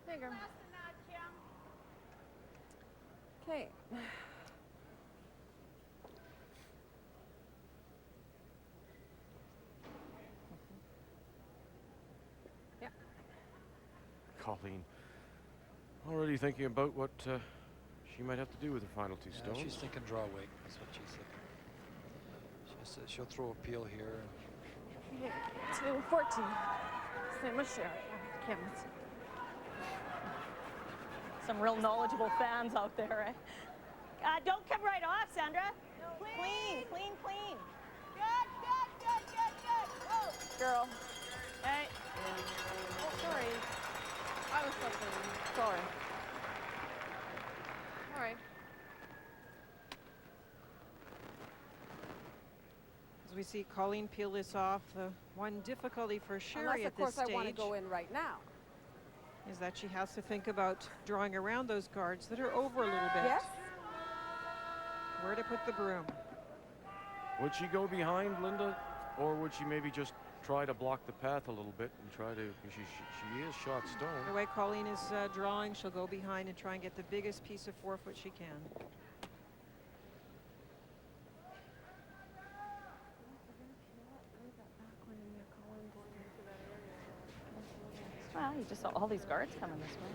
Hey, girl. Okay. Colleen, already thinking about what she might have to do with the final two stones. She's thinking draw away. That's what she's thinking. She'll throw a peel here. Yeah, 14. Same as Sherry. Kim. Some real knowledgeable fans out there, eh? Don't come right off, Sandra. Clean, clean, clean. Good, good, good, good, good. Whoa. Girl. Hey. Oh, sorry. I was looking. Sorry. All right. As we see Colleen peel this off, the one difficulty for Sherry Unless, at of course, this I want to stage go in right now. is that she has to think about drawing around those guards that are over a little bit. Yes. Where to put the broom. Would she go behind Linda, or would she maybe just try to block the path a little bit and try to? She is shot The stone. way Colleen is drawing, she'll go behind and try and get the biggest piece of 4-foot she can. Well, you just saw all these guards coming this way.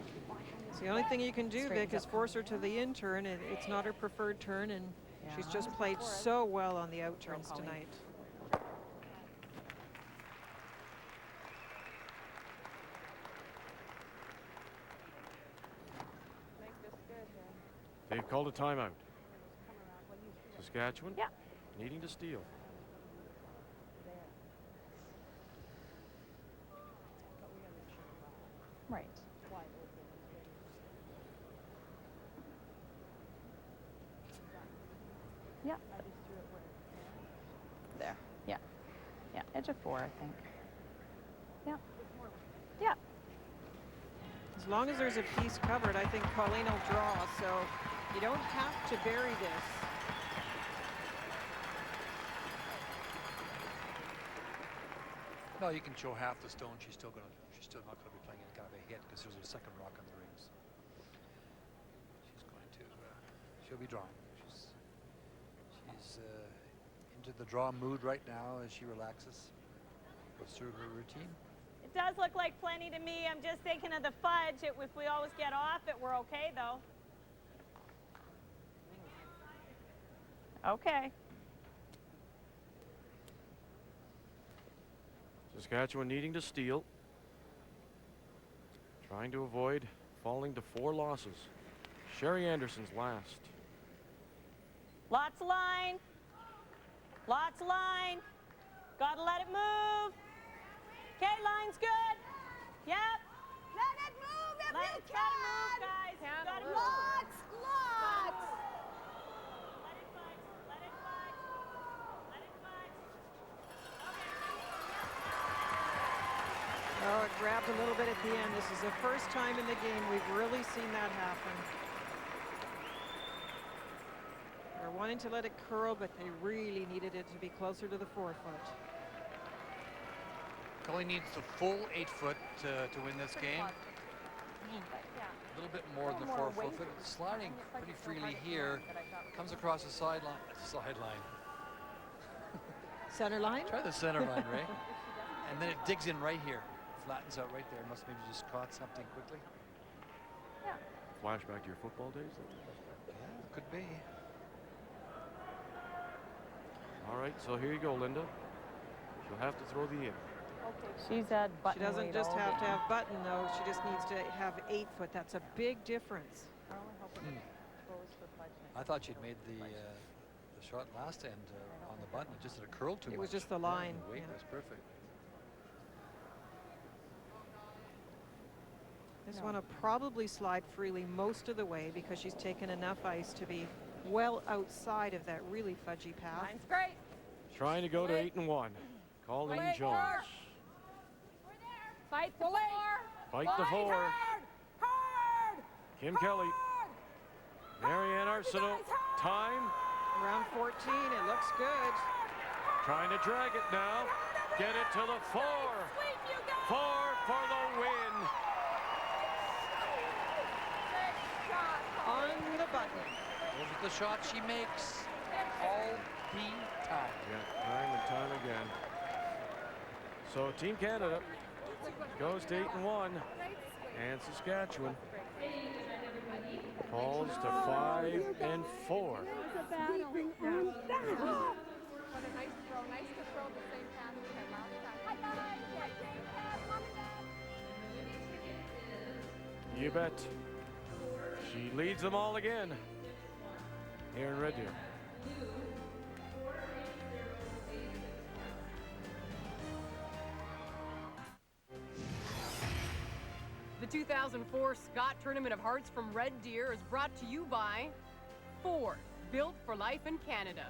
So the only thing you can do, Straightens Vic, is up. force her to the in turn. It's not her preferred turn, and she's just played so well on the out turns tonight. They've called a timeout. Saskatchewan needing to steal. Right. Yeah. There. Yeah. Yeah. Edge of 4, I think. Yeah. Yeah. As long as there's a piece covered, I think Colleen will draw, so you don't have to bury this. No, you can show half the stone. She's still not gonna be playing any kind of a hit because there's a second rock on the rings. She's going to. She'll be drawing. She's into the draw mood right now as she relaxes. Goes through her routine. It does look like plenty to me. I'm just thinking of the fudge. If we always get off it, we're okay, though. Okay. Saskatchewan needing to steal. Trying to avoid falling to 4 losses. Sherry Anderson's last. Lots of line. Lots of line. Gotta let it move. Okay, line's good. Yep. Let it move if you It's gotta move, can. guys. Gotta move. Lots, lots. Let it fudge. Let it fudge. Let it fudge. Oh, it grabbed a little bit at the end. This is the first time in the game we've really seen that happen. They're wanting to let it curl, but they really needed it to be closer to the 4 foot. Colleen needs the full 8 foot to win this game. A little bit more than the 4 foot. Sliding pretty freely here. Comes across the sideline. Center line? Try the center line, Ray. And then it digs in right here. Flattens out right there. Must maybe just caught something quickly. Flashback to your football days? Yeah, could be. All right, so here you go, Linda. She'll have to throw the in. She's at button. She doesn't weight just all have to game. have button, though. She just needs to have 8 foot. That's a big difference. I thought she'd made the shot last end on the button. It just had a curl too much. It was just the line. The weight Yeah. was perfect. This one will probably slide freely most of the way because she's taken enough ice to be well outside of that really fudgy path. Line's great. Trying to go to 8 and 1. Colleen Wait, Jones. Fight the 4. Fight the 4. Hard. Kim Kelly. Marianne Arsenault. Time. Around 14, it looks good. Trying to drag it now. Get it to the 4. 4 for the win. On the button. Those are the shots she makes all the time. Yeah, time and time again. So Team Canada goes to 8 and 1, and Saskatchewan falls to 5 and 4. What a nice throw. Nice to throw the same path we had last time. High five. Mom and Dad. You bet. She leads them all again here in Red Deer. The 2004 Scott Tournament of Hearts from Red Deer is brought to you by Ford, built for life in Canada.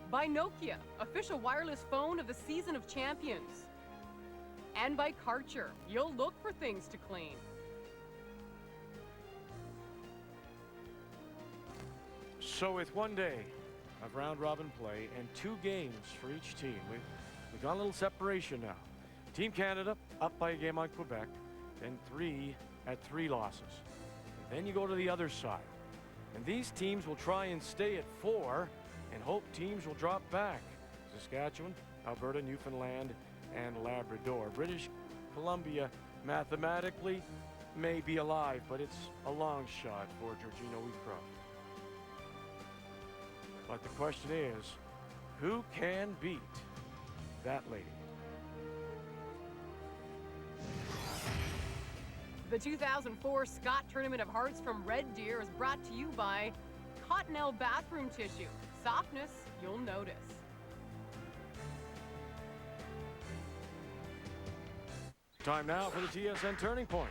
By Nokia, official wireless phone of the Season of Champions. And by Karcher, you'll look for things to clean. So with one day of round-robin play and 2 games for each team, we've got a little separation now. Team Canada up by a game on Quebec, then 3 at 3 losses. And then you go to the other side. And these teams will try and stay at 4 and hope teams will drop back. Saskatchewan, Alberta, Newfoundland, and Labrador. British Columbia mathematically may be alive, but it's a long shot for Georgina Wheatcroft. But the question is, who can beat that lady? The 2004 Scott Tournament of Hearts from Red Deer is brought to you by Cottonelle Bathroom Tissue. Softness you'll notice. Time now for the TSN Turning Point.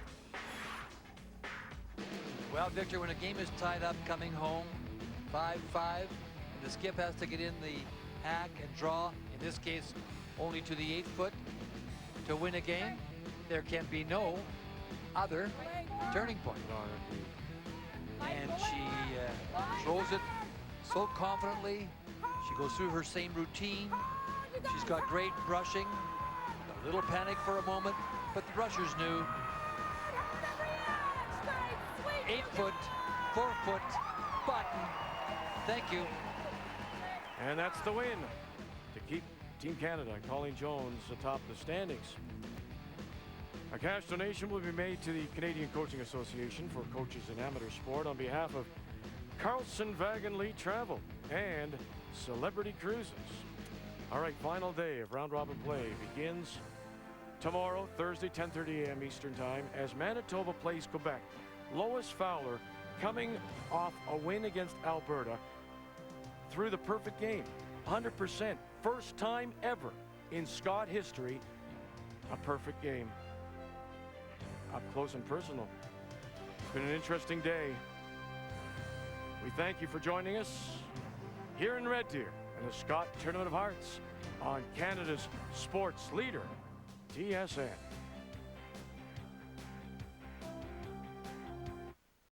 Well, Victor, when a game is tied up coming home 5-5, and the skip has to get in the hack and draw, in this case only to the 8 foot, to win a game, there can be no other turning point. And she throws it so confidently. She goes through her same routine. She's got great brushing. A little panic for a moment, but the rushers knew. 8 foot, 4 foot, button. Thank you. And that's the win to keep Team Canada and Colleen Jones atop the standings. A cash donation will be made to the Canadian Coaching Association for coaches in amateur sport on behalf of Carlson Wagon Lee Travel and Celebrity Cruises. All right, final day of round-robin play begins tomorrow, Thursday, 10:30 a.m. Eastern Time, as Manitoba plays Quebec. Lois Fowler coming off a win against Alberta through the perfect game, 100%. First time ever in Scott history, a perfect game. Up close and personal. It's been an interesting day. We thank you for joining us here in Red Deer and the Scott Tournament of Hearts on Canada's sports leader, TSN.